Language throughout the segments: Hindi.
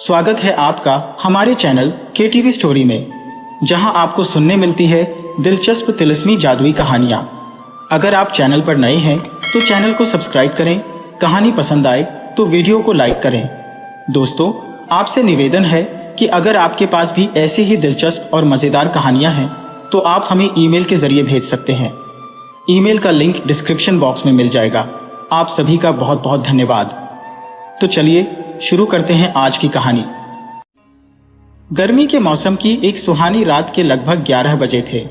स्वागत है आपका हमारे चैनल KTV स्टोरी में, जहां आपको सुनने मिलती है दिलचस्प तिलिस्मी जादुई कहानियां। अगर आप चैनल पर नए हैं तो चैनल को सब्सक्राइब करें। कहानी पसंद आए तो वीडियो को लाइक करें। दोस्तों, आपसे निवेदन है कि अगर आपके पास भी ऐसी ही दिलचस्प और मज़ेदार कहानियां हैं तो आप हमें ईमेल के जरिए भेज सकते हैं। ईमेल का लिंक डिस्क्रिप्शन बॉक्स में मिल जाएगा। आप सभी का बहुत बहुत धन्यवाद। तो चलिए शुरू करते हैं आज की कहानी। गर्मी के मौसम की एक सुहानी रात के लगभग 11 बजे थे।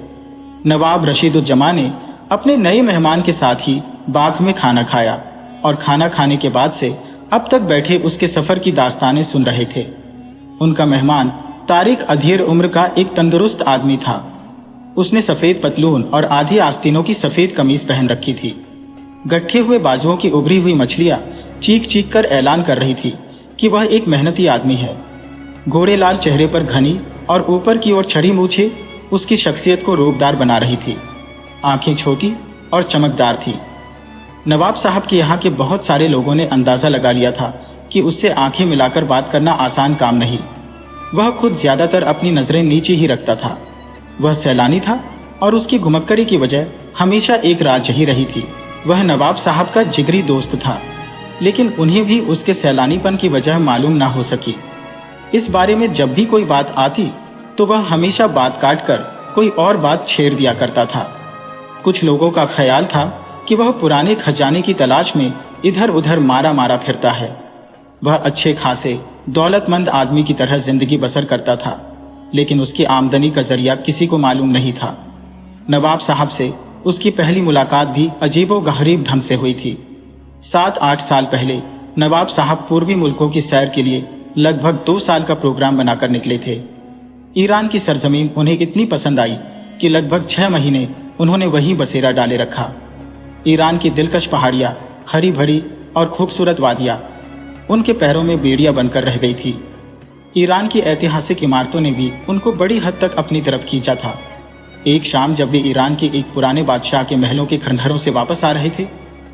नवाब रशीदुज्जमा ने अपने नए मेहमान के साथ ही बाग में खाना खाया और खाना खाने के बाद से अब तक बैठे उसके सफर की दास्तानें सुन रहे थे। उनका मेहमान तारिक अधेड़ उम्र का एक तंदुरुस्त आदमी था। उसने सफेद पतलून और आधी आस्तीनों की सफेद कमीज पहन रखी थी। गट्ठे हुए बाजुओं की उभरी हुई मछलियां चीख चीख कर ऐलान कर रही थी कि वह एक मेहनती आदमी है। घोड़े लाल चेहरे पर घनी और ऊपर की ओर छड़ी मूछें उसकी शख्सियत को रूपदार बना रही थी। आंखें छोटी और चमकदार थी। नवाब साहब के यहाँ के बहुत सारे लोगों ने अंदाजा लगा लिया था कि उससे आंखें मिलाकर बात करना आसान काम नहीं। वह खुद ज्यादातर अपनी नजरें नीचे ही रखता था। वह सैलानी था और उसकी घुमक्कड़ी की वजह हमेशा एक राज ही रही थी। वह नवाब साहब का जिगरी दोस्त था, लेकिन उन्हें भी उसके सैलानीपन की वजह मालूम ना हो सकी। इस बारे में जब भी कोई बात आती तो वह हमेशा बात काट कर कोई और बात छेड़ दिया करता था। कुछ लोगों का ख्याल था कि वह पुराने खजाने की तलाश में इधर उधर मारा मारा फिरता है। वह अच्छे खासे दौलतमंद आदमी की तरह जिंदगी बसर करता था, लेकिन उसकी आमदनी का जरिया किसी को मालूम नहीं था। नवाब साहब से उसकी पहली मुलाकात भी अजीबो-गरीब ढंग से हुई थी। 7-8 साल पहले नवाब साहब पूर्वी मुल्कों की सैर के लिए लगभग 2 साल का प्रोग्राम बनाकर निकले थे। ईरान की सरजमीन उन्हें इतनी पसंद आई कि लगभग 6 महीने उन्होंने वहीं बसेरा डाले रखा। ईरान की दिलकश पहाड़ियां, हरी भरी और खूबसूरत वादियां उनके पैरों में बेड़ियां बनकर रह गई थी। ईरान की ऐतिहासिक इमारतों ने भी उनको बड़ी हद तक अपनी तरफ खींचा था। एक शाम जब वे ईरान के एक पुराने बादशाह के महलों के खंडहरों से वापस आ रहे थे,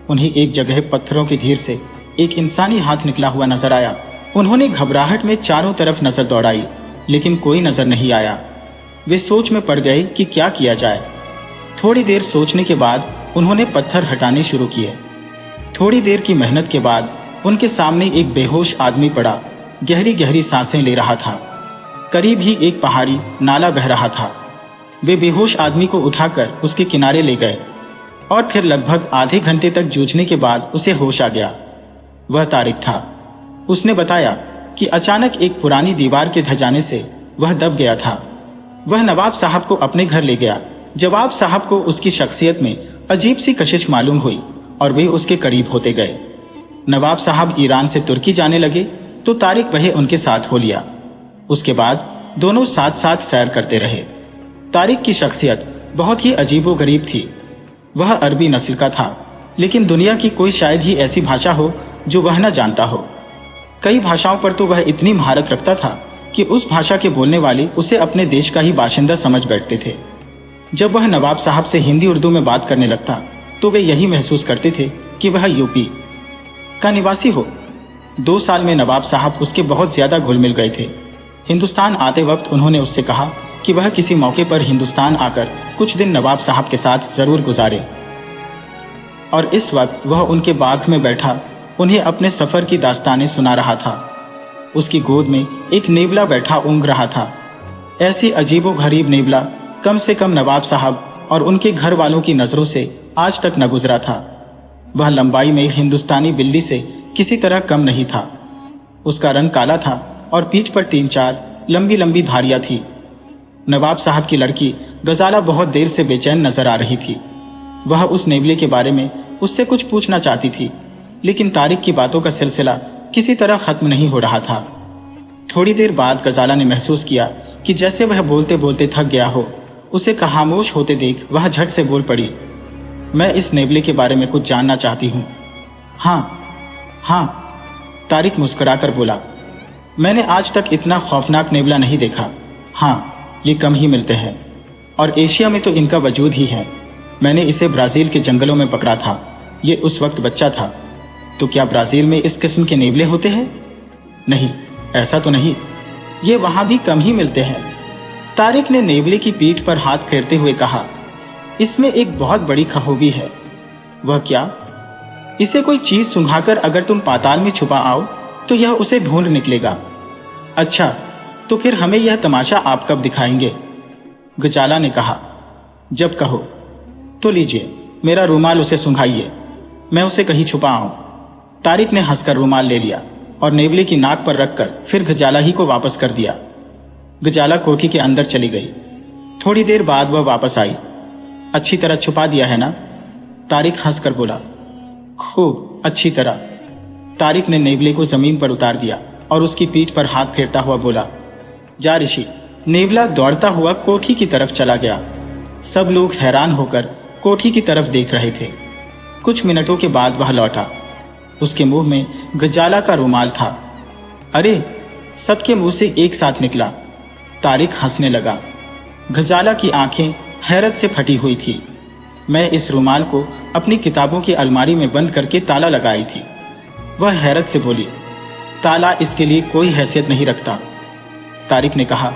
उन्हें एक जगह पत्थरों की धीर से एक इंसानी हाथ निकला हुआ नजर आया। उन्होंने घबराहट में चारों तरफ नजर दौड़ाई, लेकिन कोई नजर नहीं आया। वे सोच में पड़ गए कि क्या किया जाए। थोड़ी देर सोचने के बाद उन्होंने पत्थर हटाने शुरू किए। थोड़ी देर की मेहनत के बाद उनके सामने एक बेहोश आदमी पड़ा, गहरी गहरी सांसें ले रहा था। करीब ही एक पहाड़ी नाला बह रहा था। वे बेहोश आदमी को उठाकर उसके किनारे ले गए और फिर लगभग आधे घंटे तक जूझने के बाद उसे होश आ गया। वह तारिक था। उसने बताया कि अचानक एक पुरानी दीवार के ढह जाने से वह दब गया था। वह नवाब साहब को अपने घर ले गया। नवाब साहब को उसकी शख्सियत में अजीब सी कशिश मालूम हुई और वे उसके करीब होते गए। नवाब साहब ईरान से तुर्की जाने लगे तो तारिक वह उनके साथ हो लिया। उसके बाद दोनों साथ साथ सैर करते रहे। तारिक की शख्सियत बहुत ही अजीबो-गरीब थी। वह अरबी नस्ल का था, लेकिन दुनिया की कोई शायद ही ऐसी भाषा हो जो वह न जानता हो। कई भाषाओं पर तो वह इतनी महारत रखता था कि उस भाषा के बोलने वाले उसे अपने देश का ही बाशिंदा समझ बैठते थे। जब वह नवाब साहब से हिंदी उर्दू में बात करने लगता तो वे यही महसूस करते थे कि वह यूपी का निवासी हो। 2 साल में नवाब साहब उसके बहुत ज्यादा घुल मिल गए थे। हिंदुस्तान आते वक्त उन्होंने उससे कहा कि वह किसी मौके पर हिंदुस्तान आकर कुछ दिन नवाब साहब के साथ जरूर गुजारे। और इस वक्त वह उनके बाग में बैठा उन्हें अपने सफर की दास्तानें सुना रहा था। उसकी गोद में एक नेवला बैठा ऊँघ रहा था। ऐसी अजीबो-गरीब नेवला कम से कम नवाब साहब और उनके घर वालों की नजरों से आज तक न गुजरा था। वह लंबाई में हिंदुस्तानी बिल्ली से किसी तरह कम नहीं था। उसका रंग काला था और पीठ पर 3-4 लंबी लंबी धारियां थी। नवाब साहब की लड़की गजाला बहुत देर से बेचैन नजर आ रही थी। वह उस नेवले के बारे में उससे कुछ पूछना चाहती थी, लेकिन तारिक की बातों का सिलसिला किसी तरह खत्म नहीं हो रहा था। थोड़ी देर बाद गजाला ने महसूस किया कि जैसे वह बोलते बोलते थक गया हो। उसे खामोश होते देख वह झट से बोल पड़ी, मैं इस नेवले के बारे में कुछ जानना चाहती हूँ। हाँ, तारिक मुस्कुराकर बोला, मैंने आज तक इतना खौफनाक नेवला नहीं देखा। हाँ, ये कम ही मिलते हैं और एशिया में तो इनका वजूद ही है। मैंने इसे ब्राजील के जंगलों में पकड़ा था। ये उस वक्त बच्चा था। तो क्या ब्राजील में इस किस्म के नेवले होते हैं? नहीं, ऐसा तो नहीं, ये वहां भी कम ही मिलते हैं। तारिक ने नेवले की पीठ पर हाथ फेरते हुए कहा, इसमें एक बहुत बड़ी खूबी है। वह क्या? इसे कोई चीज सुंघाकर अगर तुम पाताल में छुपा आओ तो यह उसे ढूंढ निकलेगा। अच्छा, तो फिर हमें यह तमाशा आप कब दिखाएंगे? गजाला ने कहा, जब कहो। तो लीजिए, मेरा रूमाल उसे सुंघाइए, मैं उसे कहीं छुपा आऊं। तारिक ने हंसकर रूमाल ले लिया और नेवले की नाक पर रखकर फिर गजाला ही को वापस कर दिया। गजाला कोठी के अंदर चली गई। थोड़ी देर बाद वह वापस आई। अच्छी तरह छुपा दिया है ना? तारिक हंसकर बोला, खूब अच्छी तरह। तारिक ने नेवले को जमीन पर उतार दिया और उसकी पीठ पर हाथ फेरता हुआ बोला, जा ऋषि। नेवला दौड़ता हुआ कोठी की तरफ चला गया। सब लोग हैरान होकर कोठी की तरफ देख रहे थे। कुछ मिनटों के बाद वह लौटा। उसके मुंह में गजाला का रुमाल था। अरे, सबके मुंह से एक साथ निकला। तारिक हंसने लगा। गजाला की आंखें हैरत से फटी हुई थी। मैं इस रुमाल को अपनी किताबों की अलमारी में बंद करके ताला लगाई थी। वह हैरत से बोली, ताला इसके लिए कोई हैसियत नहीं रखता। तारिक ने कहा,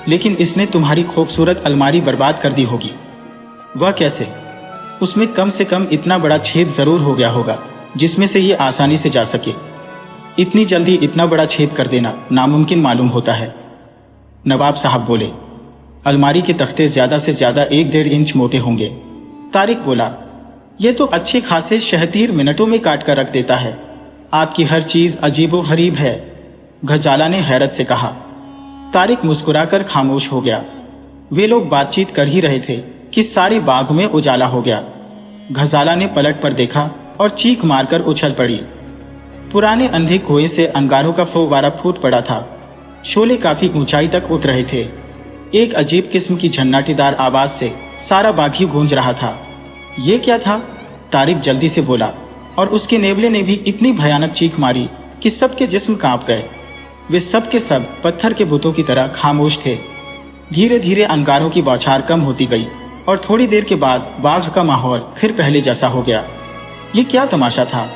लेकिन इसने तुम्हारी खूबसूरत अलमारी बर्बाद कर दी होगी। वह कैसे? उसमें कम से कम इतना बड़ा छेद जरूर हो गया होगा जिसमें से ये आसानी से जा सके। इतनी जल्दी इतना बड़ा छेद कर देना नामुमकिन मालूम होता है। नवाब साहब बोले, अलमारी के तख्ते ज्यादा से ज्यादा 1-1.5 इंच मोटे होंगे। तारिक बोला, यह तो अच्छे खासे शहतीर मिनटों में काट कर रख देता है। आपकी हर चीज अजीबो गरीब है। गजाला ने हैरत से कहा। तारिक मुस्कुराकर खामोश हो गया। वे लोग बातचीत कर ही रहे थे कि सारे बाग में उजाला हो गया। गजाला ने पलट पर देखा और चीख मारकर उछल पड़ी। पुराने अंधे कुएं से अंगारों का फव्वारा फूट पड़ा था। शोले काफी ऊंचाई तक उठ रहे थे। एक अजीब किस्म की झन्नाटीदार आवाज से सारा बाग ही गूंज रहा था। ये क्या था? तारिक जल्दी से बोला और उसके नेवले ने भी इतनी भयानक चीख मारी कि सबके जिस्म कांप गए। वे सब के सब पत्थर के बुतों की तरह खामोश थे। धीरे धीरे अंगारों की बौछार कम होती गई और थोड़ी देर के बाद बाग का माहौल फिर पहले जैसा हो गया। ये क्या तमाशा था?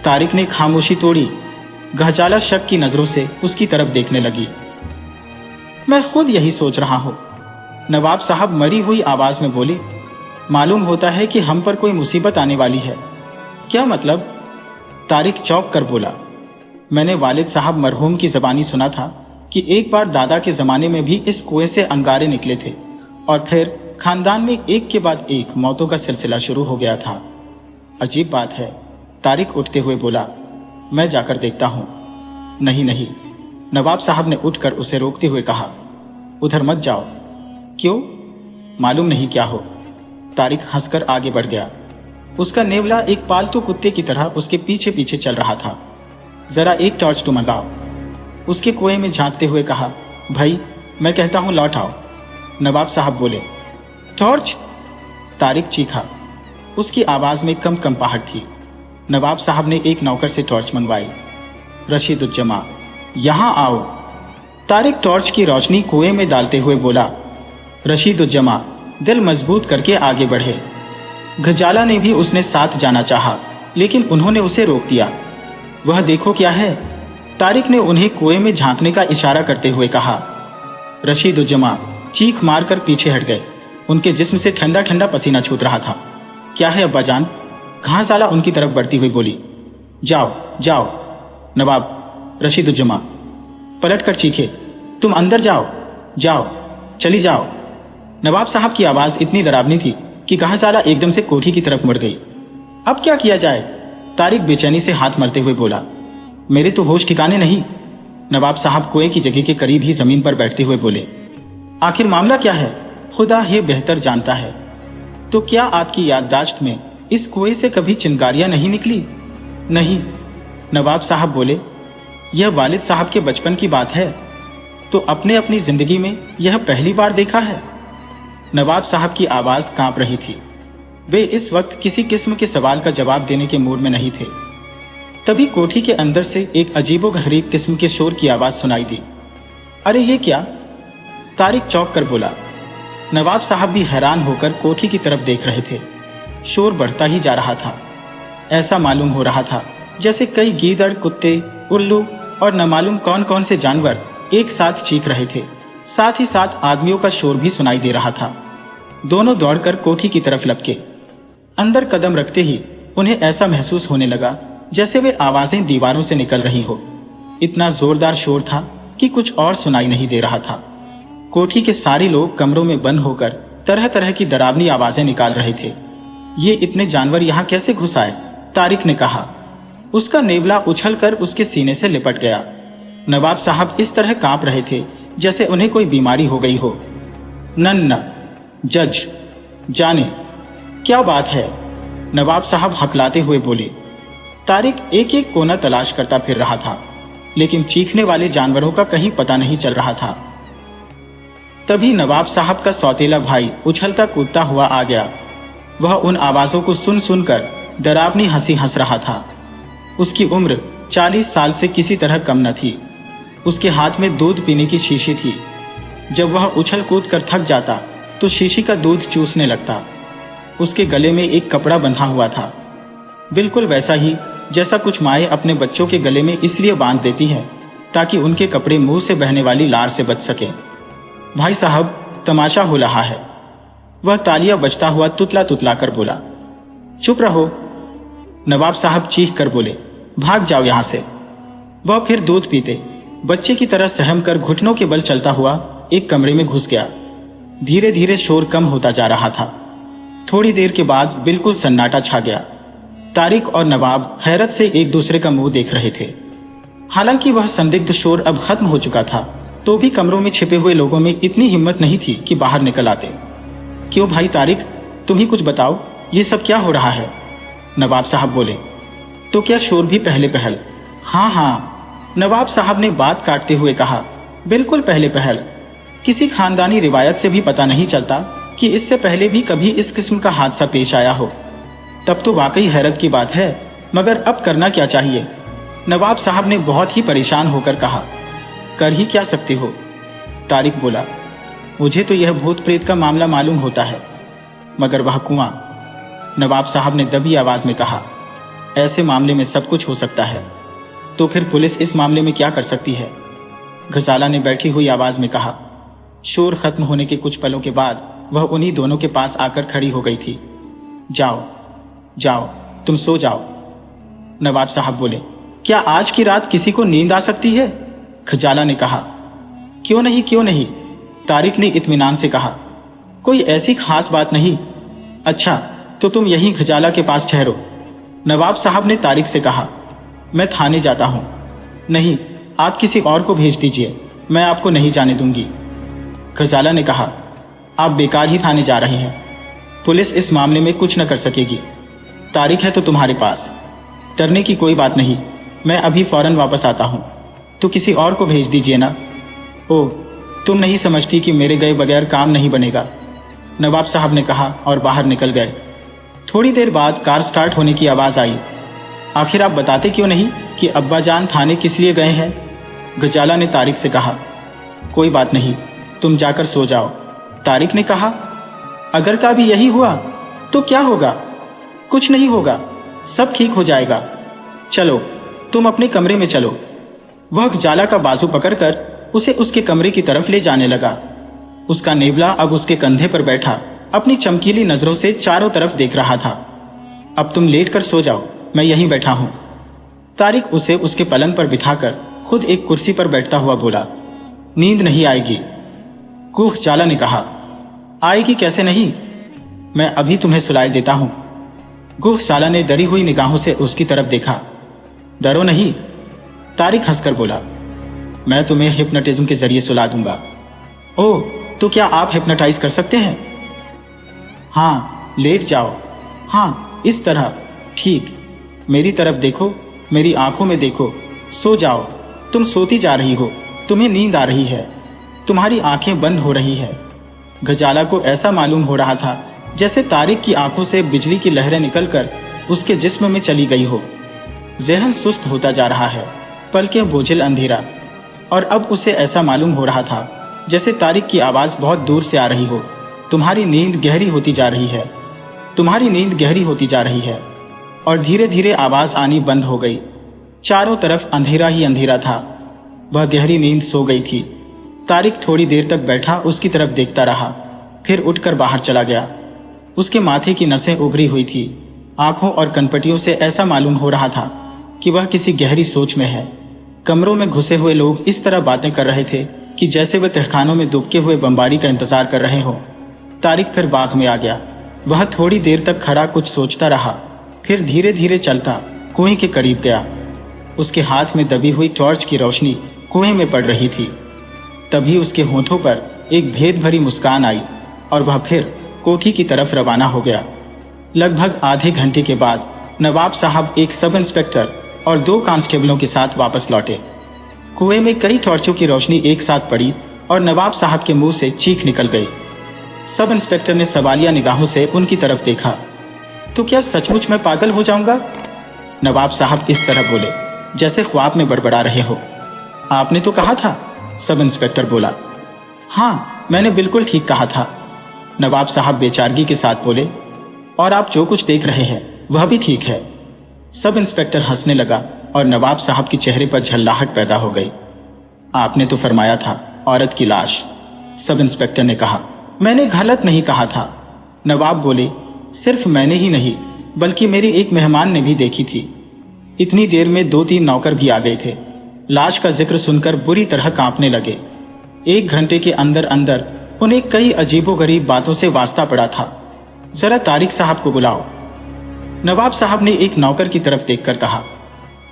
तारिक ने खामोशी तोड़ी। गजाला शक की नजरों से उसकी तरफ देखने लगी। मैं खुद यही सोच रहा हूं। नवाब साहब मरी हुई आवाज में बोले, मालूम होता है कि हम पर कोई मुसीबत आने वाली है। क्या मतलब? तारिक चौंक कर बोला, मैंने वालिद साहब मरहूम की जबानी सुना था कि एक बार दादा के जमाने में भी इस कुएं से अंगारे निकले थे और फिर खानदान में एक के बाद एक मौतों का सिलसिला शुरू हो गया था। अजीब बात है। तारिक उठते हुए बोला, मैं जाकर देखता हूं। नहीं नहीं, नवाब साहब ने उठकर उसे रोकते हुए कहा, उधर मत जाओ। क्यों? मालूम नहीं क्या हो। तारिक हंसकर आगे बढ़ गया। उसका नेवला एक पालतू कुत्ते की तरह उसके पीछे पीछे चल रहा था। जरा एक टॉर्च तो मंगाओ। उसके कुएं में झांकते हुए कहा, भाई मैं कहता हूं लौट आओ। नवाब साहब बोले, टॉर्च? तारिक चीखा। उसकी आवाज में कम कंपाहट थी। नवाब साहब ने एक नौकर से टॉर्च मंगवाई। रशीदुज्जमा, यहां आओ। तारिक टॉर्च की रोशनी कुएं में डालते हुए बोला। रशीदुज्जमा दिल मजबूत करके आगे बढ़े। गजाला ने भी उसने साथ जाना चाहा, लेकिन उन्होंने उसे रोक दिया। वह देखो क्या है? तारिक ने उन्हें कुएं में झांकने का इशारा करते हुए कहा। रशीदुज्जमा चीख मारकर पीछे हट गए। उनके जिस्म से ठंडा ठंडा पसीना छूट रहा था। क्या है अब्बाजान? घासाला उनकी तरफ बढ़ती हुई बोली। जाओ जाओ। नवाब, रशीदुज्जमा पलट कर चीखे, तुम अंदर जाओ, जाओ, चली जाओ। नवाब साहब की आवाज इतनी डरावनी थी कि घासाला एकदम से कोठी की तरफ मुड़ गई। अब क्या किया जाए? तारिक बेचैनी से हाथ मलते हुए बोला। मेरे तो होश ठिकाने नहीं। नवाब साहब कुएं की जगह के करीब ही जमीन पर बैठते हुए बोले। आखिर मामला क्या है? खुदा ही बेहतर जानता है। तो क्या आपकी याददाश्त में इस कुएं से कभी चिंगारियां नहीं निकली? नहीं। नवाब साहब बोले, यह वालिद साहब के बचपन की बात है, तो अपने अपनी जिंदगी में यह पहली बार देखा है। नवाब साहब की आवाज कांप रही थी। वे इस वक्त किसी किस्म के सवाल का जवाब देने के मूड में नहीं थे। तभी कोठी के अंदर से एक अजीबोगरीब किस्म के शोर की आवाज सुनाई दी। अरे ये क्या? तारिक चौंक कर बोला। नवाब साहब भी हैरान होकर कोठी की तरफ देख रहे थे। शोर बढ़ता ही जा रहा था। ऐसा मालूम हो रहा था जैसे कई गीदड़, कुत्ते, उल्लू और न मालूम कौन कौन से जानवर एक साथ चीख रहे थे। साथ ही साथ आदमियों का शोर भी सुनाई दे रहा था। दोनों दौड़कर कोठी की तरफ लपके। अंदर कदम रखते ही उन्हें ऐसा महसूस होने लगा जैसे वे आवाजें दीवारों से निकल रही हो। इतना जोरदार शोर था कि कुछ और सुनाई नहीं दे रहा था। कोठी के सारे लोग कमरों में बंद होकर तरह तरह की डरावनी आवाजें निकाल रहे थे। ये इतने जानवर यहाँ कैसे घुस आए? तारिक ने कहा। उसका नेवला उछलकर उसके सीने से लिपट गया। नवाब साहब इस तरह कांप रहे थे जैसे उन्हें कोई बीमारी हो गई हो। नन्ना जज जाने क्या बात है? नवाब साहब हकलाते हुए बोले। तारिक एक एक कोना तलाश करता फिर रहा था, लेकिन चीखने वाले जानवरों का कहीं पता नहीं चल रहा था। तभी नवाब साहब का सौतेला भाई उछलता कूदता हुआ आ गया। वह उन आवाजों को सुन सुनकर डरावनी हंसी हंस रहा था। उसकी उम्र 40 साल से किसी तरह कम न थी। उसके हाथ में दूध पीने की शीशी थी। जब वह उछल कूद कर थक जाता तो शीशी का दूध चूसने लगता। उसके गले में एक कपड़ा बंधा हुआ था, बिल्कुल वैसा ही जैसा कुछ माएँ अपने बच्चों के गले में इसलिए बांध देती हैं ताकि उनके कपड़े मुंह से बहने वाली लार से बच सके। भाई साहब, तमाशा हो रहा है। वह तालियां बजता हुआ तुतला तुतला कर बोला। चुप रहो, नवाब साहब चीख कर बोले। भाग जाओ यहां से। वह फिर दूध पीते बच्चे की तरह सहम कर घुटनों के बल चलता हुआ एक कमरे में घुस गया। धीरे धीरे शोर कम होता जा रहा था। थोड़ी देर के बाद बिल्कुल सन्नाटा छा गया। तारिक और नवाब हैरत से एक दूसरे का मुंह देख रहे थे। हालांकि वह संदिग्ध शोर अब खत्म हो चुका था, तो भी कमरों में छिपे हुए लोगों में इतनी हिम्मत नहीं थी कि बाहर निकल आते। क्यों भाई तारिक, तुम ही कुछ बताओ, ये सब क्या हो रहा है? नवाब साहब बोले। तो क्या शोर भी पहले पहल? हाँ, नवाब साहब ने बात काटते हुए कहा। बिल्कुल पहले पहल। किसी खानदानी रिवायत से भी पता नहीं चलता कि इससे पहले भी कभी इस किस्म का हादसा पेश आया हो। तब तो वाकई हैरत की बात है, मगर अब करना क्या चाहिए? नवाब साहब ने बहुत ही परेशान होकर कहा। कर ही क्या सकते हो? तारिक बोला। मुझे तो यह भूत प्रेत का मामला मालूम होता है, मगर वह कुआं, नवाब साहब ने दबी आवाज में कहा। ऐसे मामले में सब कुछ हो सकता है, तो फिर पुलिस इस मामले में क्या कर सकती है? घसाला ने बैठी हुई आवाज में कहा। शोर खत्म होने के कुछ पलों के बाद वह उन्हीं दोनों के पास आकर खड़ी हो गई थी। जाओ जाओ, तुम सो जाओ, नवाब साहब बोले। क्या आज की रात किसी को नींद आ सकती है? खजाला ने कहा। क्यों नहीं, तारिक ने इत्मीनान से कहा। कोई ऐसी खास बात नहीं। अच्छा, तो तुम यहीं खजाला के पास ठहरो, नवाब साहब ने तारिक से कहा। मैं थाने जाता हूं। नहीं, आप किसी और को भेज दीजिए, मैं आपको नहीं जाने दूंगी। खजाला ने कहा। आप बेकार ही थाने जा रहे हैं, पुलिस इस मामले में कुछ न कर सकेगी। तारिक है तो तुम्हारे पास, डरने की कोई बात नहीं। मैं अभी फौरन वापस आता हूं, तो किसी और को भेज दीजिए ना। ओह, तुम नहीं समझती कि मेरे गए बगैर काम नहीं बनेगा, नवाब साहब ने कहा और बाहर निकल गए। थोड़ी देर बाद कार स्टार्ट होने की आवाज आई। आखिर आप बताते क्यों नहीं कि अब्बा जान थाने किस लिए गए हैं? गजाला ने तारिक से कहा। कोई बात नहीं, तुम जाकर सो जाओ, तारिक ने कहा। अगर का भी यही हुआ तो क्या होगा? कुछ नहीं होगा, सब ठीक हो जाएगा। चलो, तुम अपने कमरे में चलो। वह गजाला का बाजू पकड़कर उसे उसके कमरे की तरफ ले जाने लगा। उसका नेवला अब उसके कंधे पर बैठा अपनी चमकीली नजरों से चारों तरफ देख रहा था। अब तुम लेट कर सो जाओ, मैं यहीं बैठा हूं। तारिक उसे उसके पलंग पर बिठाकर खुद एक कुर्सी पर बैठता हुआ बोला। नींद नहीं आएगी, कूख जाला ने कहा। आएगी कैसे नहीं, मैं अभी तुम्हें सुलाए देता हूं। गुह साला ने डरी हुई निगाहों से उसकी तरफ देखा। डरो नहीं, तारिक हंसकर बोला। मैं तुम्हें हिप्नोटिज्म के जरिए सुला दूंगा। ओह, तो क्या आप हिप्नोटाइज कर सकते हैं? हाँ, लेट जाओ। हाँ, इस तरह, ठीक। मेरी तरफ देखो, मेरी आंखों में देखो, सो जाओ। तुम सोती जा रही हो, तुम्हें नींद आ रही है, तुम्हारी आंखें बंद हो रही है। गजाला को ऐसा मालूम हो रहा था जैसे तारिक की आंखों से बिजली की लहरें निकलकर उसके जिस्म में चली गई हो। ज़हन सुस्त होता जा रहा है, पलकें बोझिल अंधेरा। और अब उसे ऐसा मालूम हो रहा था जैसे तारिक की आवाज बहुत दूर से आ रही हो। तुम्हारी नींद गहरी होती जा रही है, तुम्हारी नींद गहरी होती जा रही है। और धीरे धीरे आवाज आनी बंद हो गई। चारों तरफ अंधेरा ही अंधेरा था। वह गहरी नींद सो गई थी। तारिक थोड़ी देर तक बैठा उसकी तरफ देखता रहा, फिर उठकर बाहर चला गया। उसके माथे की नसें उभरी हुई थी। आंखों और कनपटियों से ऐसा मालूम हो रहा था कि वह किसी गहरी सोच में है। कमरों में घुसे हुए लोग इस तरह बातें कर रहे थे कि जैसे वे तहखानों में दुबके हुए बमबारी का इंतजार कर रहे हो। तारिक फिर बाग में आ गया। वह थोड़ी देर तक खड़ा कुछ सोचता रहा, फिर धीरे धीरे चलता कुएं के करीब गया। उसके हाथ में दबी हुई टॉर्च की रोशनी कुएं में पड़ रही थी। तभी उसके होठों पर एक भेद भरी मुस्कान आई और वह फिर कोठी की तरफ रवाना हो गया। लगभग आधे घंटे के बाद नवाब साहब एक सब इंस्पेक्टर और 2 कांस्टेबलों के साथ वापस लौटे। कुएं में कई टॉर्चों की रोशनी एक साथ पड़ी और नवाब साहब के मुंह से चीख निकल गई। सब इंस्पेक्टर ने सवालिया निगाहों से उनकी तरफ देखा। तो क्या सचमुच मैं पागल हो जाऊंगा? नवाब साहब इस तरह बोले जैसे ख्वाब में बड़बड़ा रहे हो। आपने तो कहा था, सब इंस्पेक्टर बोला। हाँ, मैंने बिल्कुल ठीक कहा था, नवाब साहब बेचारगी के साथ बोले। और आप जो कुछ देख रहे हैं वह भी ठीक है। सब इंस्पेक्टर हंसने लगा और नवाब साहब के चेहरे पर झल्लाहट पैदा हो गई। आपने तो फरमाया था औरत की लाश, सब इंस्पेक्टर ने कहा। मैंने गलत नहीं कहा था, नवाब बोले। सिर्फ मैंने ही नहीं बल्कि मेरी एक मेहमान ने भी देखी थी। इतनी देर में 2-3 नौकर भी आ गए थे। लाश का जिक्र सुनकर बुरी तरह कांपने लगे। 1 घंटे के अंदर अंदर उन्हें कई अजीबोगरीब बातों से वास्ता पड़ा था। जरा तारिक साहब को बुलाओ, नवाब साहब ने एक नौकर की तरफ देखकर कहा।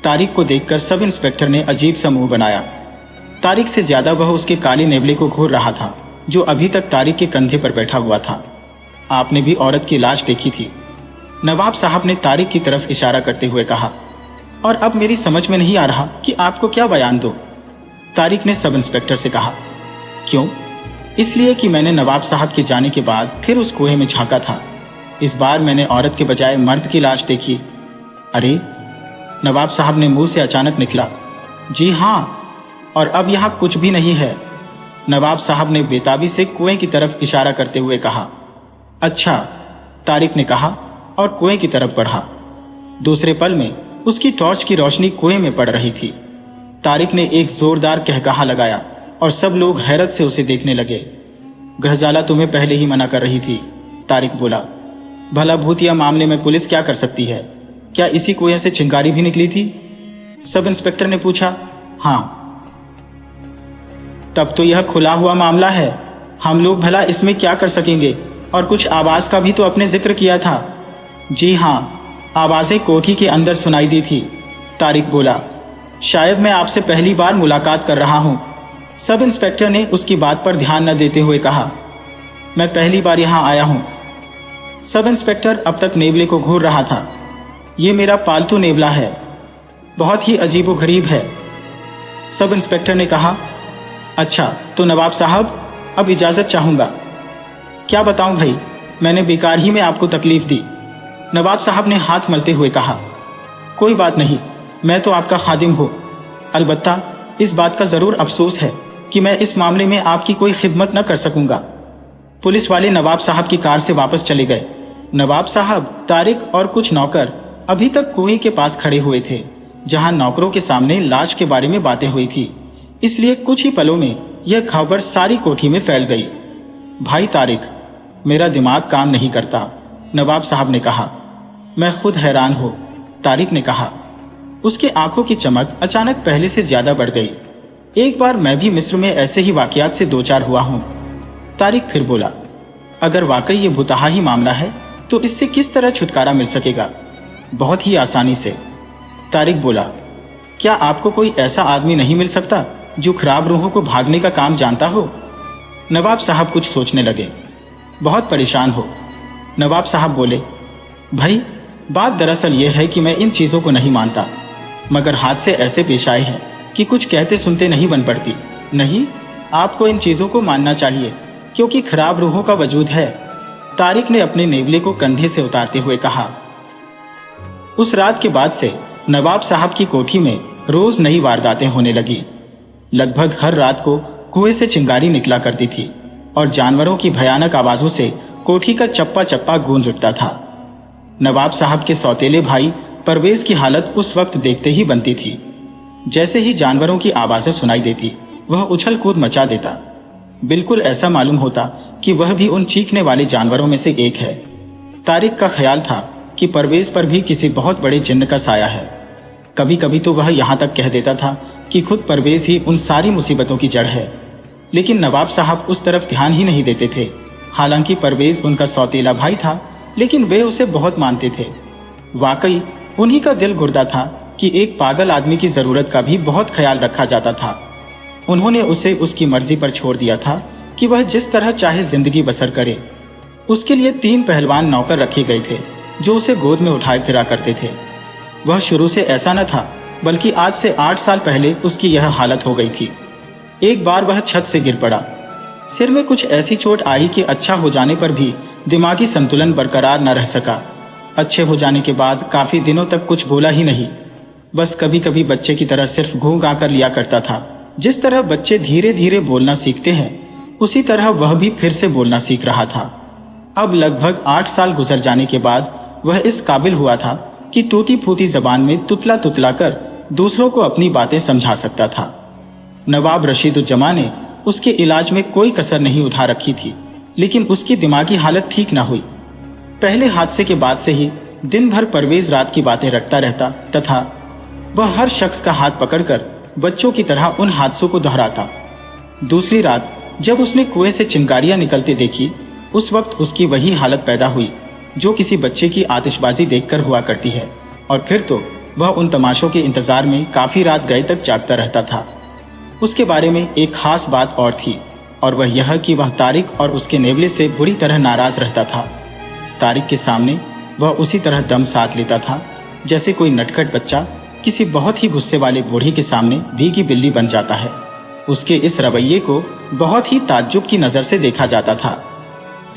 तारिक को देखकर सब इंस्पेक्टर ने अजीब सा मुंह बनाया। तारिक से ज्यादा वह उसके काले नेवले को घूर रहा था जो अभी तक तारिक के कंधे पर बैठा हुआ था। आपने भी औरत की लाश देखी थी, नवाब साहब ने तारिक की तरफ इशारा करते हुए कहा। और अब मेरी समझ में नहीं आ रहा कि आपको क्या बयान दो, तारिक ने सब इंस्पेक्टर से कहा। क्यों? इसलिए कि मैंने नवाब साहब के जाने के बाद फिर उस कुएं में झांका था। इस बार मैंने औरत के बजाय मर्द की लाश देखी। अरे, नवाब साहब ने मुंह से अचानक निकला। जी हाँ, और अब यहाँ कुछ भी नहीं है, नवाब साहब ने बेताबी से कुएं की तरफ इशारा करते हुए कहा। अच्छा, तारिक ने कहा और कुएं की तरफ बढ़ा। दूसरे पल में उसकी टॉर्च की रोशनी कुएं में पड़ रही थी। तारिक ने एक जोरदार कहकहा लगाया और सब लोग हैरत से उसे देखने लगे। गहजाला तुम्हें पहले ही मना कर रही थी, तारिक बोला। भला भूतिया मामले में पुलिस क्या कर सकती है? क्या इसी कुएं से चिंगारी भी निकली थी? सब इंस्पेक्टर ने पूछा। हाँ। तब तो यह खुला हुआ मामला है। हम लोग भला इसमें क्या कर सकेंगे? और कुछ आवाज का भी तो आपने जिक्र किया था। जी हाँ, आवाजें कोठी के अंदर सुनाई दी थी, तारिक बोला। शायद मैं आपसे पहली बार मुलाकात कर रहा हूं, सब इंस्पेक्टर ने उसकी बात पर ध्यान न देते हुए कहा। मैं पहली बार यहां आया हूं। सब इंस्पेक्टर अब तक नेवले को घूर रहा था। ये मेरा पालतू नेवला है, बहुत ही अजीबोगरीब है, सब इंस्पेक्टर ने कहा। अच्छा, तो नवाब साहब, अब इजाजत चाहूंगा। क्या बताऊं भाई, मैंने बेकार ही में आपको तकलीफ दी, नवाब साहब ने हाथ मलते हुए कहा। कोई बात नहीं, मैं तो आपका खादिम हूं। अलबत्ता इस बात का जरूर अफसोस है कि मैं इस मामले में आपकी कोई खिदमत न कर सकूंगा। पुलिस वाले नवाब साहब की कार से वापस चले गए। नवाब साहब, तारिक और कुछ नौकर अभी तक कुएं के पास खड़े हुए थे, जहां नौकरों के सामने लाश के बारे में बातें हुई थी। इसलिए कुछ ही पलों में यह खबर सारी कोठी में फैल गई। भाई तारिक, मेरा दिमाग काम नहीं करता, नवाब साहब ने कहा। मैं खुद हैरान हूं, तारिक ने कहा। उसके आंखों की चमक अचानक पहले से ज्यादा बढ़ गई। एक बार मैं भी मिस्र में ऐसे ही वाकयात से 2-4 हुआ हूं, तारिक फिर बोला। अगर वाकई ये भुतहा ही मामला है तो इससे किस तरह छुटकारा मिल सकेगा? बहुत ही आसानी से, तारिक बोला। क्या आपको कोई ऐसा आदमी नहीं मिल सकता जो खराब रूहों को भागने का काम जानता हो? नवाब साहब कुछ सोचने लगे। बहुत परेशान हो, नवाब साहब बोले। भाई, बात दरअसल यह है कि मैं इन चीजों को नहीं मानता, मगर हाथ से ऐसे पेश आए हैं कि कुछ कहते सुनते नहीं बन पड़ती। नहीं, आपको इन चीजों को मानना चाहिए क्योंकि खराब रूहों का वजूद है, तारिक ने अपने नेवले को कंधे से उतारते हुए कहा। उस रात के बाद से नवाब साहब की कोठी में रोज नई वारदातें होने लगी। लगभग हर रात को कुएं से चिंगारी निकला करती थी और जानवरों की भयानक आवाजों से कोठी का चप्पा चप्पा गूंज उठता था। नवाब साहब के सौतेले भाई परवेज की हालत उस वक्त देखते ही बनती थी। जैसे ही जानवरों की आवाजें सुनाई देती वह उछल कूद मचा देता। बिल्कुल ऐसा मालूम होता कि वह भी उन चीखने वाले जानवरों में से एक है। तारिक का ख्याल था कि परवेज पर भी किसी बहुत बड़े जिन्न का साया है। कभी कभी तो वह यहाँ तक कह देता था कि खुद परवेज ही उन सारी मुसीबतों की जड़ है। लेकिन नवाब साहब उस तरफ ध्यान ही नहीं देते थे। हालांकि परवेज उनका सौतेला भाई था, लेकिन वे उसे बहुत मानते थे। वाकई उन्हीं का दिल गुर्दा था कि एक पागल आदमी की जरूरत का भी बहुत ख्याल रखा जाता था। उन्होंने उसे उसकी मर्जी पर छोड़ दिया था कि वह जिस तरह चाहे जिंदगी बसर करे। उसके लिए 3 पहलवान नौकर रखे गए थे जो उसे गोद में उठाए फिरा करते थे। वह शुरू से ऐसा न था, बल्कि आज से 8 साल पहले उसकी यह हालत हो गई थी। एक बार वह छत से गिर पड़ा। सिर में कुछ ऐसी चोट आई कि अच्छा हो जाने पर भी दिमागी संतुलन बरकरार न रह सका। अच्छे हो जाने के बाद काफी दिनों तक कुछ बोला ही नहीं। बस कभी कभी बच्चे की तरह सिर्फ घूं गा कर लिया करता था। जिस तरह बच्चे धीरे धीरे बोलना सीखते हैं, उसी तरह वह भी फिर से बोलना सीख रहा था। अब लगभग 8 साल गुजर जाने के बाद वह इस काबिल हुआ था कि टूटी फूटी जबान में तुतला तुतला कर दूसरों को अपनी बातें समझा सकता था। नवाब रशीदुज्जमा ने उसके इलाज में कोई कसर नहीं उठा रखी थी, लेकिन उसकी दिमागी हालत ठीक न हुई। पहले हादसे के बाद से ही दिन भर परवेज रात की बातें रटता रहता तथा वह हर शख्स का हाथ पकड़कर बच्चों की तरह उन हादसों को दोहराता। दूसरी रात जब उसने कुएं से चिंगारियां निकलते देखी, उस वक्त उसकी वही हालत पैदा हुई जो किसी बच्चे की आतिशबाजी देखकर हुआ करती है। और फिर तो वह उन तमाशों के इंतजार में काफी रात गए तक जागता रहता था। उसके बारे में एक खास बात और थी, और वह यह कि वह तारिक और उसके नेवले से बुरी तरह नाराज रहता था। तारिक के सामने वह उसी तरह दम साथ लेता था जैसे कोई नटखट बच्चा किसी बहुत ही गुस्से वाले बूढ़ी के सामने भीगी बिल्ली बन जाता है। उसके इस रवैये को बहुत ही ताज्जुब की नजर से देखा जाता था।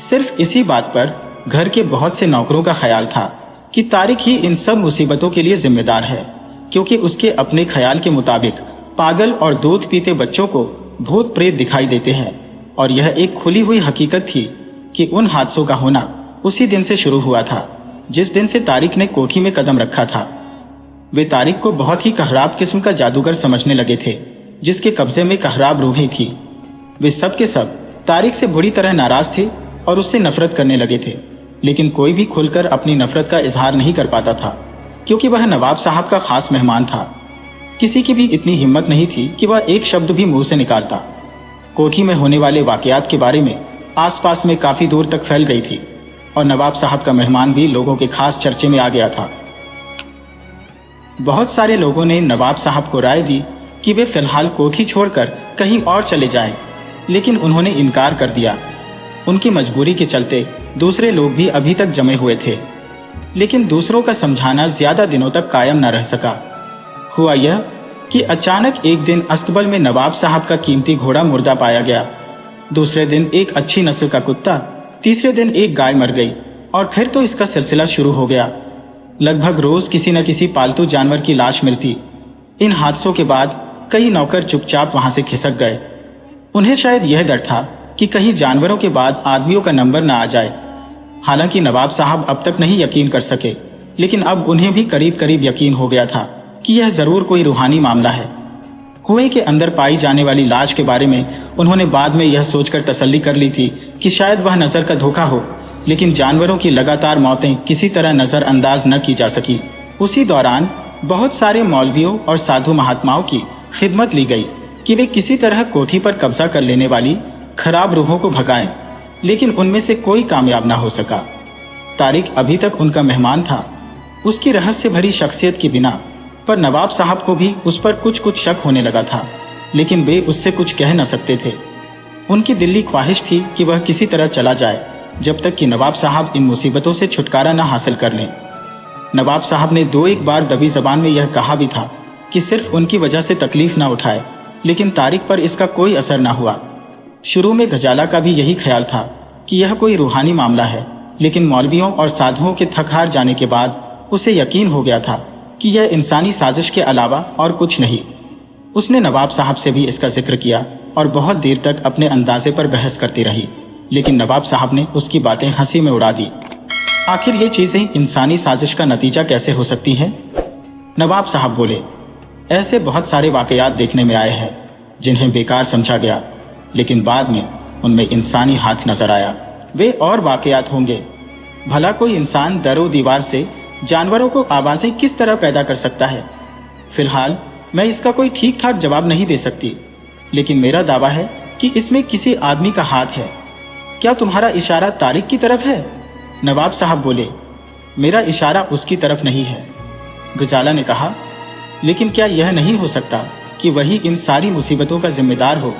सिर्फ इसी बात पर घर के बहुत से नौकरों का ख्याल था कि तारिक ही इन सब मुसीबतों के लिए जिम्मेदार है, क्योंकि उसके अपने ख्याल के मुताबिक पागल और दूध पीते बच्चों को भूत प्रेत दिखाई देते हैं। और यह एक खुली हुई हकीकत थी कि उन हादसों का होना उसी दिन से शुरू हुआ था जिस दिन से तारिक ने कोठी में कदम रखा था। वे तारिक को बहुत ही कहराब किस्म का जादूगर समझने लगे थे, जिसके कब्जे में कहराब रूहें थी। वे सब के सब तारिक से बुरी तरह नाराज थे और उससे नफरत करने लगे थे, लेकिन कोई भी खुलकर अपनी नफरत का इजहार नहीं कर पाता था, क्योंकि वह नवाब साहब का खास मेहमान था। किसी की भी इतनी हिम्मत नहीं थी कि वह एक शब्द भी मुंह से निकालता। कोठी में होने वाले वाकयात के बारे में आसपास में काफी दूर तक फैल गई थी, और नवाब साहब का मेहमान भी लोगों के खास चर्चे में आ गया था। बहुत सारे लोगों ने नवाब साहब को राय दी कि वे फिलहाल कोठी छोड़कर कहीं और चले जाएं, लेकिन उन्होंने इनकार कर दिया। उनकी मजबूरी के चलते दूसरे लोग भी अभी तक जमे हुए थे, लेकिन दूसरों का समझाना ज्यादा दिनों तक कायम न रह सका। हुआ यह कि अचानक एक दिन अस्तबल में नवाब साहब का कीमती घोड़ा मुर्दा पाया गया। दूसरे दिन एक अच्छी नस्ल का कुत्ता, तीसरे दिन एक गाय मर गई, और फिर तो इसका सिलसिला शुरू हो गया। लगभग रोज किसी न किसी पालतू जानवर की लाश मिलती। इन हादसों के बाद कई नौकर चुपचाप वहां से खिसक गए। उन्हें शायद यह डर था कि कहीं जानवरों के बाद आदमियों का नंबर न आ जाए। हालांकि नवाब साहब अब तक नहीं यकीन कर सके, लेकिन अब उन्हें भी करीब करीब यकीन हो गया था कि यह जरूर कोई रूहानी मामला है। कुएं के अंदर पाई जाने वाली लाश के बारे में उन्होंने बाद में यह सोचकर तसल्ली कर ली थी कि शायद वह नजर का धोखा हो, लेकिन जानवरों की लगातार मौतें किसी तरह नजरअंदाज न की जा सकी। उसी दौरान बहुत सारे मौलवियों और साधु महात्माओं की खिदमत ली गई कि वे किसी तरह कोठी पर कब्जा कर लेने वाली खराब रूहों को भगाएं, लेकिन उनमें से कोई कामयाब न हो सका। तारिक अभी तक उनका मेहमान था। उसकी रहस्य भरी शख्सियत के बिना पर नवाब साहब को भी उस पर कुछ शक होने लगा था, लेकिन वे उससे कुछ कह न सकते थे। उनकी दिली ख्वाहिश थी कि वह किसी तरह चला जाए, जब तक कि नवाब साहब इन मुसीबतों से छुटकारा न हासिल कर लें। नवाब साहब ने 2-1 बार दबी जबान में यह कहा भी था कि सिर्फ उनकी वजह से तकलीफ न उठाए, लेकिन तारिक पर इसका कोई असर न हुआ। शुरू में गजाला का भी यही ख्याल था कि यह कोई रूहानी मामला है, लेकिन मौलवियों और साधुओं के थक हार जाने के बाद उसे यकीन हो गया था कि यह इंसानी साजिश के अलावा और कुछ नहीं। उसने नवाब साहब से भी इसका जिक्र किया और बहुत देर तक अपने अंदाजे पर बहस करती रही, लेकिन नवाब साहब ने उसकी बातें हंसी में उड़ा दी। आखिर ये चीजें इंसानी साजिश का नतीजा कैसे हो सकती हैं? नवाब साहब बोले, ऐसे बहुत सारे वाकयात देखने में आए हैं जिन्हें बेकार समझा गया, लेकिन बाद में उनमें इंसानी हाथ नजर आया। वे और वाकयात होंगे। भला कोई इंसान दरो दीवार से जानवरों को आवाजें किस तरह पैदा कर सकता है? फिलहाल मैं इसका कोई ठीक ठाक जवाब नहीं दे सकती, लेकिन मेरा दावा है कि इसमें किसी आदमी का हाथ है। क्या तुम्हारा इशारा तारिक की तरफ है? नवाब साहब बोले। मेरा इशारा उसकी तरफ नहीं है, गजाला ने कहा। लेकिन क्या यह नहीं हो सकता कि वही इन सारी मुसीबतों का जिम्मेदार हो?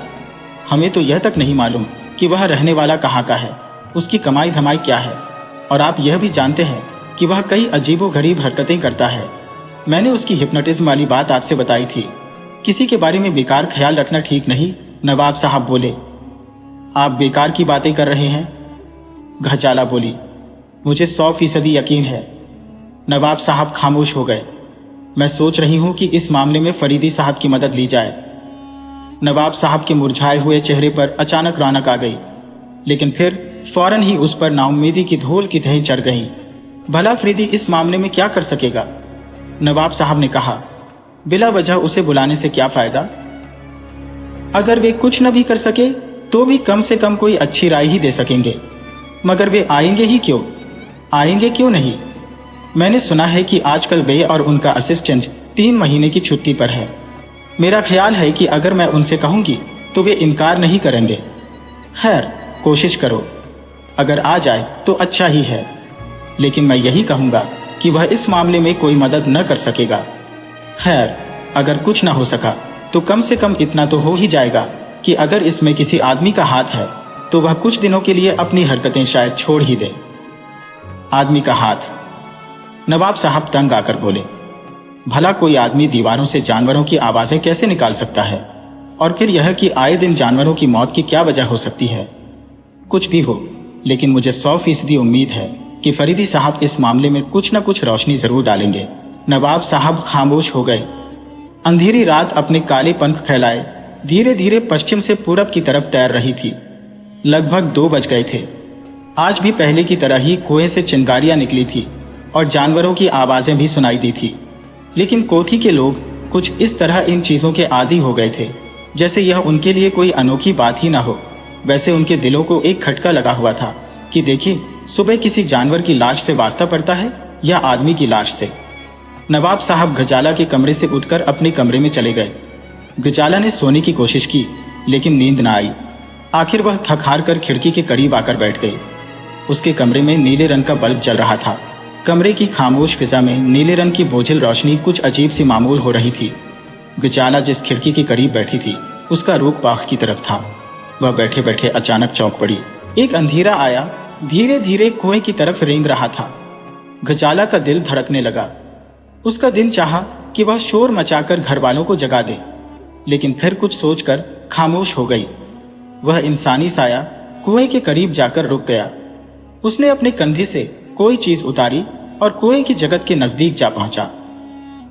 हमें तो यह तक नहीं मालूम कि वह रहने वाला कहाँ का है, उसकी कमाई धमाई क्या है, और आप यह भी जानते हैं कि वह कई अजीबोगरीब हरकतें करता है। मैंने उसकी हिप्नोटिज्म वाली बात आपसे बताई थी। किसी के बारे में बेकार ख्याल रखना ठीक नहीं, नवाब साहब बोले। आप बेकार की बातें कर रहे हैं, गजाला बोली। मुझे 100% यकीन है। नवाब साहब खामोश हो गए। मैं सोच रही हूं कि इस मामले में फरीदी साहब की मदद ली जाए। नवाब साहब के मुरझाए हुए चेहरे पर अचानक रौनक आ गई, लेकिन फिर फौरन ही उस पर नाउम्मीदी की धूल की तह चढ़ गई। भला फरीदी इस मामले में क्या कर सकेगा? नवाब साहब ने कहा। बिला वजह उसे बुलाने से क्या फायदा? अगर वे कुछ न भी कर सके तो भी कम से कम कोई अच्छी राय ही दे सकेंगे। मगर वे आएंगे ही क्यों? आएंगे क्यों नहीं? मैंने सुना है कि आजकल वे और उनका असिस्टेंट 3 महीने की छुट्टी पर है। मेरा ख्याल है कि अगर मैं उनसे कहूंगी तो वे इनकार नहीं करेंगे। खैर, कोशिश करो। अगर आ जाए तो अच्छा ही है, लेकिन मैं यही कहूंगा कि वह इस मामले में कोई मदद न कर सकेगा। खैर, अगर कुछ न हो सका तो कम से कम इतना तो हो ही जाएगा कि अगर इसमें किसी आदमी का हाथ है तो वह कुछ दिनों के लिए अपनी हरकतें शायद छोड़ ही दे। आदमी का हाथ? नवाब साहब तंग आकर बोले। भला कोई आदमी दीवारों से जानवरों की आवाजें कैसे निकाल सकता है? और फिर यह कि आए दिन जानवरों की मौत की क्या वजह हो सकती है? कुछ भी हो, लेकिन मुझे 100% उम्मीद है कि फरीदी साहब इस मामले में कुछ न कुछ रोशनी जरूर डालेंगे। नवाब साहब खामोश हो गए। अंधेरी रात अपने काले पंख फैलाए धीरे धीरे पश्चिम से पूरब की तरफ तैर रही थी। लगभग 2 बज गए थे। आज भी पहले की तरह ही कुएं से चिंगारियां निकली थी और जानवरों की आवाजें भी सुनाई दी थी, लेकिन कोठी के लोग कुछ इस तरह इन चीजों के आदी हो गए थे जैसे यह उनके लिए कोई अनोखी बात ही ना हो। वैसे उनके दिलों को एक खटका लगा हुआ था कि देखिए, सुबह किसी जानवर की लाश से वास्ता पड़ता है या आदमी की लाश से। नवाब साहब गजाला के कमरे से उठकर अपने कमरे में चले गए। गजाला ने सोने की कोशिश की, लेकिन नींद न आई। आखिर वह थक हार कर खिड़की के करीब आकर बैठ गई। उसके कमरे में नीले रंग का बल्ब जल रहा था। कमरे की खामोश फिजा में नीले रंग की बोझिल रोशनी कुछ अजीब सी मामूल हो रही थी। गजाला जिस खिड़की के करीब बैठी थी उसका रुख बाग की तरफ था। वह बैठे बैठे अचानक चौंक पड़ी। एक अंधेरा आया, धीरे धीरे कुएं की तरफ रेंग रहा था। गजाला का दिल धड़कने लगा। उसका दिल चाहा कि वह शोर मचाकर घर वालों को जगा दे, लेकिन फिर कुछ सोचकर खामोश हो गई। वह इंसानी साया कुएं के करीब जाकर रुक गया। उसने अपने कंधे से कोई चीज उतारी और कुएं की जगत के नजदीक जा पहुंचा।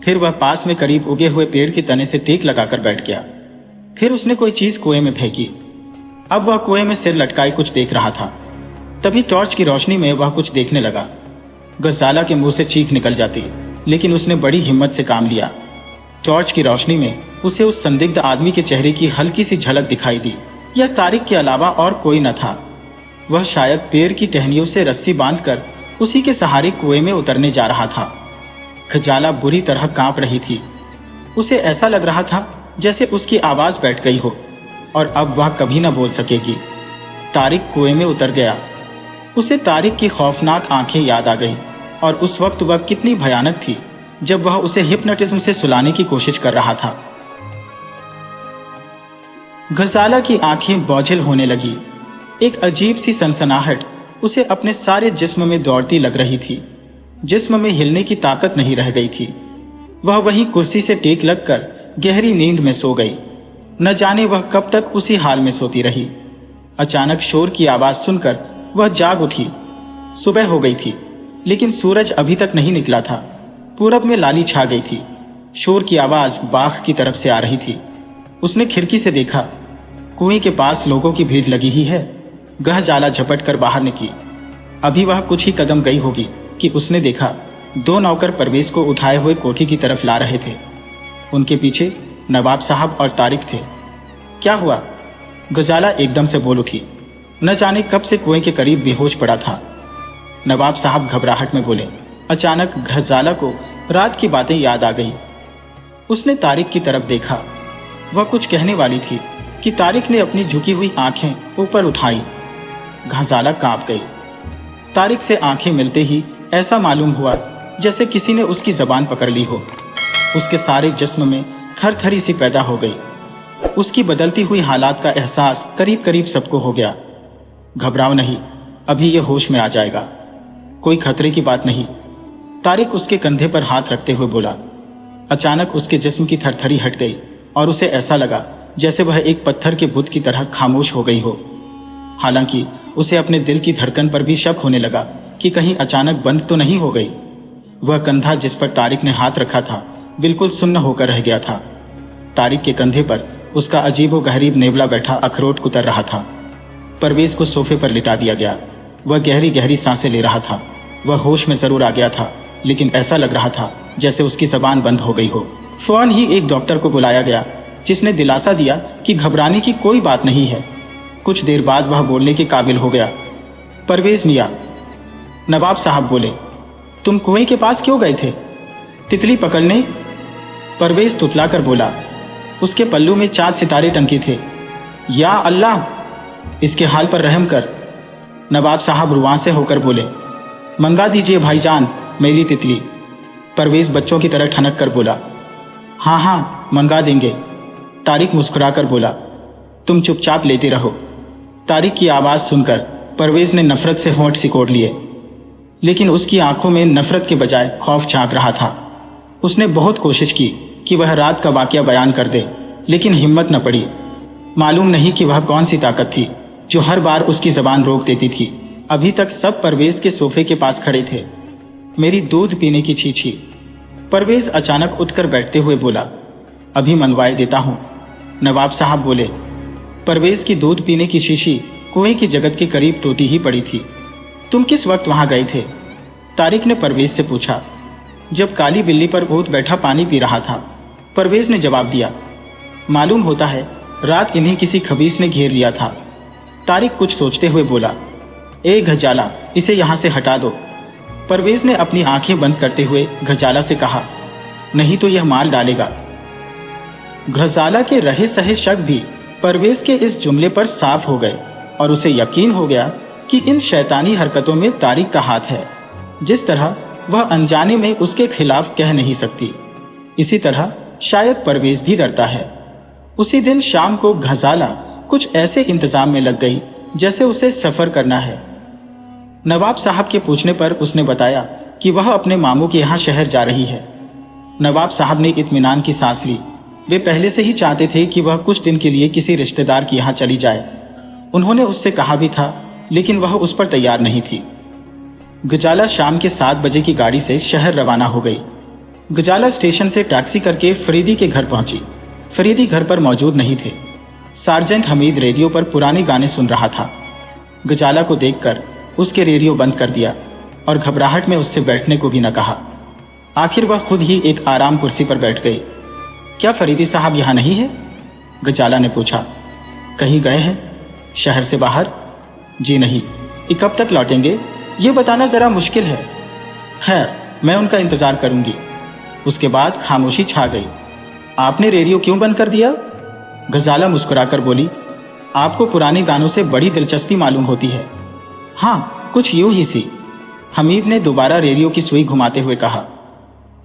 फिर वह पास में करीब उगे हुए पेड़ के तने से टेक लगाकर बैठ गया। फिर उसने कोई चीज कुएं में फेंकी। अब वह कुएं में सिर लटकाए कुछ देख रहा था। तभी टॉर्च की रोशनी में वह कुछ देखने लगा। गजाला के मुंह से चीख निकल जाती, लेकिन उसने बड़ी हिम्मत से काम लिया। टॉर्च की रोशनी में उसे उस संदिग्ध आदमी के चेहरे की हल्की सी झलक दिखाई दी। यह तारिक के अलावा और कोई न था। वह शायद पेड़ की टहनियों से रस्सी बांधकर उसी के सहारे कुएं में उतरने जा रहा था। गजाला बुरी तरह कांप रही थी। उसे ऐसा लग रहा था जैसे उसकी आवाज बैठ गई हो और अब वह कभी न बोल सकेगी। तारिक कुएं में उतर गया। उसे तारिक की खौफनाक आंखें याद आ गईं और उस वक्त वह कितनी भयानक थी जब वह उसे हिप्नोटिज्म से सुलाने की कोशिश कर रहा था। गजाला की आंखें बोझिल होने लगी। एक अजीब सी सनसनाहट उसे अपने सारे जिस्म में दौड़ती लग रही थी। जिस्म में हिलने की ताकत नहीं रह गई थी। वह वहीं कुर्सी से टेक लगकर गहरी नींद में सो गई। न जाने वह कब तक उसी हाल में सोती रही। अचानक शोर की आवाज सुनकर वह जाग उठी। सुबह हो गई थी, लेकिन सूरज अभी तक नहीं निकला था। पूरब में लाली छा गई थी। शोर की आवाज बाग की तरफ से आ रही थी। उसने खिड़की से देखा, कुएं के पास लोगों की भीड़ लगी ही है। गहजाला झपट कर बाहर निकली। अभी वह कुछ ही कदम गई होगी कि उसने देखा 2 नौकर परवेज को उठाए हुए कोठी की तरफ ला रहे थे। उनके पीछे नवाब साहब और तारिक थे। क्या हुआ? गजाला एकदम से बोल उठी। न जाने कब से कुएं के करीब बेहोश पड़ा था। नवाब साहब घबराहट में बोले। अचानक गजाला को रात की बातें याद आ गई। उसने तारिक की तरफ देखा। वह कुछ कहने वाली थी कि तारिक ने अपनी झुकी हुई आंखें ऊपर उठाई। गजाला कांप गई। तारिक से आंखें मिलते ही ऐसा मालूम हुआ जैसे किसी ने उसकी जबान पकड़ ली हो। उसके सारे जिस्म में थरथरी सी पैदा हो गई। उसकी बदलती हुई हालात का एहसास करीब करीब सबको हो गया। घबराओ नहीं, अभी ये होश में आ जाएगा, कोई खतरे की बात नहीं, तारिक उसके कंधे पर हाथ रखते हुए बोला। अचानक उसके जिस्म की थरथरी हट गई और उसे ऐसा लगा जैसे वह एक पत्थर के बुत की तरह खामोश हो गई हो। हालांकि उसे अपने दिल की धड़कन पर भी शक होने लगा कि कहीं अचानक बंद तो नहीं हो गई। वह कंधा जिस पर तारिक ने हाथ रखा था बिल्कुल सुन्न होकर रह गया था। तारिक के कंधे पर उसका अजीबो गरीब नेवला बैठा अखरोट कुतर रहा था। परवेज को सोफे पर लिटा दिया गया। वह गहरी गहरी सांसें ले रहा था। वह होश में जरूर आ गया था, लेकिन ऐसा लग रहा था जैसे उसकी जबान बंद हो गई हो। फौरन ही एक डॉक्टर को बुलाया गया, जिसने दिलासा दिया कि घबराने की कोई बात नहीं है। कुछ देर बाद वह बोलने के काबिल हो गया। परवेज मियाँ, नवाब साहब बोले, तुम कुएं के पास क्यों गए थे? तितली पकड़ने? परवेज तुतलाकर बोला। उसके पल्लू में चांद सितारे टंके थे। या अल्लाह, इसके हाल पर रहम कर। नवाब साहब रुआंसे होकर बोले। मंगा दीजिए भाईजान मेरी तितली। परवेज बच्चों की तरह ठनक कर बोला। हाँ हाँ मंगा देंगे। तारिक मुस्कुराकर बोला। तुम चुपचाप लेते रहो। तारिक की आवाज सुनकर परवेज ने नफरत से होंठ सिकोड़ लिए, लेकिन उसकी आंखों में नफरत के बजाय खौफ झांक रहा था। उसने बहुत कोशिश की कि वह रात का वाकया बयान कर दे, लेकिन हिम्मत न पड़ी। मालूम नहीं कि वह कौन सी ताकत थी जो हर बार उसकी जबान रोक देती थी। अभी तक सब परवेज के सोफे के पास खड़े थे। मेरी दूध पीने की छीछी। परवेज अचानक उठकर बैठते हुए बोला। अभी मनवाए देता हूं। नवाब साहब बोले। परवेज की दूध पीने की शीशी कुएं की जगत के करीब टूटी ही पड़ी थी। तुम किस वक्त वहां गए थे? तारिक ने परवेज से पूछा। जब काली बिल्ली पर ऊंट बैठा पानी पी रहा था, परवेज ने जवाब दिया। मालूम होता है रात इन्हें किसी खबीस ने घेर लिया था। तारिक कुछ सोचते हुए बोला। ए गजाला, इसे यहां से हटा दो। परवेज ने अपनी आंखें बंद करते हुए गजाला से कहा। नहीं तो यह मार डालेगा। गजाला के रहे सहे शक भी परवेज के इस जुमले पर साफ हो गए और उसे यकीन हो गया कि इन शैतानी हरकतों में तारिक का हाथ है। जिस तरह वह अनजाने में उसके खिलाफ कह नहीं सकती, इसी तरह शायद परवेज भी डरता है। उसी दिन शाम को गजाला कुछ ऐसे इंतजाम में लग गई जैसे उसे सफर करना है। नवाब साहब के पूछने पर उसने बताया कि वह अपने मामू के यहाँ शहर जा रही है। नवाब साहब ने इत्मीनान की सांस ली। वे पहले से ही चाहते थे कि वह कुछ दिन के लिए किसी रिश्तेदार के यहाँ चली जाए। उन्होंने उससे कहा भी था, लेकिन वह उस पर तैयार नहीं थी। गजाला शाम के 7 बजे की गाड़ी से शहर रवाना हो गई। गजाला स्टेशन से टैक्सी करके फरीदी के घर पहुंची। फरीदी घर पर मौजूद नहीं थे। सार्जेंट हमीद रेडियो पर पुराने गाने सुन रहा था। गजाला को देखकर उसके रेडियो बंद कर दिया और घबराहट में उससे बैठने को भी न कहा। आखिर वह खुद ही एक आराम कुर्सी पर बैठ गई। क्या फरीदी साहब यहाँ नहीं है? गजाला ने पूछा। कहीं गए हैं? शहर से बाहर? जी नहीं। ये कब तक लौटेंगे ये बताना जरा मुश्किल है। खैर, मैं उनका इंतजार करूंगी। उसके बाद खामोशी छा गई। आपने रेडियो क्यों बंद कर दिया? गजाला मुस्कुराकर बोली। आपको पुराने गानों से बड़ी दिलचस्पी मालूम होती है। हाँ, कुछ यूं ही सी। हमीद ने दोबारा रेडियो की सुई घुमाते हुए कहा।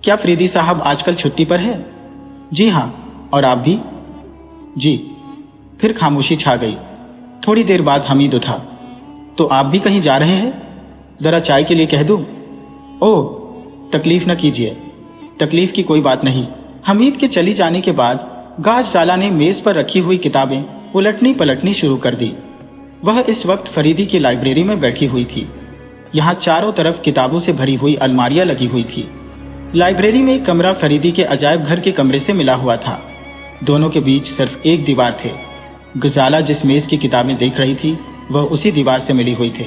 क्या फरीदी साहब आजकल छुट्टी पर है? जी हाँ। और आप भी? जी। फिर खामोशी छा गई। थोड़ी देर बाद हमीद उठा। तो आप भी कहीं जा रहे हैं? जरा चाय के लिए कह दूं? ओह, तकलीफ न कीजिए। तकलीफ की कोई बात नहीं। हमीद के चली जाने के बाद गजाला ने मेज पर रखी हुई किताबें उलटनी पलटनी शुरू कर दी। वह इस वक्त फरीदी की लाइब्रेरी में बैठी हुई थी। यहाँ चारों तरफ किताबों से भरी हुई अलमारियां लगी हुई थी। लाइब्रेरी में एक कमरा फरीदी के अजायब घर के कमरे से मिला हुआ था। दोनों के बीच सिर्फ एक दीवार थे। गजाला जिस मेज की किताबें देख रही थी वह उसी दीवार से मिली हुई थे।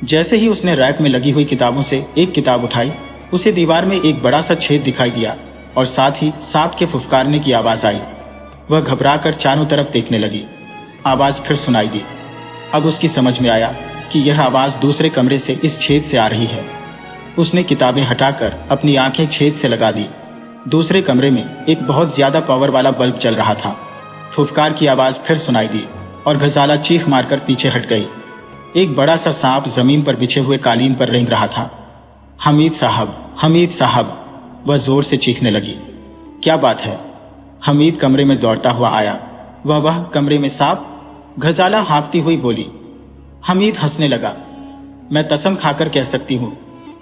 जैसे ही उसने रैक में लगी हुई किताबों से एक किताब उठाई, उसे दीवार में एक बड़ा सा छेद दिखाई दिया और साथ ही सांप के फुफकारने की आवाज आई। वह घबराकर चारों तरफ देखने लगी। आवाज फिर सुनाई दी। अब उसकी समझ में आया कि यह आवाज दूसरे कमरे से इस छेद से आ रही है। उसने किताबें हटाकर अपनी आंखें छेद से लगा दी। दूसरे कमरे में एक बहुत ज्यादा पावर वाला बल्ब चल रहा था। फुफकार की आवाज फिर सुनाई दी और घजाला चीख मारकर पीछे हट गई। एक बड़ा सा सांप जमीन पर बिछे हुए कालीन पर रेंग रहा था। हमीद साहब, हमीद साहब, वह जोर से चीखने लगी। क्या बात है? हमीद कमरे में दौड़ता हुआ आया। वह कमरे में सांप? घजाला हाँफती हुई बोली। हमीद हंसने लगा। मैं कसम खाकर कह सकती हूं,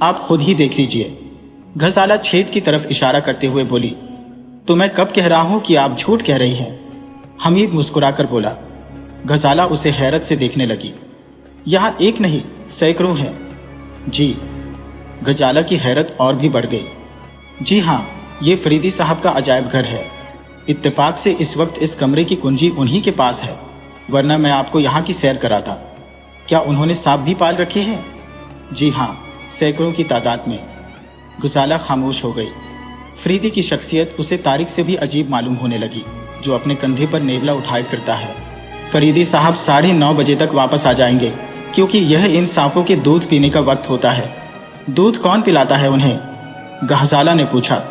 आप खुद ही देख लीजिए। घजाला छेद की तरफ इशारा करते हुए बोली। तो मैं कब कह रहा हूं कि आप झूठ कह रही हैं? हमीद मुस्कुराकर बोला। घजाला उसे हैरत से देखने लगी। यहां एक नहीं, सैकड़ों हैं। जी। घजाला की हैरत और भी बढ़ गई। जी हां, ये फरीदी साहब का अजायब घर है। इत्तेफाक से इस वक्त इस कमरे की कुंजी उन्हीं के पास है, वरना मैं आपको यहाँ की सैर कराता। क्या उन्होंने सांप भी पाल रखे हैं? जी हां, सैकड़ों की तादाद में। घजाला खामोश हो गई। फरीदी की शख्सियत उसे तारिक से भी अजीब मालूम होने लगी, जो अपने कंधे पर नेवला उठाए फिरता है। फरीदी साहब 9:30 बजे तक वापस आ जाएंगे, क्योंकि यह इन सांपों के दूध पीने का वक्त होता है। दूध कौन पिलाता है उन्हें? घजाला ने पूछा।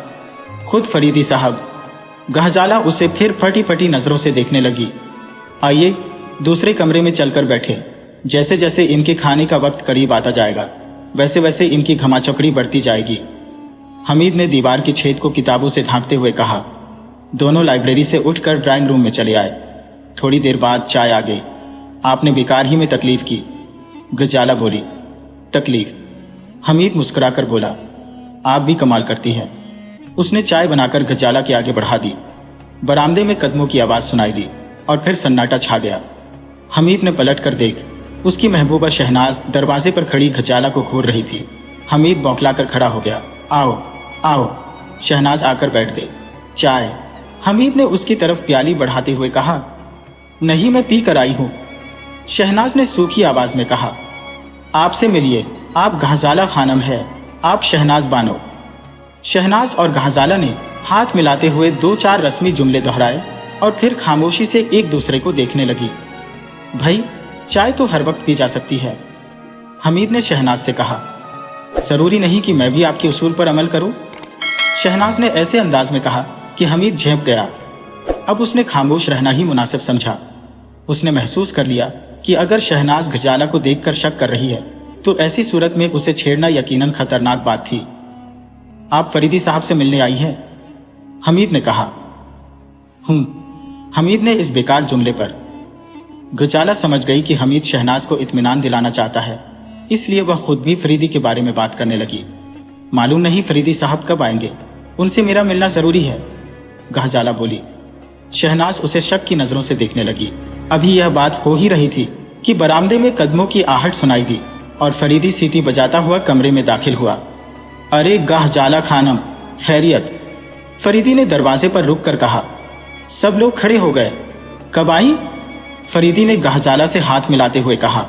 खुद फरीदी साहब। घजाला उसे फिर फटी फटी नजरों से देखने लगी। आइए दूसरे कमरे में चलकर बैठे। जैसे जैसे इनके खाने का वक्त करीब आता जाएगा, वैसे वैसे इनकी घमाचौकड़ी बढ़ती जाएगी। हमीद ने दीवार की छेद को किताबों से ढांकते हुए कहा। दोनों लाइब्रेरी से उठकर ड्राइंग रूम में चले आए। थोड़ी देर बाद चाय आ गई। आपने बेकार ही में तकलीफ की, घजाला बोली। तकलीफ? हमीद मुस्कुराकर बोला। आप भी कमाल करती हैं। उसने चाय बनाकर घजाला के आगे बढ़ा दी। बरामदे में कदमों की आवाज सुनाई दी और फिर सन्नाटा छा गया। हमीद ने पलट कर देख, उसकी महबूबा शहनाज दरवाजे पर खड़ी घजाला को घूर रही थी। हमीद बौखलाकर खड़ा हो गया। आओ आओ। शहनाज आकर बैठ गई। चाय? हमीद ने उसकी तरफ प्याली बढ़ाते हुए कहा। नहीं, मैं पी कर आई हूं। शहनाज ने सूखी आवाज में कहा। आपसे मिलिए, आप घजाला खानम है, आप शहनाज बानो। शहनाज और घजाला ने हाथ मिलाते हुए 2-4 रस्मी जुमले दोहराए और फिर खामोशी से एक दूसरे को देखने लगी। भाई, चाय तो हर वक्त पी जा सकती है, हमीद ने शहनाज से कहा। जरूरी नहीं कि मैं भी आपके उसूल पर अमल करूं, शहनाज ने ऐसे अंदाज में कहा कि हमीद झेंप गया। अब उसने खामोश रहना ही मुनासिब समझा। उसने महसूस कर लिया कि अगर शहनाज घजाला को देखकर शक कर रही है, तो ऐसी सूरत में उसे छेड़ना यकीनन खतरनाक बात थी। आप फरीदी साहब से मिलने आई हैं? हमीद ने कहा। हमीद ने इस बेकार जुमले पर। घजाला समझ गई कि हमीद शहनाज को इत्मीनान दिलाना चाहता है, इसलिए वह खुद भी फरीदी के बारे में बात करने लगी। मालूम नहीं फरीदी साहब कब आएंगे, उनसे मेरा मिलना जरूरी है, घजाला बोली। शहनाज उसे शक की नजरों से देखने लगी। अभी यह बात हो ही रही थी कि बरामदे में कदमों की आहट सुनाई दी और फरीदी सीटी बजाता हुआ कमरे में दाखिल हुआ। अरे घजाला खानम, खैरियत? फरीदी ने दरवाजे पर रुक कर कहा। सब लोग खड़े हो गए। कब आई? फरीदी ने घजाला से हाथ मिलाते हुए कहा।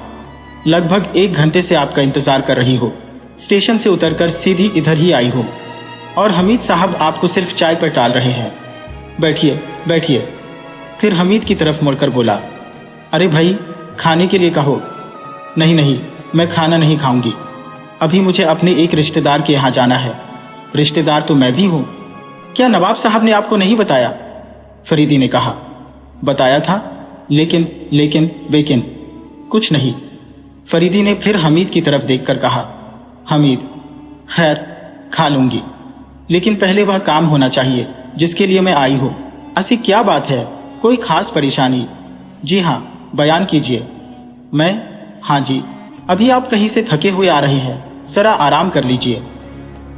लगभग 1 घंटे से आपका इंतजार कर रही हो। स्टेशन से उतरकर सीधी इधर ही आई हूं, और हमीद साहब आपको सिर्फ चाय पर टाल रहे हैं। बैठिए बैठिए। फिर हमीद की तरफ मुड़कर बोला। अरे भाई, खाने के लिए कहो। नहीं नहीं, मैं खाना नहीं खाऊंगी, अभी मुझे अपने एक रिश्तेदार के यहाँ जाना है। रिश्तेदार तो मैं भी हूं। क्या नवाब साहब ने आपको नहीं बताया? फरीदी ने कहा। बताया था, लेकिन कुछ नहीं। फरीदी ने फिर हमीद की तरफ देखकर कहा। हमीद, खैर, खा लूंगी, लेकिन पहले वह काम होना चाहिए जिसके लिए मैं आई हूं। ऐसी क्या बात है? कोई खास परेशानी? जी हाँ, बयान कीजिए। मैं? हाँ जी, अभी आप कहीं से थके हुए आ रहे हैं, जरा आराम कर लीजिए।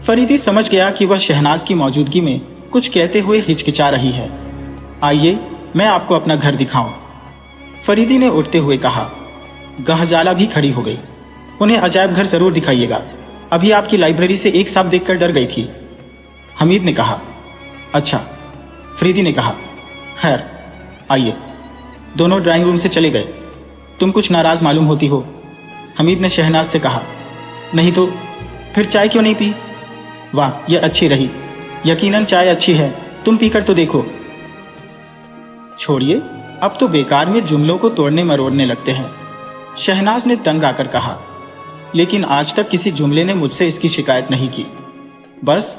फरीदी समझ गया कि वह शहनाज की मौजूदगी में कुछ कहते हुए हिचकिचा रही है। आइए, मैं आपको अपना घर दिखाऊं, फरीदी ने उठते हुए कहा। घजाला भी खड़ी हो गई। उन्हें अजायब घर जरूर दिखाइएगा, अभी आपकी लाइब्रेरी से एक सांप देखकर डर गई थी, हमीद ने कहा। अच्छा, फरीदी ने कहा। खैर, आइए। दोनों ड्राइंग रूम से चले गए। तुम कुछ नाराज मालूम होती हो, हमीद ने शहनाज से कहा। नहीं तो फिर चाय क्यों नहीं पी? वाह, यह अच्छी रही। यकीनन चाय अच्छी है, तुम पीकर तो देखो। छोड़िए, अब तो बेकार में जुमलों को तोड़ने मरोड़ने लगते हैं, शहनाज ने तंग आकर कहा। लेकिन आज तक किसी जुमले ने मुझसे इसकी शिकायत नहीं की। बस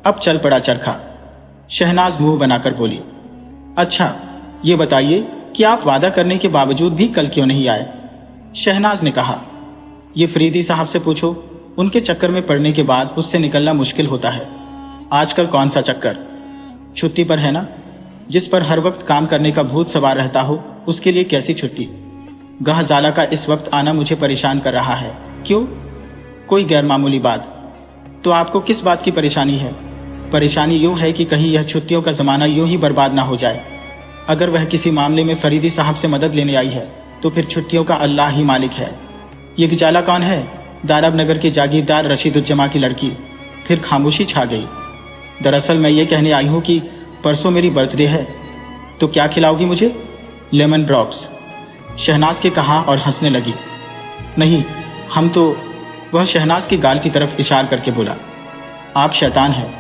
अब चल पड़ा चरखा, शहनाज मुंह बनाकर बोली। अच्छा, ये बताइए कि आप वादा करने के बावजूद भी कल क्यों नहीं आए? शहनाज ने कहा। ये फरीदी साहब से पूछो, उनके चक्कर में पड़ने के बाद उससे निकलना मुश्किल होता है। आजकल कौन सा चक्कर? छुट्टी पर है ना। जिस पर हर वक्त काम करने का भूत सवार रहता हो, उसके लिए कैसी छुट्टी? गाहजाला का इस वक्त आना मुझे परेशान कर रहा है। क्यों? कोई गैर मामूली बात? तो आपको किस बात की परेशानी है? परेशानी यूं है कि कहीं यह छुट्टियों का जमाना यूं ही बर्बाद ना हो जाए। अगर वह किसी मामले में फरीदी साहब से मदद लेने आई है तो फिर छुट्टियों का अल्लाह ही मालिक है। ये गजाला कौन है? दारब नगर के जागीरदार रशीदुज्जमा की लड़की। फिर खामोशी छा गई। दरअसल मैं ये कहने आई हूँ कि परसों मेरी बर्थडे है, तो क्या खिलाओगी मुझे? लेमन ड्रॉप्स, शहनाज के कहा और हंसने लगी। नहीं, हम तो, वह शहनाज के गाल की तरफ इशार करके बोला। आप शैतान हैं,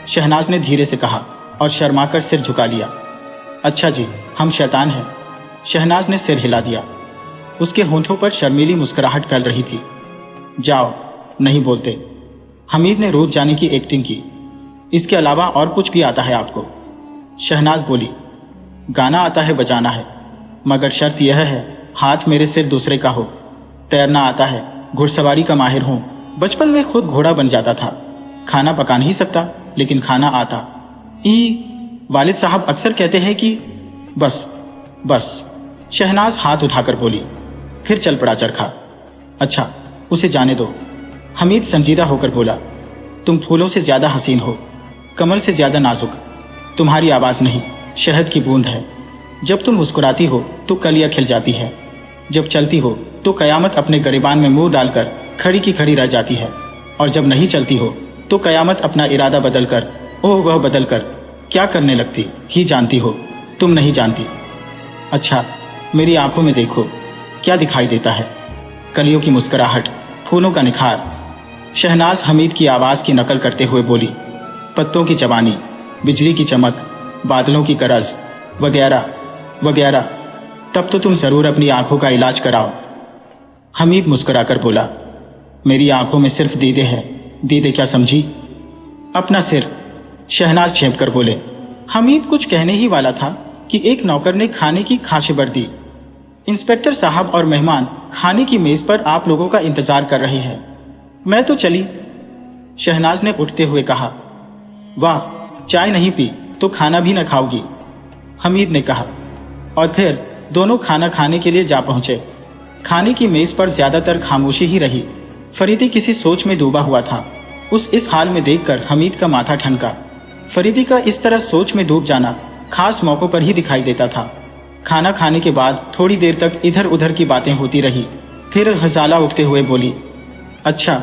शहनाज ने धीरे से कहा और शर्माकर सिर झुका लिया। अच्छा जी, हम शैतान हैं, शहनाज ने सिर हिला दिया। उसके होंठों पर शर्मीली मुस्कुराहट फैल रही थी। जाओ, नहीं बोलते। हमीद ने रोज जाने की एक्टिंग की। इसके अलावा और कुछ भी आता है आपको? शहनाज बोली। गाना आता है, बजाना है, मगर शर्त यह है हाथ मेरे सिर दूसरे का हो। तैरना आता है, घुड़सवारी का माहिर हूं, बचपन में खुद घोड़ा बन जाता था। खाना पका नहीं सकता, लेकिन खाना आता। वालिद साहब अक्सर कहते हैं कि बस बस, शहनाज हाथ उठाकर बोली। फिर चल पड़ा चरखा। अच्छा, उसे जाने दो, हमीद संजीदा होकर बोला। तुम फूलों से ज्यादा हसीन हो, कमल से ज्यादा नाजुक। तुम्हारी आवाज नहीं, शहद की बूंद है। जब तुम मुस्कुराती हो तो कलियां खिल जाती है, जब चलती हो तो कयामत अपने गरिबान में मुंह डालकर खड़ी की खड़ी रह जाती है, और जब नहीं चलती हो तो कयामत अपना इरादा बदलकर, ओह वह बदलकर क्या करने लगती ही जानती हो, तुम नहीं जानती। अच्छा, मेरी आंखों में देखो, क्या दिखाई देता है? कलियों की मुस्कुराहट, फूलों का निखार। शहनाज हमीद की आवाज की नकल करते हुए बोली। पत्तों की जवानी, बिजली की चमक, बादलों की गरज, वगैरह वगैरह। तब तो तुम जरूर अपनी आंखों का इलाज कराओ। हमीद मुस्कुराकर बोला। मेरी आंखों में सिर्फ दीदे हैं। दीदे क्या समझी? अपना सिर, शहनाज झेप कर बोले। हमीद कुछ कहने ही वाला था कि एक नौकर ने खाने की खाशिबर दी। इंस्पेक्टर साहब और मेहमान खाने की मेज पर आप लोगों का इंतजार कर रहे हैं, मैं तो चली, शहनाज ने उठते हुए कहा। वाह, चाय नहीं पी तो खाना भी न खाओगी, हमीद ने कहा। और फिर दोनों खाना खाने के लिए जा पहुंचे। खाने की मेज पर ज्यादातर खामोशी ही रही। फरीदी किसी सोच में डूबा हुआ था। इस हाल में देखकर हमीद का माथा ठनका। फरीदी का इस तरह सोच में डूब जाना खास मौकों पर ही दिखाई देता था। खाना खाने के बाद थोड़ी देर तक इधर उधर की बातें होती रही। फिर गजाला उठते हुए बोली, अच्छा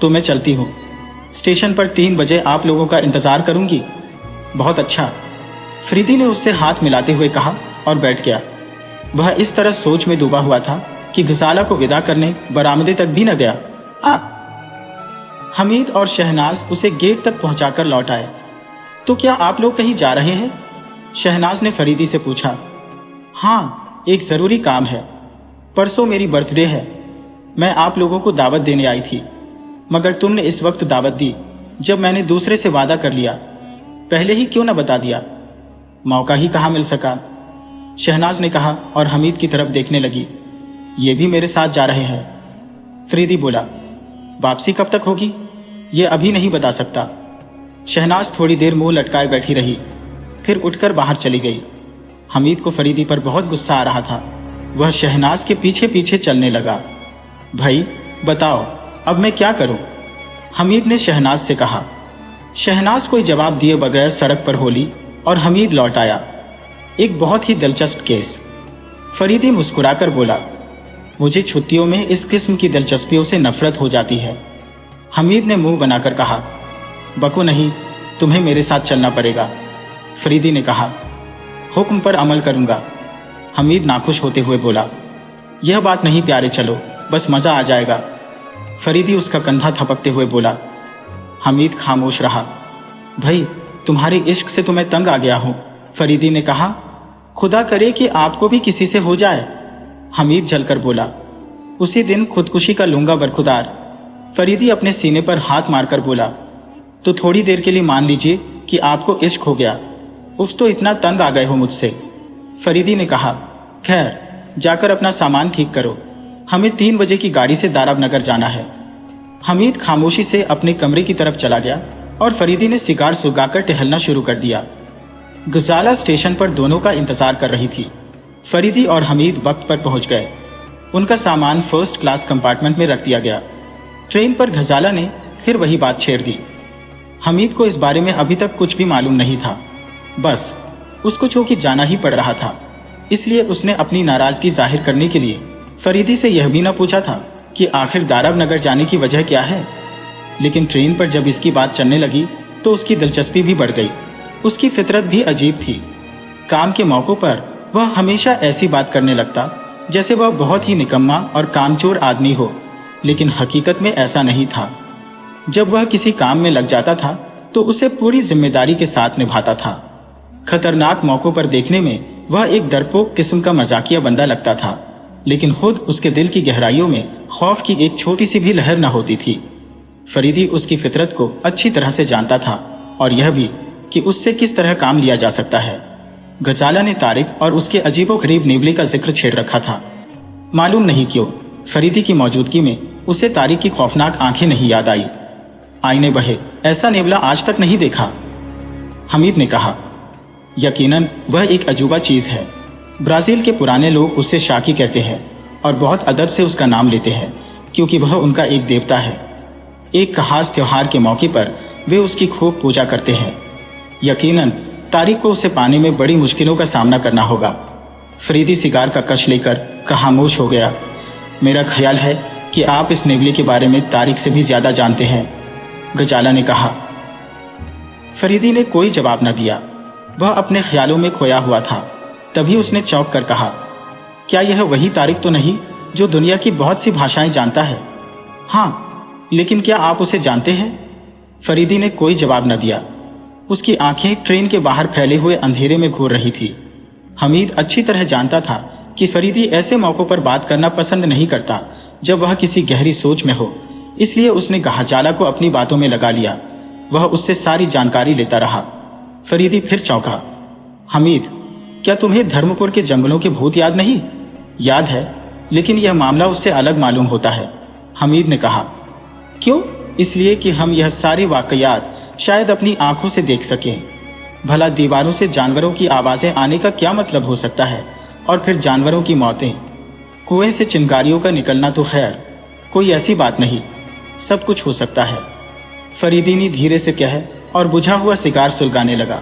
तो मैं चलती हूँ, स्टेशन पर 3 बजे आप लोगों का इंतजार करूंगी। बहुत अच्छा, फरीदी ने उससे हाथ मिलाते हुए कहा और बैठ गया। वह इस तरह सोच में डूबा हुआ था कि गजाला को विदा करने बरामदे तक भी न गया। हमीद और शहनाज उसे गेट तक पहुंचाकर लौट आए। तो क्या आप लोग कहीं जा रहे हैं? शहनाज ने फरीदी से पूछा। हाँ, एक जरूरी काम है। परसों मेरी बर्थडे है। मैं आप लोगों को दावत देने आई थी, मगर तुमने इस वक्त दावत दी जब मैंने दूसरे से वादा कर लिया। पहले ही क्यों न बता दिया? मौका ही कहाँ मिल सका, शहनाज ने कहा और हमीद की तरफ देखने लगी। ये भी मेरे साथ जा रहे हैं, फरीदी बोला। वापसी कब तक होगी ये अभी नहीं बता सकता। शहनाज थोड़ी देर मुंह लटकाए बैठी रही, फिर उठकर बाहर चली गई। हमीद को फरीदी पर बहुत गुस्सा आ रहा था। वह शहनाज के पीछे पीछे चलने लगा। भाई बताओ, अब मैं क्या करूं? हमीद ने शहनाज से कहा। शहनाज कोई जवाब दिए बगैर सड़क पर होली और हमीद लौट आया। एक बहुत ही दिलचस्प केस, फरीदी मुस्कुराकर बोला। मुझे छुट्टियों में इस किस्म की दिलचस्पियों से नफरत हो जाती है, हमीद ने मुंह बनाकर कहा। बको नहीं, तुम्हें मेरे साथ चलना पड़ेगा, फरीदी ने कहा। हुक्म पर अमल करूंगा, हमीद नाखुश होते हुए बोला। यह बात नहीं प्यारे, चलो बस मजा आ जाएगा, फरीदी उसका कंधा थपकते हुए बोला। हमीद खामोश रहा। भाई तुम्हारे इश्क से तो मैं तंग आ गया हूँ। फरीदी ने कहा। खुदा करे कि आपको भी किसी से हो जाए, हमीद जलकर बोला। उसी दिन खुदकुशी का लूंगा बरखुदार, फरीदी अपने सीने पर हाथ मारकर बोला। तो थोड़ी देर के लिए मान लीजिए कि आपको इश्क हो गया। उफ, तो इतना तंग आ गए हो मुझसे, फरीदी ने कहा। खैर, जाकर अपना सामान ठीक करो, हमें 3 बजे की गाड़ी से दाराब नगर जाना है। हमीद खामोशी से अपने कमरे की तरफ चला गया और फरीदी ने सिगार सुलगाकर टहलना शुरू कर दिया। गुजाला स्टेशन पर दोनों का इंतजार कर रही थी। फरीदी और हमीद वक्त पर पहुंच गए। उनका सामान फर्स्ट क्लास कंपार्टमेंट में रख दिया गया। ट्रेन पर गजाला ने फिर वही बात छेड़ दी। हमीद को इस बारे में अभी तक कुछ भी मालूम नहीं था, बस उसको चूंकि जाना ही पड़ रहा था, इसलिए उसने अपनी नाराजगी जाहिर करने के लिए फरीदी से यह भी न पूछा था कि आखिर दाराब नगर जाने की वजह क्या है। लेकिन ट्रेन पर जब इसकी बात चलने लगी तो उसकी दिलचस्पी भी बढ़ गई। उसकी फितरत भी अजीब थी। काम के मौकों पर वह हमेशा ऐसी बात करने लगता जैसे वह बहुत ही निकम्मा और कामचोर आदमी हो, लेकिन हकीकत में ऐसा नहीं था। जब वह किसी काम में लग जाता था तो उसे पूरी जिम्मेदारी के साथ निभाता था। खतरनाक मौकों पर देखने में वह एक डरपोक किस्म का मजाकिया बंदा लगता था, लेकिन खुद उसके दिल की गहराइयों में खौफ की एक छोटी सी भी लहर न होती थी। फरीदी उसकी फितरत को अच्छी तरह से जानता था और यह भी कि उससे किस तरह काम लिया जा सकता है। गजाला ने तारिक और उसके अजीबोगरीब नेवले का जिक्र छेड़ रखा था। मालूम नहीं क्यों फरीदी की मौजूदगी में उसे तारिक की खौफनाक आंखें नहीं याद आई। आईने बहे, ऐसा नेवला आज तक नहीं देखा, हमीद ने कहा। यकीनन वह एक अजूबा चीज है। ब्राजील के पुराने लोग उससे शाकी कहते हैं और बहुत अदब से उसका नाम लेते हैं, क्योंकि वह उनका एक देवता है। एक खास त्योहार के मौके पर वे उसकी खूब पूजा करते हैं। यकीनन तारिक को उसे पाने में बड़ी मुश्किलों का सामना करना होगा। फरीदी सिगार का कश लेकर खामोश हो गया। मेरा ख्याल है कि आप इस नेवले के बारे में तारिक से भी ज्यादा जानते हैं, गजाला ने कहा। फरीदी ने कोई जवाब न दिया। वह अपने ख्यालों में खोया हुआ था। तभी उसने चौंक कर कहा, क्या यह वही तारिक तो नहीं जो दुनिया की बहुत सी भाषाएं जानता है? हाँ, लेकिन क्या आप उसे जानते हैं? फरीदी ने कोई जवाब न दिया। उसकी आंखें ट्रेन के बाहर फैले हुए अंधेरे में घूर रही थी। हमीद अच्छी तरह जानता था कि फरीदी ऐसे मौकों पर बात करना पसंद नहीं करता जब वह किसी गहरी सोच में हो, इसलिए उसने गजाला को अपनी बातों में लगा लिया। वह उससे सारी जानकारी लेता रहा। फरीदी फिर चौंका। हमीद, क्या तुम्हें धर्मपुर के जंगलों के भूत याद नहीं? याद है, लेकिन यह मामला उससे अलग मालूम होता है, हमीद ने कहा। क्यों? इसलिए कि हम यह सारे वाकयात शायद अपनी आंखों से देख सकें। भला दीवारों से जानवरों की आवाजें आने का क्या मतलब हो सकता है? और फिर जानवरों की मौतें, कुएं से चिंगारियों का निकलना, तो खैर कोई ऐसी बात नहीं, सब कुछ हो सकता है, फरीदी ने धीरे से कह और बुझा हुआ सिगार सुलगाने लगा।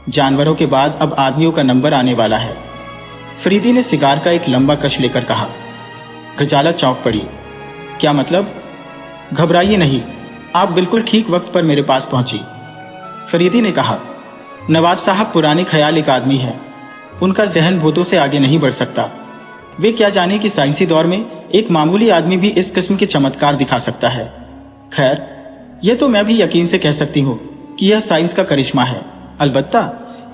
जानवरों के बाद अब आदमियों का नंबर आने वाला है, फरीदी ने सिगार का एक लंबा कश लेकर कहा। गजाला चौंक पड़ी। क्या मतलब? घबराइए नहीं, आप बिल्कुल ठीक वक्त पर मेरे पास पहुंची, फरीदी ने कहा। नवाब साहब पुराने ख्याल एक आदमी है, उनका जहन भूतों से आगे नहीं बढ़ सकता। वे क्या जाने कि साइंसी दौर में एक मामूली आदमी भी इस किस्म के चमत्कार दिखा सकता है। खैर, यह तो मैं भी यकीन से कह सकती हूँ कि यह साइंस का करिश्मा है। अलबत्ता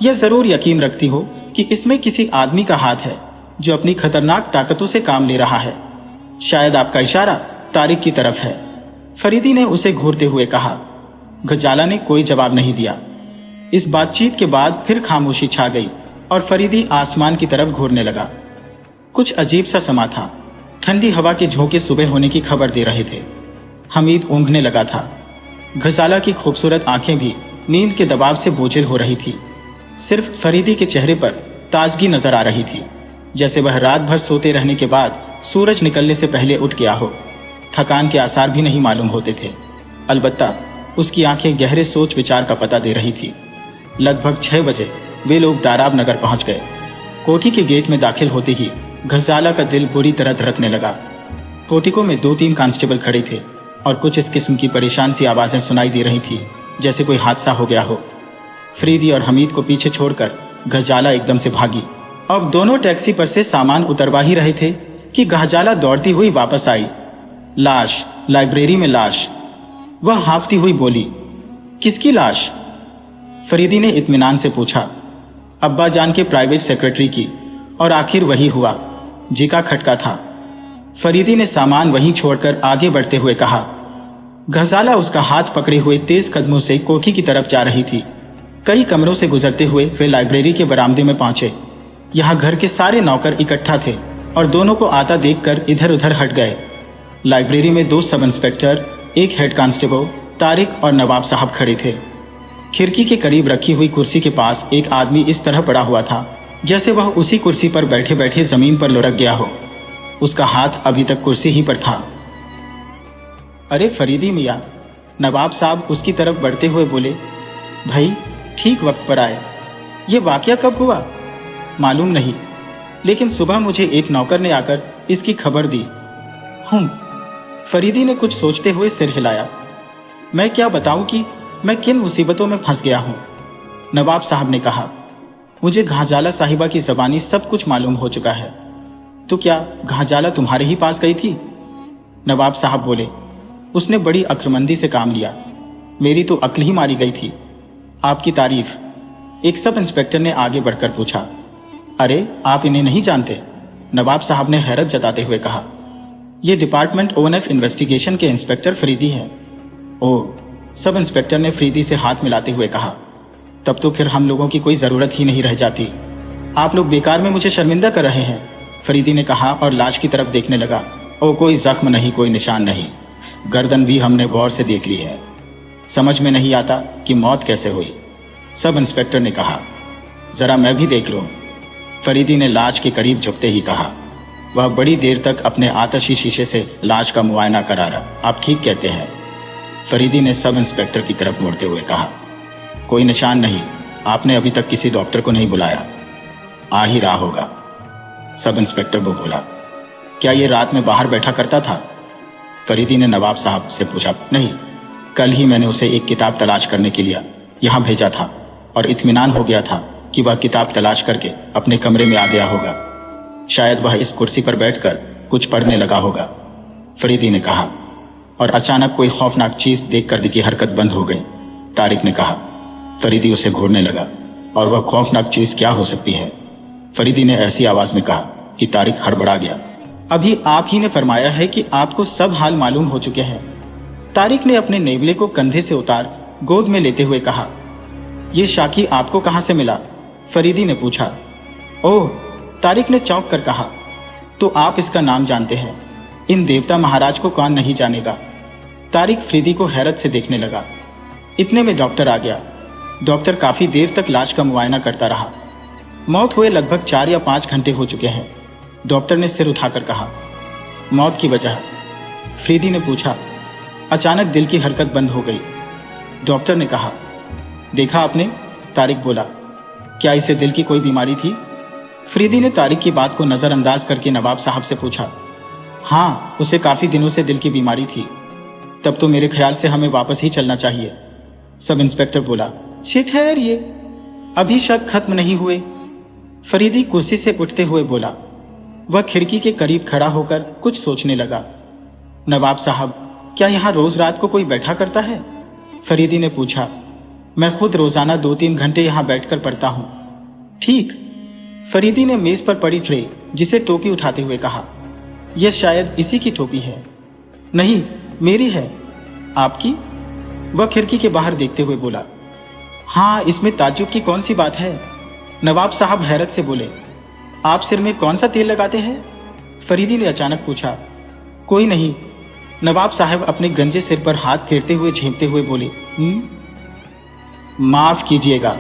यह जरूर यकीन रखती हो कि इसमें किसी आदमी का हाथ है जो अपनी खतरनाक ताकतों से काम ले रहा है। शायद आपका इशारा तारिक की तरफ है, फरीदी ने उसे घूरते हुए कहा। गजाला ने कोई जवाब नहीं दिया। इस बातचीत के बाद फिर खामोशी छा गई और फरीदी आसमान की तरफ घूरने लगा। कुछ अजीब सा समा था। ठंडी हवा के झोंके सुबह होने की खबर दे रहे थे। हमीद ऊँघने लगा था। गजाला की खूबसूरत आंखें भी नींद के दबाव से बोझिल हो रही थी। सिर्फ फरीदी के चेहरे पर ताजगी नजर आ रही थी, जैसे वह रात भर सोते रहने के बाद सूरज निकलने से पहले उठ गया हो। थकान के आसार भी नहीं मालूम होते थे। अलबत्ता उसकी आंखें गहरे सोच विचार का पता दे रही थी। लगभग 6 बजे वे लोग दाराब नगर पहुंच गए। कोठी के गेट में दाखिल होते ही गजाला का दिल बुरी तरह धड़कने लगा। पोर्टिको में 2-3 कांस्टेबल खड़े थे और कुछ इस किस्म की परेशान सी आवाजें सुनाई दे रही थी जैसे कोई हादसा हो गया हो। फरीदी और हमीद को पीछे छोड़कर गजाला एकदम से भागी। अब दोनों टैक्सी पर से सामान उतरवा ही रहे थे कि गजाला दौड़ती हुई वापस आई। लाश, लाइब्रेरी में लाश, वह हांफती हुई बोली। किसकी लाश? फरीदी ने इत्मीनान से पूछा। अब्बा जान के प्राइवेट सेक्रेटरी की, और आखिर वही हुआ। जी का खटका था। फरीदी ने सामान वहीं छोड़कर आगे बढ़ते हुए कहा। घसाला उसका हाथ पकड़े हुए तेज कदमों से कोठी की तरफ जा रही थी। कई कमरों से गुजरते हुए वे लाइब्रेरी के बरामदे में पहुंचे। यहाँ घर के सारे नौकर इकट्ठा थे और दोनों को आता देखकर इधर उधर हट गए। लाइब्रेरी में 2 sub inspector, 1 head constable, Tariq और नवाब साहब खड़े थे। खिड़की के करीब रखी हुई कुर्सी के पास एक आदमी इस तरह पड़ा हुआ था जैसे वह उसी कुर्सी पर बैठे बैठे जमीन पर लुढ़क गया हो। उसका हाथ अभी तक कुर्सी ही पर था। अरे फरीदी मियाँ, नवाब साहब उसकी तरफ बढ़ते हुए बोले। भाई ठीक वक्त पर आए। ये वाकया कब हुआ मालूम नहीं, लेकिन सुबह मुझे एक नौकर ने आकर इसकी खबर दी। फरीदी ने कुछ सोचते हुए सिर हिलाया। मैं क्या बताऊं कि मैं किन मुसीबतों में फंस गया हूं। नवाब साहब ने कहा। मुझे घाजाला साहिबा की जबानी सब कुछ मालूम हो चुका है। तो क्या घाजाला तुम्हारे ही पास गई थी? नवाब साहब बोले। उसने बड़ी अक्लमंदी से काम लिया। मेरी तो अक्ल ही मारी गई थी। आपकी तारीफ, एक सब इंस्पेक्टर ने आगे बढ़कर पूछा। अरे आप इन्हें नहीं जानते? नवाब साहब ने हैरत जताते हुए कहा। ये डिपार्टमेंट ONF इन्वेस्टिगेशन के इंस्पेक्टर फरीदी हैं। ओह, सब इंस्पेक्टर ने फरीदी से हाथ मिलाते हुए कहा। तब तो फिर हम लोगों की कोई जरूरत ही नहीं रह जाती। आप लोग बेकार में मुझे शर्मिंदा कर रहे हैं, फरीदी ने कहा और लाश की तरफ देखने लगा। ओ, कोई जख्म नहीं, कोई निशान नहीं। गर्दन भी हमने गौर से देख ली है। समझ में नहीं आता कि मौत कैसे हुई। सब इंस्पेक्टर ने कहा। जरा मैं भी देख लूं, फरीदी ने लाश के करीब झुकते ही कहा। वह बड़ी देर तक अपने आतशी शीशे से लाश का मुआयना करा रहा। आप ठीक कहते हैं, फरीदी ने सब इंस्पेक्टर की तरफ मुड़ते हुए कहा। कोई निशान नहीं। आपने अभी तक किसी डॉक्टर को नहीं बुलाया? आ ही रहा होगा, सब इंस्पेक्टर वो बोला। क्या ये रात में बाहर बैठा करता था? फरीदी ने नवाब साहब से पूछा। नहीं, कल ही मैंने उसे एक किताब तलाश करने के लिए यहाँ भेजा था और इत्मीनान हो गया था कि वह किताब तलाश करके अपने कमरे में आ गया होगा। शायद वह इस कुर्सी पर बैठकर कुछ पढ़ने लगा होगा, फरीदी ने कहा। और अचानक कोई खौफनाक चीज देखकर दिखी हरकत बंद हो गई, तारिक ने कहा। फरीदी उसे घूरने लगा। और वह खौफनाक चीज क्या हो सकती है? फरीदी ने ऐसी आवाज में कहा कि तारिक हड़बड़ा गया। अभी आप ही ने फरमाया है कि आपको सब हाल मालूम हो चुके हैं, तारिक ने अपने नेवले को कंधे से उतार गोद में लेते हुए कहा। ये शाकी आपको कहां से मिला? फरीदी ने पूछा। ओह, तारिक ने चौंक कर कहा। तो आप इसका नाम जानते हैं? इन देवता महाराज को कौन नहीं जानेगा? तारिक फरीदी को हैरत से देखने लगा। इतने में डॉक्टर आ गया। डॉक्टर काफी देर तक लाश का मुआयना करता रहा। मौत हुए लगभग 4 या 5 घंटे हो चुके हैं, डॉक्टर ने सिर उठाकर कहा। मौत की वजह? फरीदी ने पूछा। अचानक दिल की हरकत बंद हो गई, डॉक्टर ने कहा। देखा आपने? तारिक बोला। क्या इसे दिल की कोई बीमारी थी? फरीदी ने तारिक की बात को नजरअंदाज करके नवाब साहब से पूछा। हाँ, उसे काफी दिनों से दिल की बीमारी थी। तब तो मेरे ख्याल से हमें वापस ही चलना चाहिए, सब इंस्पेक्टर बोला। ठहरिए, अभी शक खत्म नहीं हुए, फरीदी कुर्सी से उठते हुए बोला। वह खिड़की के करीब खड़ा होकर कुछ सोचने लगा। नवाब साहब, क्या यहाँ रोज रात को कोई बैठा करता है? फरीदी ने पूछा। मैं खुद रोजाना 2-3 घंटे यहाँ बैठकर पढ़ता हूँ। ठीक, फरीदी ने मेज पर पड़ी ट्रे जिसे टोपी उठाते हुए कहा। यह शायद इसी की टोपी है। नहीं, मेरी है। आपकी? वह खिड़की के बाहर देखते हुए बोला। हाँ, इसमें ताज्जुब की कौन सी बात है? नवाब साहब हैरत से बोले। आप सिर में कौन सा तेल लगाते हैं? फरीदी ने अचानक पूछा। कोई नहीं, नवाब साहब अपने गंजे सिर पर हाथ फेरते हुए झेंपते हुए बोले। माफ कीजिएगा,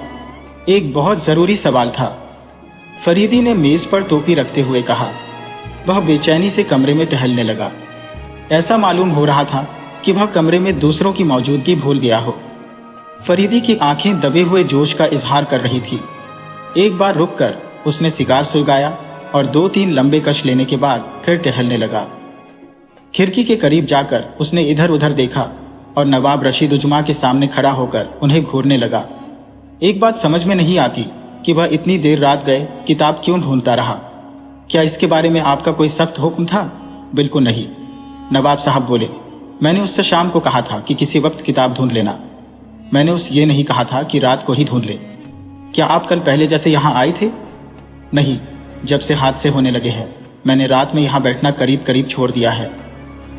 एक बहुत जरूरी सवाल था, फरीदी ने मेज पर टोपी रखते हुए कहा। वह बेचैनी से कमरे में टहलने लगा। ऐसा मालूम हो रहा था कि वह कमरे में दूसरों की मौजूदगी भूल गया हो। फरीदी की आंखें दबे हुए जोश का इजहार कर रही थी। एक बार रुककर उसने सिगार सुलगाया और 2-3 लंबे कश लेने के बाद फिर टहलने लगा। खिड़की के करीब जाकर उसने इधर उधर देखा और नवाब रशीद उजमा के सामने खड़ा होकर उन्हें घूरने लगा। एक बात समझ में नहीं आती कि वह इतनी देर रात गए किताब क्यों ढूंढता रहा। क्या इसके बारे में आपका कोई सख्त हुक्म था? बिल्कुल नहीं, नवाब साहब बोले। मैंने उससे शाम को कहा था कि किसी वक्त किताब ढूंढ लेना। मैंने उस ये नहीं कहा था कि रात को ही ढूंढ ले। क्या आप कल पहले जैसे यहाँ आए थे? नहीं, जब से हादसे होने लगे हैं मैंने रात में यहाँ बैठना करीब करीब छोड़ दिया है।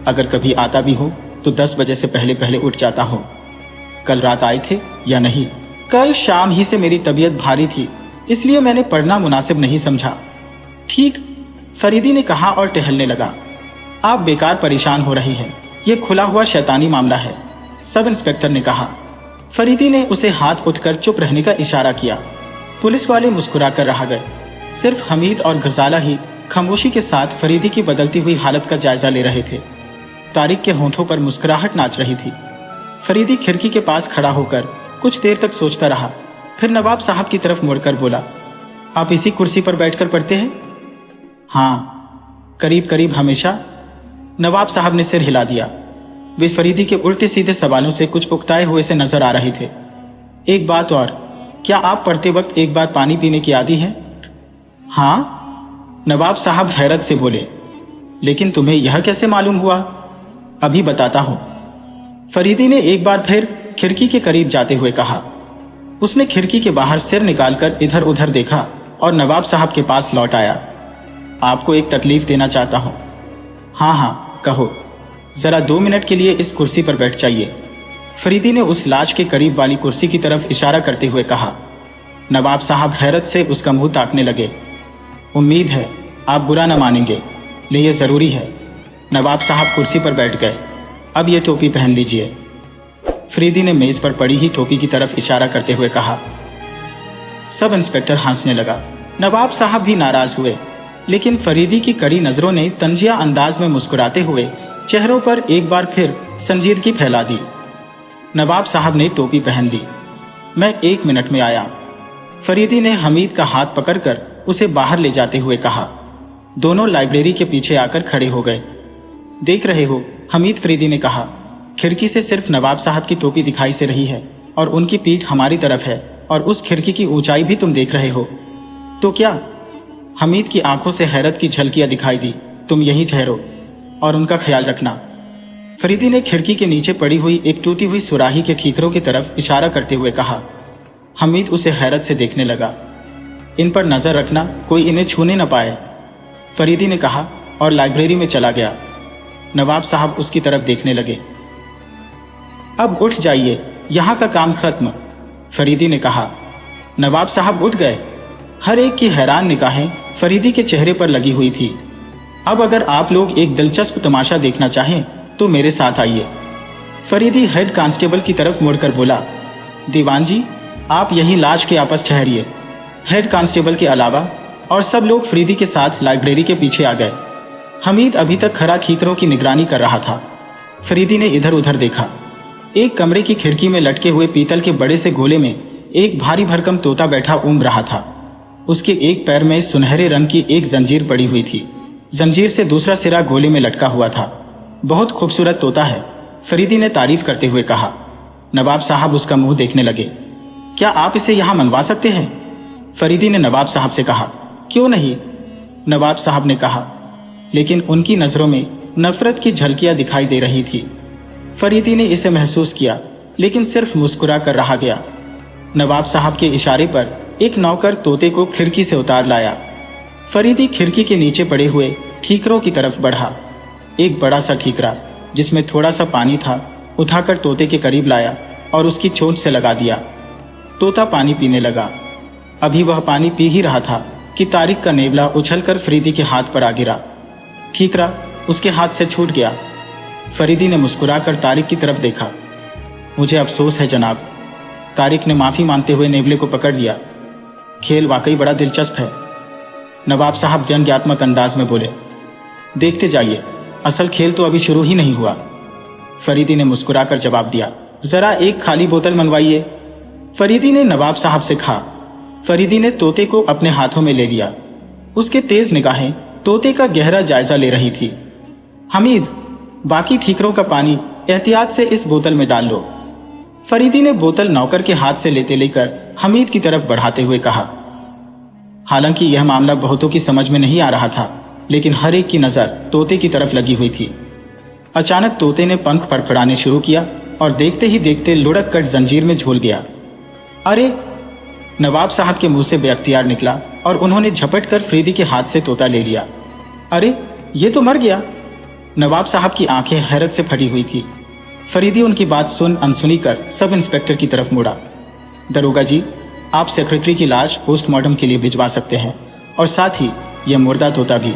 अगर कभी आता भी हो तो 10 बजे से पहले पहले उठ जाता हूँ। कल रात आए थे या नहीं? कल शाम ही से मेरी तबीयत भारी थी, इसलिए मैंने पढ़ना मुनासिब नहीं समझा। ठीक, फरीदी ने कहा और टहलने लगा। आप बेकार परेशान हो रही हैं, यह खुला हुआ शैतानी मामला है, सब इंस्पेक्टर ने कहा। फरीदी ने उसे हाथ उठकर चुप रहने का इशारा किया। पुलिस वाले मुस्कुराकर रह गए। सिर्फ हमीद और गजाला ही खामोशी के साथ फरीदी की बदलती हुई हालत का जायजा ले रहे थे। तारिक के होंठों पर मुस्कुराहट नाच रही थी। फरीदी खिड़की के पास खड़ा होकर कुछ देर तक सोचता रहा, फिर नवाब साहब की तरफ मुड़कर बोला, आप इसी कुर्सी पर बैठकर पढ़ते हैं? हाँ, करीब करीब हमेशा। नवाब साहब ने सिर हिला दिया। वे फरीदी के उल्टे सीधे सवालों से कुछ उकताए हुए से नजर आ रहे थे। एक बात और, क्या आप पढ़ते वक्त एक बार पानी पीने की आदी हैं? हाँ, नवाब साहब हैरत से बोले। लेकिन तुम्हें यह कैसे मालूम हुआ? अभी बताता हूं। फरीदी ने एक बार फिर खिड़की के करीब जाते हुए कहा। उसने खिड़की के बाहर सिर निकालकर इधर उधर देखा और नवाब साहब के पास लौट आया। आपको एक तकलीफ देना चाहता हूं। हाँ, कहो। जरा 2 मिनट के लिए इस कुर्सी पर बैठ जाइए। फरीदी ने उस लाश के करीब वाली कुर्सी की तरफ इशारा करते हुए कहा। नवाब साहब हैरत से उसका मुंह ताकने लगे। उम्मीद है आप बुरा न मानेंगे, ले ये जरूरी है। नवाब साहब कुर्सी पर बैठ गए। अब ये टोपी पहन लीजिए। फरीदी ने मेज पर पड़ी ही टोपी की तरफ इशारा करते हुए कहा। सब इंस्पेक्टर हंसने लगा। नवाब साहब भी नाराज हुए, लेकिन फरीदी की कड़ी नजरों ने तंजिया अंदाज में मुस्कुराते हुए चेहरों पर एक बार फिर संजीदगी फैला दी। नवाब साहब ने टोपी पहन ली। मैं 1 मिनट में आया। फरीदी ने हमीद का हाथ पकड़कर उसे बाहर ले जाते हुए कहा। दोनों लाइब्रेरी के पीछे आकर खड़े हो गए। देख रहे हो, हमीद, फरीदी ने कहा, खिड़की से सिर्फ नवाब साहब की टोपी दिखाई से रही है और उनकी पीठ हमारी तरफ है और उस खिड़की की ऊंचाई भी तुम देख रहे हो। तो क्या? हमीद की आंखों से हैरत की झलकियां दिखाई दी। तुम यहीं ठहरो और उनका ख्याल रखना। फरीदी ने खिड़की के नीचे पड़ी हुई एक टूटी हुई सुराही के ठीकरों की तरफ इशारा करते हुए कहा। हमीद उसे हैरत से देखने लगा। इन पर नजर रखना, कोई इन्हें छूने न पाए, फरीदी ने कहा और लाइब्रेरी में चला गया। नवाब साहब उसकी तरफ देखने लगे। अब उठ जाइए, यहाँ का काम खत्म, फरीदी ने कहा। नवाब साहब उठ गए। हर एक की हैरान निगाहें फरीदी के चेहरे पर लगी हुई थी। अब अगर आप लोग एक दिलचस्प तमाशा देखना चाहें तो मेरे साथ आइए। फरीदी हेड कांस्टेबल की तरफ मुड़कर बोला। दीवान जी, आप यहीं लाश के आपस ठहरिए। हेड कांस्टेबल के अलावा और सब लोग फरीदी के साथ लाइब्रेरी के पीछे आ गए। हमीद अभी तक खड़ा ठीकरों की निगरानी कर रहा था। फरीदी ने इधर उधर देखा। एक कमरे की खिड़की में लटके हुए पीतल के बड़े से गोले में एक भारी भरकम तोता बैठा ऊँघ रहा था। उसके एक पैर में सुनहरे रंग की एक जंजीर पड़ी हुई थी। जंजीर से दूसरा सिरा गोले में लटका हुआ था। बहुत खूबसूरत तोता है, फरीदी ने तारीफ करते हुए कहा। नवाब साहब उसका मुंह देखने लगे। क्या आप इसे यहाँ मनवा सकते हैं? फरीदी ने नवाब साहब से कहा। क्यों नहीं, नवाब साहब ने कहा, लेकिन उनकी नजरों में नफरत की झलकियां दिखाई दे रही थी। फरीदी ने इसे महसूस किया, लेकिन सिर्फ मुस्कुरा कर रहा गया। नवाब साहब के इशारे पर एक नौकर तोते को खिड़की से उतार लाया। फरीदी खिड़की के नीचे पड़े हुए ठीकरों की तरफ बढ़ा। एक बड़ा सा ठीकरा जिसमें थोड़ा सा पानी था उठाकर तोते के करीब लाया और उसकी चोंच से लगा दिया। तोता पानी पीने लगा। अभी वह पानी पी ही रहा था कि तारिक का नेवला उछलकर फरीदी के हाथ पर आ गिरा। ठीकरा उसके हाथ से छूट गया। फरीदी ने मुस्कुराकर तारिक की तरफ देखा। मुझे अफसोस है जनाब। तारिक ने माफी मांगते हुए नेवले को पकड़ लिया। खेल वाकई बड़ा दिलचस्प है, नवाब साहब व्यंग्यात्मक अंदाज में बोले। देखते जाइए, असल खेल तो अभी शुरू ही नहीं हुआ, फरीदी ने मुस्कुराकर जवाब दिया। जरा एक खाली बोतल मनवाइए, फरीदी ने नवाब साहब से कहा। फरीदी ने तोते को अपने हाथों में ले लिया। उसके तेज निगाहें तोते का गहरा जायजा ले रही थी। हमीद, बाकी ठीकरों का पानी एहतियात से इस बोतल में डाल लो, फरीदी ने बोतल नौकर के हाथ से लेते लेकर हमीद की तरफ बढ़ाते हुए कहा। हालांकि यह मामला बहुतों की समझ में नहीं आ रहा था, लेकिन हर एक की नजर तोते की तरफ लगी हुई थी। अचानक तोते ने पंख फड़फड़ाने शुरू किया और देखते ही देखते लुढ़क कर जंजीर में झूल गया। अरे! नवाब साहब के मुंह से बेअख्तियार निकला और उन्होंने झपट कर फरीदी के हाथ से तोता ले लिया। अरे, ये तो मर गया। नवाब साहब की आंखें हैरत से फटी हुई थी। फरीदी उनकी बात सुन अनसुनी कर सब इंस्पेक्टर की तरफ मुड़ा। दरोगा जी, आप सेक्रेटरी की लाश पोस्टमार्टम के लिए भिजवा सकते हैं और साथ ही यह मुर्दा तोता भी।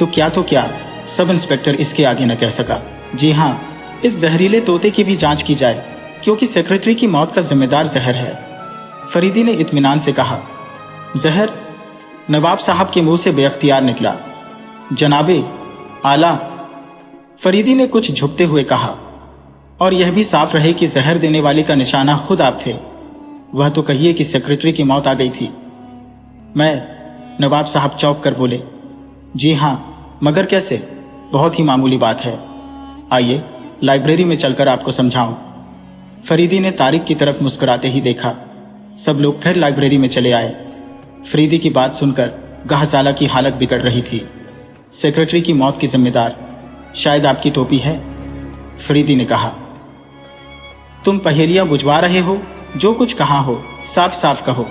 तो क्या सब इंस्पेक्टर इसके आगे न कह सका। जी हाँ, इस जहरीले तोते की भी जांच की जाए, क्योंकि सेक्रेटरी की मौत का जिम्मेदार जहर है। फरीदी ने इत्मीनान से कहा। जहर? नवाब साहब के मुंह से बेअख्तियार निकला। जनाबे आला, फरीदी ने कुछ झुकते हुए कहा, और यह भी साफ रहे कि जहर देने वाले का निशाना खुद आप थे। वह तो कहिए कि सेक्रेटरी की मौत आ गई थी। मैं? नवाब साहब चौंक कर बोले। जी हाँ, मगर कैसे? बहुत ही मामूली बात है। आइए लाइब्रेरी में चलकर आपको समझाऊं। फरीदी ने तारिक की तरफ मुस्कुराते ही देखा। सब लोग फिर लाइब्रेरी में चले आए। फरीदी की बात सुनकर गाहजाला की हालत बिगड़ रही थी। सेक्रेटरी की मौत की जिम्मेदार शायद आपकी टोपी है, फरीदी ने कहा। तुम पहेलियां बुझवा रहे हो? जो कुछ कहा हो साफ साफ कहो,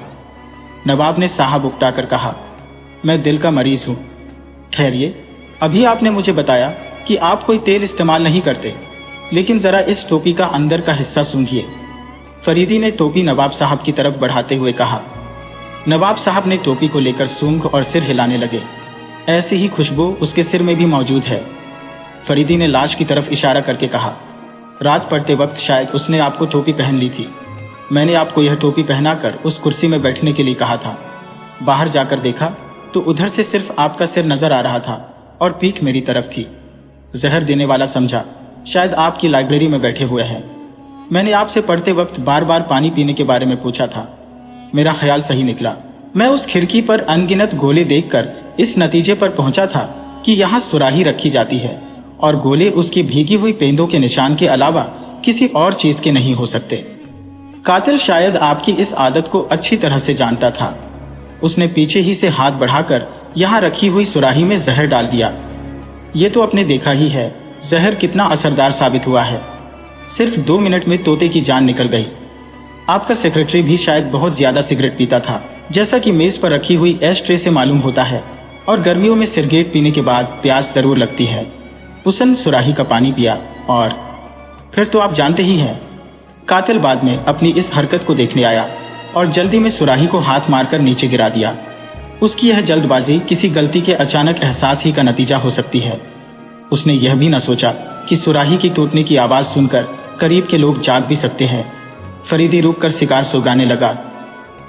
नवाब ने साहब उकताकर कहा। मैं दिल का मरीज हूं। ठहरिए, अभी आपने मुझे बताया कि आप कोई तेल इस्तेमाल नहीं करते, लेकिन जरा इस टोपी का अंदर का हिस्सा सूंघिए। फरीदी ने टोपी नवाब साहब की तरफ बढ़ाते हुए कहा। नवाब साहब ने टोपी को लेकर सूंघ और सिर हिलाने लगे। ऐसी ही खुशबू उसके सिर में भी मौजूद है। फरीदी ने लाश की तरफ इशारा करके कहा। रात पड़ते वक्त शायद उसने आपको टोपी पहन ली थी। मैंने आपको यह टोपी पहनाकर उस कुर्सी में बैठने के लिए कहा था। बाहर जाकर देखा तो उधर से सिर्फ आपका सिर नजर आ रहा था और पीठ मेरी तरफ थी। जहर देने वाला समझा शायद आपकी लाइब्रेरी में बैठे हुए हैं। मैंने आपसे पढ़ते वक्त बार बार पानी पीने के बारे में पूछा था। मेरा ख्याल सही निकला। मैं उस खिड़की पर अनगिनत गोले देखकर इस नतीजे पर पहुंचा था कि यहाँ सुराही रखी जाती है और गोले उसकी भीगी हुई पेंदों के निशान के अलावा किसी और चीज के नहीं हो सकते। कातिल शायद आपकी इस आदत को अच्छी तरह से जानता था। उसने पीछे ही से हाथ बढ़ाकर यहाँ रखी हुई सुराही में जहर डाल दिया। ये तो आपने देखा ही है जहर कितना असरदार साबित हुआ है। सिर्फ 2 मिनट में तोते की जान निकल गई। आपका सेक्रेटरी भी शायद बहुत ज्यादा सिगरेट पीता था, जैसा कि मेज पर रखी हुई एश ट्रे से मालूम होता है, और गर्मियों में सिगरेट पीने के बाद प्यास जरूर लगती है। उसने सुराही का पानी पिया और फिर तो आप जानते ही हैं। कातिल बाद में अपनी इस हरकत को देखने आया और जल्दी में सुराही को हाथ मारकर नीचे गिरा दिया। उसकी यह जल्दबाजी किसी गलती के अचानक एहसास ही का नतीजा हो सकती है। उसने यह भी न सोचा कि सुराही की टूटने की आवाज सुनकर करीब के लोग जाग भी सकते हैं। फरीदी रुक कर सिगार सुलगाने लगा।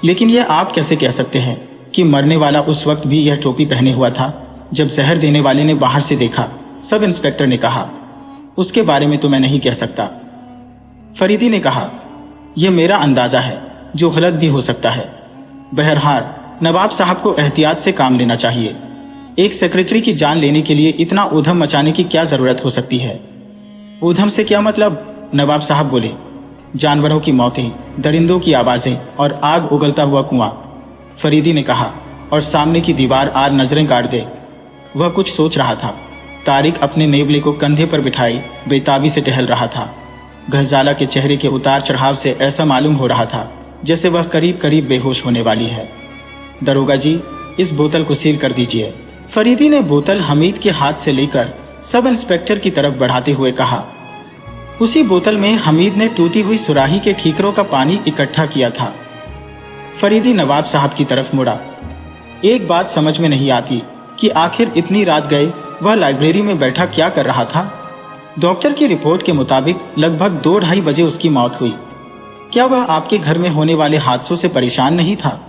लेकिन यह आप कैसे कह सकते हैं कि मरने वाला उस वक्त भी यह टोपी पहने हुआ था जब जहर देने वाले ने बाहर से देखा? सब इंस्पेक्टर ने कहा। उसके बारे में तो मैं नहीं कह सकता, फरीदी ने कहा। यह मेरा अंदाजा है जो गलत भी हो सकता है। बहरहाल नवाब साहब को एहतियात से काम लेना चाहिए। एक सेक्रेटरी की जान लेने के लिए इतना ऊधम मचाने की क्या जरूरत हो सकती है? ऊधम से क्या मतलब? नवाब साहब बोले। जानवरों की मौतें, दरिंदों की आवाजें और आग उगलता हुआ कुआं, फरीदी ने कहा, और सामने की दीवार आज नजरें गाड़ दे। वह कुछ सोच रहा था। तारिक अपने नेवले को कंधे पर बिठाई बेताबी से टहल रहा था। गहजाला के चेहरे के उतार चढ़ाव से ऐसा मालूम हो रहा था जैसे वह करीब करीब बेहोश होने वाली है। दरोगा जी, इस बोतल को सील कर दीजिए। फरीदी ने बोतल हमीद के हाथ से लेकर सब इंस्पेक्टर की तरफ बढ़ाते हुए कहा। उसी बोतल में हमीद ने टूटी हुई सुराही के ठीकरों का पानी इकट्ठा किया था। फरीदी नवाब साहब की तरफ मुड़ा। एक बात समझ में नहीं आती कि आखिर इतनी रात गए वह लाइब्रेरी में बैठा क्या कर रहा था। डॉक्टर की रिपोर्ट के मुताबिक लगभग 2-2:30 बजे उसकी मौत हुई। क्या वह आपके घर में होने वाले हादसों से परेशान नहीं था?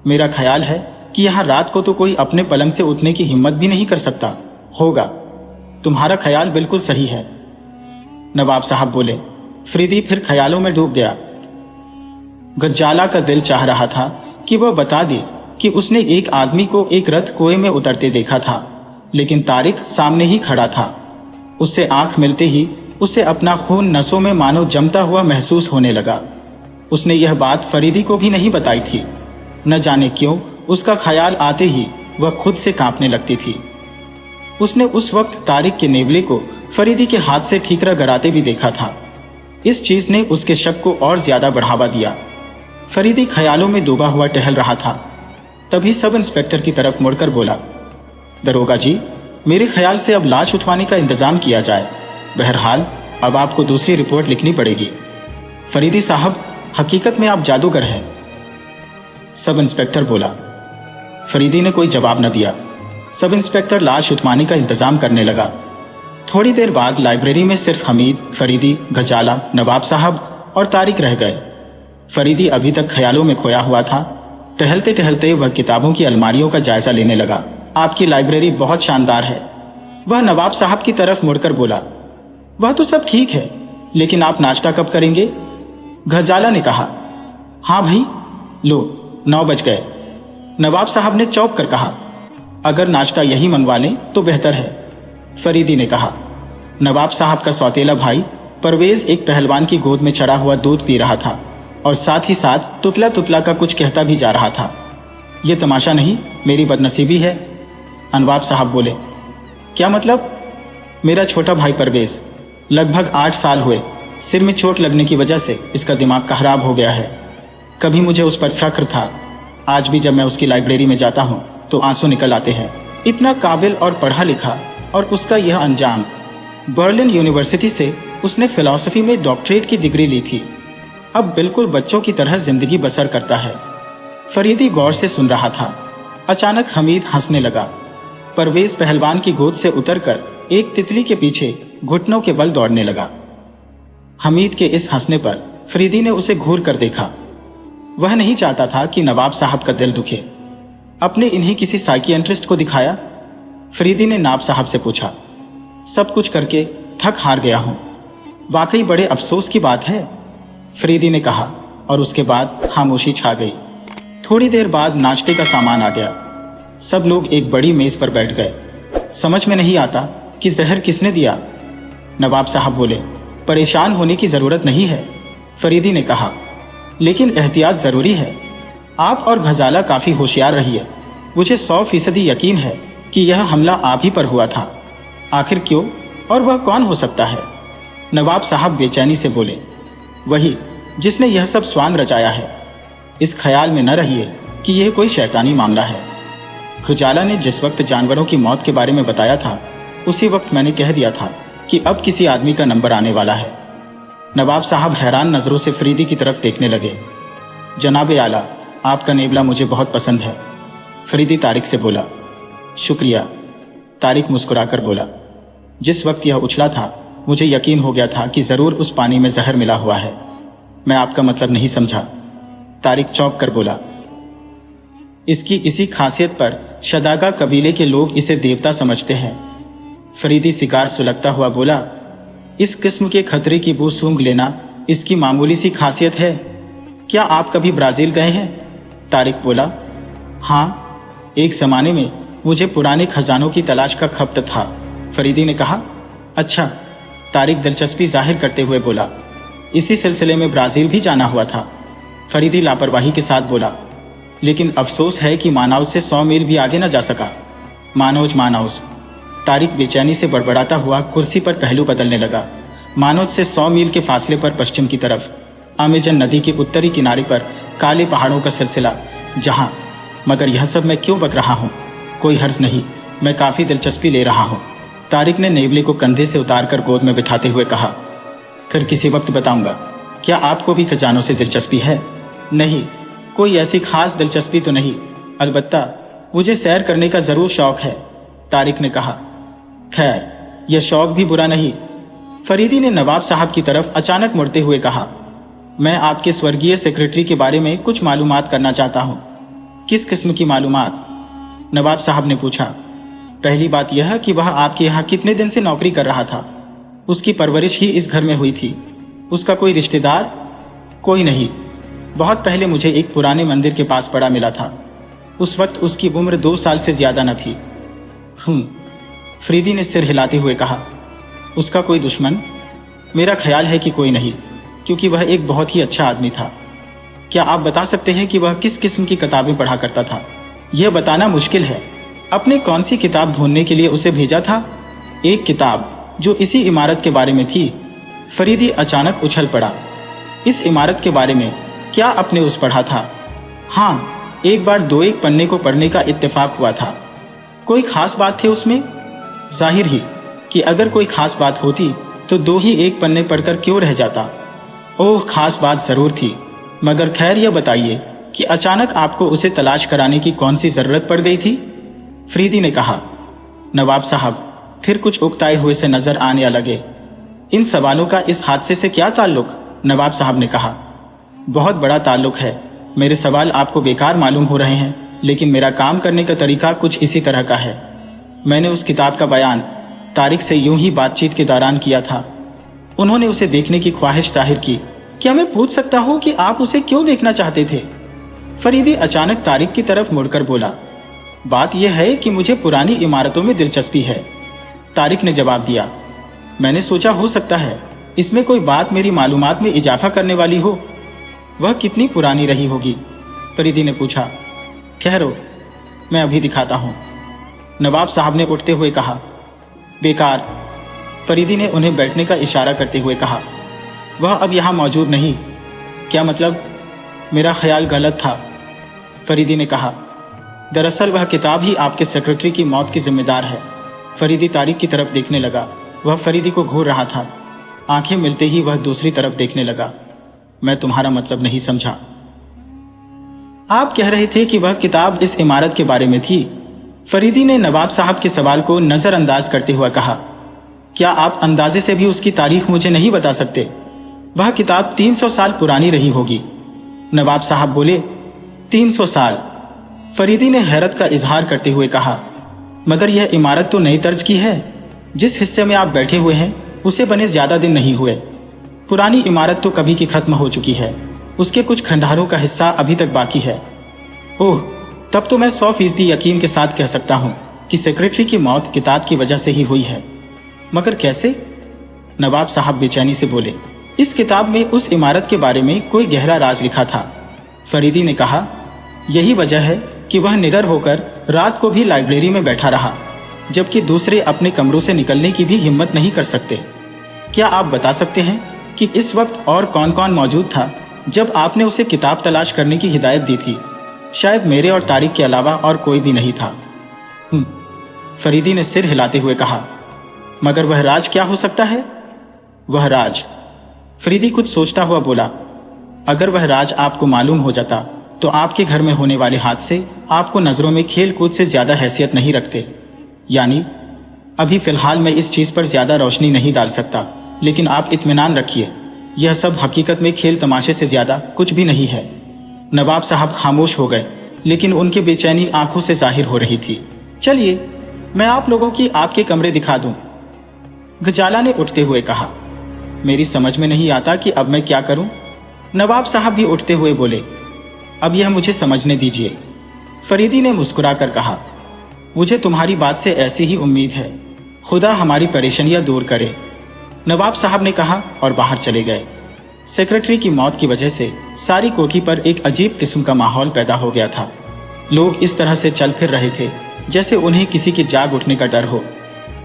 मेरा ख्याल है कि यहाँ रात को तो कोई अपने पलंग से उठने की हिम्मत भी नहीं कर सकता होगा। तुम्हारा ख्याल बिल्कुल सही है, नवाब साहब बोले। फरीदी फिर ख्यालों में डूब गया। गज्जाला का दिल चाह रहा था कि वह बता दे कि उसने एक आदमी को एक रथ कुएं में उतरते देखा था, लेकिन तारिक सामने ही खड़ा था। उससे आंख मिलते ही उसे अपना खून नसों में मानो जमता हुआ महसूस होने लगा। उसने यह बात फरीदी को भी नहीं बताई थी। न जाने क्यों उसका ख्याल आते ही वह खुद से कांपने लगती थी। उसने उस वक्त तारिक के नेवले को फरीदी के हाथ से ठीकरा गराते भी देखा था। इस चीज ने उसके शक को और ज्यादा बढ़ावा दिया। फरीदी ख्यालों में डूबा हुआ टहल रहा था। तभी सब इंस्पेक्टर की तरफ मुड़कर बोला, दरोगा जी, मेरे ख्याल से अब लाश उठवाने का इंतजाम किया जाए। बहरहाल अब आपको दूसरी रिपोर्ट लिखनी पड़ेगी। फरीदी साहब, हकीकत में आप जादूगर हैं। सब इंस्पेक्टर बोला। फरीदी ने कोई जवाब न दिया। सब इंस्पेक्टर लाश उठवाने का इंतजाम करने लगा। थोड़ी देर बाद लाइब्रेरी में सिर्फ हमीद, फरीदी, गजाला, नवाब साहब और तारिक रह गए। फरीदी अभी तक ख्यालों में खोया हुआ था। टहलते टहलते वह किताबों की अलमारियों का जायजा लेने लगा। आपकी लाइब्रेरी बहुत शानदार है। वह नवाब साहब की तरफ मुड़कर बोला, वह तो सब ठीक है, लेकिन आप नाश्ता कब करेंगे? गजाला ने कहा, हाँ भाई, लो 9 बज गए। नवाब साहब ने चौंक कर कहा, अगर नाश्ता यही मंगवा लें तो बेहतर है। फरीदी ने कहा। नवाब साहब का सौतेला भाई परवेज एक पहलवान की गोद में चढ़ा हुआ दूध पी रहा था और साथ ही साथ तुतला तुतला का कुछ कहता भी जा रहा था। यह तमाशा नहीं, मेरी बदनसीबी है। नवाब साहब बोले, क्या मतलब? मेरा छोटा भाई परवेज, लगभग 8 साल हुए, सिर में चोट लगने की वजह से इसका दिमाग खराब हो गया है। कभी मुझे उस पर फख्र था, आज भी जब मैं उसकी लाइब्रेरी में जाता हूं तो आंसू निकल आते हैं। इतना काबिल और पढ़ा लिखा, और उसका यह अंजाम। बर्लिन यूनिवर्सिटी से उसने फिलॉसफी में डॉक्टरेट की डिग्री ली थी। अब बिल्कुल बच्चों की तरह जिंदगी बसर करता है। फरीदी गौर से सुन रहा था। अचानक हमीद हंसने लगा। परवेज पहलवान की गोद से उतरकर एक तितली के पीछे घुटनों के बल दौड़ने लगा। हमीद के इस हंसने पर फरीदी ने उसे घूर कर देखा। वह नहीं चाहता था कि नवाब साहब का दिल दुखे। अपने इन्हीं किसी साइकियाट्रिस्ट को दिखाया? फरीदी ने नवाब साहब से पूछा। सब कुछ करके थक हार गया हूं। वाकई बड़े अफसोस की बात है, फरीदी ने कहा, और उसके बाद खामोशी छा गई। थोड़ी देर बाद नाश्ते का सामान आ गया। सब लोग एक बड़ी मेज पर बैठ गए। समझ में नहीं आता कि जहर किसने दिया। नवाब साहब बोले, परेशान होने की जरूरत नहीं है। फरीदी ने कहा, लेकिन एहतियात जरूरी है। आप और गजाला काफी होशियार रहिए। मुझे 100% यकीन है कि यह हमला आप ही पर हुआ था। आखिर क्यों, और वह कौन हो सकता है? नवाब साहब बेचैनी से बोले, वही जिसने यह सब स्वांग रचाया है। इस ख्याल में न रहिए कि यह कोई शैतानी मामला है। गजाला ने जिस वक्त जानवरों की मौत के बारे में बताया था, उसी वक्त मैंने कह दिया था कि अब किसी आदमी का नंबर आने वाला है। नवाब साहब हैरान नजरों से फरीदी की तरफ देखने लगे। जनाब आला, आपका नेबला मुझे बहुत पसंद है। फरीदी तारिक से बोला। शुक्रिया, तारिक मुस्कुराकर बोला। जिस वक्त यह उछला था, मुझे यकीन हो गया था कि जरूर उस पानी में जहर मिला हुआ है। मैं आपका मतलब नहीं समझा, तारिक चौंक कर बोला। इसकी इसी खासियत पर शदागा कबीले के लोग इसे देवता समझते हैं। फरीदी सिगार सुलगता हुआ बोला, इस किस्म के खतरे की बू सूंघ लेना इसकी मामूली सी खासियत है। क्या आप कभी ब्राजील गए हैं? तारिक बोला, हाँ, एक जमाने में मुझे पुराने खजानों की तलाश का खप्त था। फरीदी ने कहा, अच्छा। तारिक दिलचस्पी जाहिर करते हुए बोला, इसी सिलसिले में ब्राजील भी जाना हुआ था। फरीदी लापरवाही के साथ बोला, लेकिन अफसोस है कि मानौज से 100 मील भी आगे न जा सका। मानौज मानौज, तारिक बेचैनी से बड़बड़ाता हुआ कुर्सी पर पहलू बदलने लगा। मानौज से 100 मील के फासले पर पश्चिम की तरफ अमेजन नदी के उत्तरी किनारे पर काले पहाड़ों का सिलसिला, जहां, मगर यह सब मैं क्यों बक रहा हूं? कोई हर्ज नहीं, मैं काफी दिलचस्पी ले रहा हूं। तारिक ने नेवले को कंधे से उतारकर गोद में बिठाते हुए कहा, फिर किसी वक्त बताऊंगा। क्या आपको भी खजानों से दिलचस्पी है? नहीं, कोई ऐसी खास दिलचस्पी तो नहीं, अलबत्ता मुझे सैर करने का जरूर शौक है, तारिक ने कहा। खैर, यह शौक भी बुरा नहीं। फरीदी ने नवाब साहब की तरफ अचानक मुड़ते हुए कहा, मैं आपके स्वर्गीय सेक्रेटरी के बारे में कुछ मालूमात करना चाहता हूं। किस किस्म की मालूमात? नवाब साहब ने पूछा। पहली बात यह कि वह आपके यहाँ कितने दिन से नौकरी कर रहा था। उसकी परवरिश ही इस घर में हुई थी। उसका कोई रिश्तेदार? कोई नहीं। बहुत पहले मुझे एक पुराने मंदिर के पास पड़ा मिला था। उस वक्त उसकी उम्र 2 साल से ज्यादा न थी। फरीदी ने सिर हिलाते हुए कहा, उसका कोई दुश्मन? मेरा ख्याल है कि कोई नहीं, क्योंकि वह एक बहुत ही अच्छा आदमी था। क्या आप बता सकते हैं कि वह किस किस्म की किताबें पढ़ा करता था? यह बताना मुश्किल है। अपने कौन सी किताब ढूंढने के लिए उसे भेजा था? एक किताब जो इसी इमारत के बारे में थी। फरीदी अचानक उछल पड़ा। इस इमारत के बारे में क्या आपने उस पढ़ा था? हाँ, एक बार 2-1 पन्ने को पढ़ने का इत्तेफाक हुआ था। कोई खास बात थी उसमें? जाहिर ही कि अगर कोई खास बात होती तो 2 ही 1 पन्ने पढ़कर क्यों रह जाता। ओह, खास बात जरूर थी, मगर खैर यह बताइए कि अचानक आपको उसे तलाश कराने की कौन सी जरूरत पड़ गई थी? फरीदी ने कहा। नवाब साहब फिर कुछ उकताए हुए से नजर आने लगे। इन सवालों का इस हादसे से क्या ताल्लुक? नवाब साहब ने कहा। बहुत बड़ा ताल्लुक है। मेरे सवाल आपको बेकार मालूम हो रहे हैं, लेकिन मेरा काम करने का तरीका कुछ इसी तरह का है। मैंने उस किताब का बयान तारिक से यूं ही बातचीत के दौरान किया था। उन्होंने उसे देखने की ख्वाहिश जाहिर की। क्या मैं पूछ सकता हूं कि आप उसे क्यों देखना चाहते थे? फरीदी अचानक तारिक की तरफ मुड़कर बोला। बात यह है कि मुझे पुरानी इमारतों में दिलचस्पी है, तारिक ने जवाब दिया। मैंने सोचा हो सकता है इसमें कोई बात मेरी मालूमात में इजाफा करने वाली हो। वह कितनी पुरानी रही होगी? फरीदी ने पूछा। ठहरो, मैं अभी दिखाता हूं, नवाब साहब ने उठते हुए कहा। बेकार, फरीदी ने उन्हें बैठने का इशारा करते हुए कहा। वह अब यहां मौजूद नहीं। क्या मतलब? मेरा ख्याल गलत था, फरीदी ने कहा। दरअसल वह किताब ही आपके सेक्रेटरी की मौत की जिम्मेदार है। फरीदी तारिक की तरफ देखने लगा। वह फरीदी को घूर रहा था। आंखें मिलते ही वह दूसरी तरफ देखने लगा। मैं तुम्हारा मतलब नहीं समझा। आप कह रहे थे कि वह किताब इस इमारत के बारे में थी, फरीदी ने नवाब साहब के सवाल को नजरअंदाज करते हुए कहा। क्या आप अंदाजे से भी उसकी तारीख मुझे नहीं बता सकते? वह किताब 300 साल पुरानी रही होगी, नवाब साहब बोले। 300 साल? फरीदी ने हैरत का इजहार करते हुए कहा। मगर यह इमारत तो नई तर्ज की है। जिस हिस्से में आप बैठे हुए हैं उसे बने ज्यादा दिन नहीं हुए। पुरानी इमारत तो कभी की खत्म हो चुकी है। उसके कुछ खंडहरों का हिस्सा अभी तक बाकी है। ओह, तब तो मैं 100% यकीन के साथ कह सकता हूं कि सेक्रेटरी की मौत किताब की वजह से ही हुई है। मगर कैसे? नवाब साहब बेचैनी से बोले। इस किताब में उस इमारत के बारे में कोई गहरा राज लिखा था, फरीदी ने कहा। यही वजह है कि वह निडर होकर रात को भी लाइब्रेरी में बैठा रहा, जबकि दूसरे अपने कमरों से निकलने की भी हिम्मत नहीं कर सकते। क्या आप बता सकते हैं कि इस वक्त और कौन कौन मौजूद था जब आपने उसे किताब तलाश करने की हिदायत दी थी? शायद मेरे और तारिक के अलावा और कोई भी नहीं था। फरीदी ने सिर हिलाते हुए कहा। मगर वह राज क्या हो सकता है? वह राज, फरीदी कुछ सोचता हुआ बोला, अगर वह राज आपको मालूम हो जाता तो आपके घर में होने वाले हादसे आपको नजरों में खेल कूद से ज्यादा हैसियत नहीं रखते। यानी अभी फिलहाल मैं इस चीज पर ज्यादा रोशनी नहीं डाल सकता, लेकिन आप इत्मीनान रखिए, यह सब हकीकत में खेल तमाशे से ज्यादा कुछ भी नहीं है। नवाब साहब खामोश हो गए, लेकिन उनकी बेचैनी आंखों से जाहिर हो रही थी। चलिए, मैं आप लोगों की आपके कमरे दिखा दूं, गजाला ने उठते हुए कहा। मेरी समझ में नहीं आता कि अब मैं क्या करूं, नवाब साहब भी उठते हुए बोले। अब यह मुझे समझने दीजिए, फरीदी ने मुस्कुराकर कहा। मुझे तुम्हारी बात से ऐसी ही उम्मीद है। खुदा हमारी परेशानियां दूर करे, नवाब साहब ने कहा और बाहर चले गए। सेक्रेटरी की मौत की वजह से सारी कोठी पर एक अजीब किस्म का माहौल पैदा हो गया था। लोग इस तरह से चल फिर रहे थे जैसे उन्हें किसी के जाग उठने का डर हो।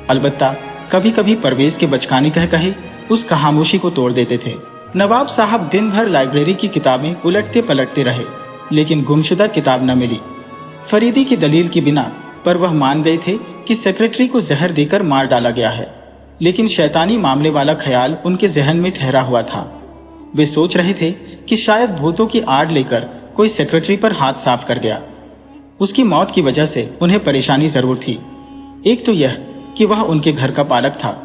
अलबत्ता कभी कभी परवेज के बचकाने कहे उस खामोशी को तोड़ देते थे। नवाब साहब दिन भर लाइब्रेरी की किताबें उलटते पलटते रहे, लेकिन गुमशुदा किताब न मिली। फरीदी की दलील की बिना पर वह मान गए थे कि सेक्रेटरी को जहर देकर मार डाला गया है, लेकिन शैतानी मामले वाला ख्याल उनके जहन में ठहरा हुआ था। वे सोच रहे थे कि शायद भूतों की आड़ लेकर कोई सेक्रेटरी पर हाथ साफ कर गया। उसकी मौत की वजह से उन्हें परेशानी जरूर थी। एक तो यह कि वह उनके घर का पालक था,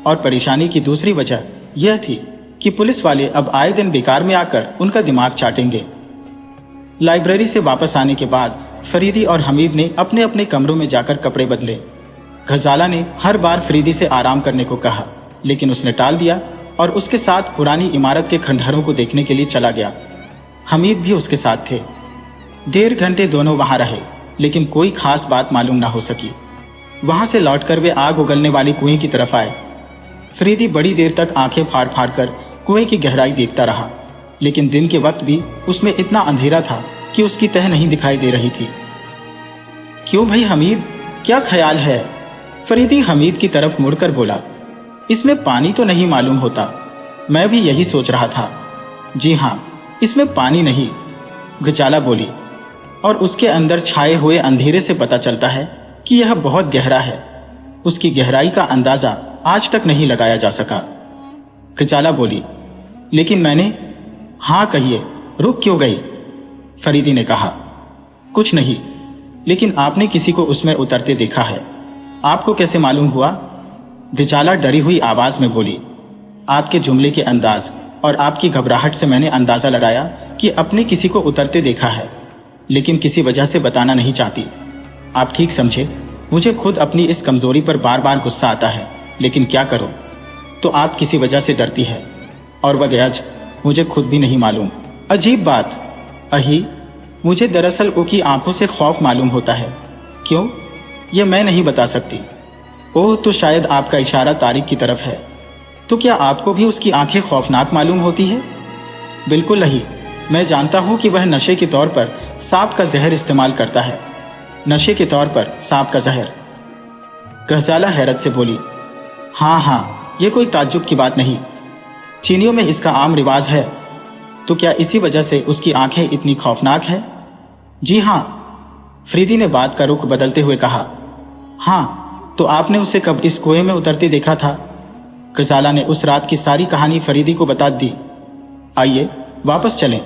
और परेशानी की दूसरी वजह यह थी कि पुलिस वाले अब आए दिन बेकार में आकर उनका दिमाग चाटेंगे। लाइब्रेरी से वापस आने के बाद फरीदी और हमीद ने अपने अपने कमरों में जाकर कपड़े बदले। गजाला ने हर बार फरीदी से आराम करने को कहा, लेकिन उसने टाल दिया और उसके साथ पुरानी इमारत के खंडहरों को देखने के लिए चला गया। हमीद भी उसके साथ थे। 1.5 घंटे दोनों वहां रहे, लेकिन कोई खास बात मालूम ना हो सकी। वहां से लौटकर वे आग उगलने वाली कुएं की तरफ आए। फरीदी बड़ी देर तक आंखें फाड़ फाड़ कर कुएं की गहराई देखता रहा, लेकिन दिन के वक्त भी उसमें इतना अंधेरा था कि उसकी तह नहीं दिखाई दे रही थी। क्यों भाई हमीद, क्या ख्याल है? फरीदी हमीद की तरफ मुड़कर बोला। इसमें पानी तो नहीं मालूम होता, मैं भी यही सोच रहा था। जी हाँ, इसमें पानी नहीं, गजाला बोली, और उसके अंदर छाए हुए अंधेरे से पता चलता है कि यह बहुत गहरा है। उसकी गहराई का अंदाजा आज तक नहीं लगाया जा सका। गजाला बोली, लेकिन मैंने। हाँ कहिए, रुक क्यों गई? फरीदी ने कहा। कुछ नहीं, लेकिन आपने किसी को उसमें उतरते देखा है। आपको कैसे मालूम हुआ? गजाला डरी हुई आवाज में बोली। आपके जुमले के अंदाज और आपकी घबराहट से मैंने अंदाजा लगाया कि अपने किसी को उतरते देखा है, लेकिन किसी वजह से बताना नहीं चाहती। आप ठीक समझे, मुझे खुद अपनी इस कमजोरी पर बार बार गुस्सा आता है, लेकिन क्या करूं? तो आप किसी वजह से डरती है, और वह गयाज मुझे खुद भी नहीं मालूम। अजीब बात। अही, मुझे दरअसल उसकी आंखों से खौफ मालूम होता है। क्यों? यह मैं नहीं बता सकती। ओह, तो शायद आपका इशारा तारिक की तरफ है। तो क्या आपको भी उसकी आंखें खौफनाक मालूम होती है? बिल्कुल नहीं, मैं जानता हूं कि वह नशे के तौर पर सांप का जहर इस्तेमाल करता है। नशे के तौर पर सांप का जहर? गजाला हैरत से बोली। हाँ, यह कोई ताज्जुब की बात नहीं। चीनियों में इसका आम रिवाज है। तो क्या इसी वजह से उसकी आंखें इतनी खौफनाक है? जी हाँ, फरीदी ने बात का रुख बदलते हुए कहा। हाँ, तो आपने उसे कब इस कुएं में उतरते देखा था? गजाला ने उस रात की सारी कहानी फरीदी को बता दी। आइए वापस चलें,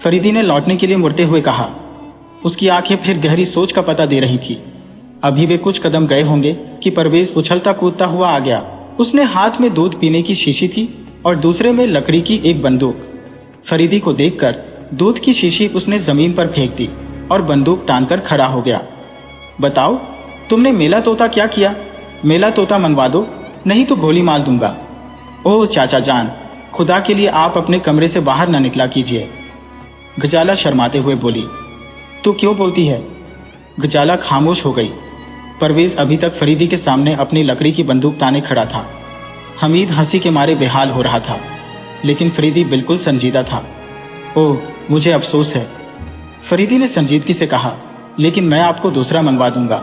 फरीदी ने लौटने के लिए मुड़ते हुए कहा। उसकी आंखें फिर गहरी सोच का पता दे रही थी। अभी वे कुछ कदम गए होंगे कि परवेज उछलता कूदता हुआ आ गया। उसने हाथ में दूध पीने की शीशी थी और दूसरे में लकड़ी की एक बंदूक। फरीदी को देखकर दूध की शीशी उसने जमीन पर फेंक दी और बंदूक तानकर खड़ा हो गया। बताओ, तुमने मेला तोता क्या किया? मेला तोता मनवा दो, नहीं तो गोली मार दूंगा। ओह चाचा जान, खुदा के लिए आप अपने कमरे से बाहर न निकला कीजिए, गजाला शर्माते हुए बोली। तू क्यों बोलती है? गजाला खामोश हो गई। परवेज अभी तक फरीदी के सामने अपनी लकड़ी की बंदूक ताने खड़ा था। हमीद हंसी के मारे बेहाल हो रहा था, लेकिन फरीदी बिल्कुल संजीदा था। ओह, मुझे अफसोस है, फरीदी ने संजीदगी से कहा, लेकिन मैं आपको दूसरा मंगवा दूंगा।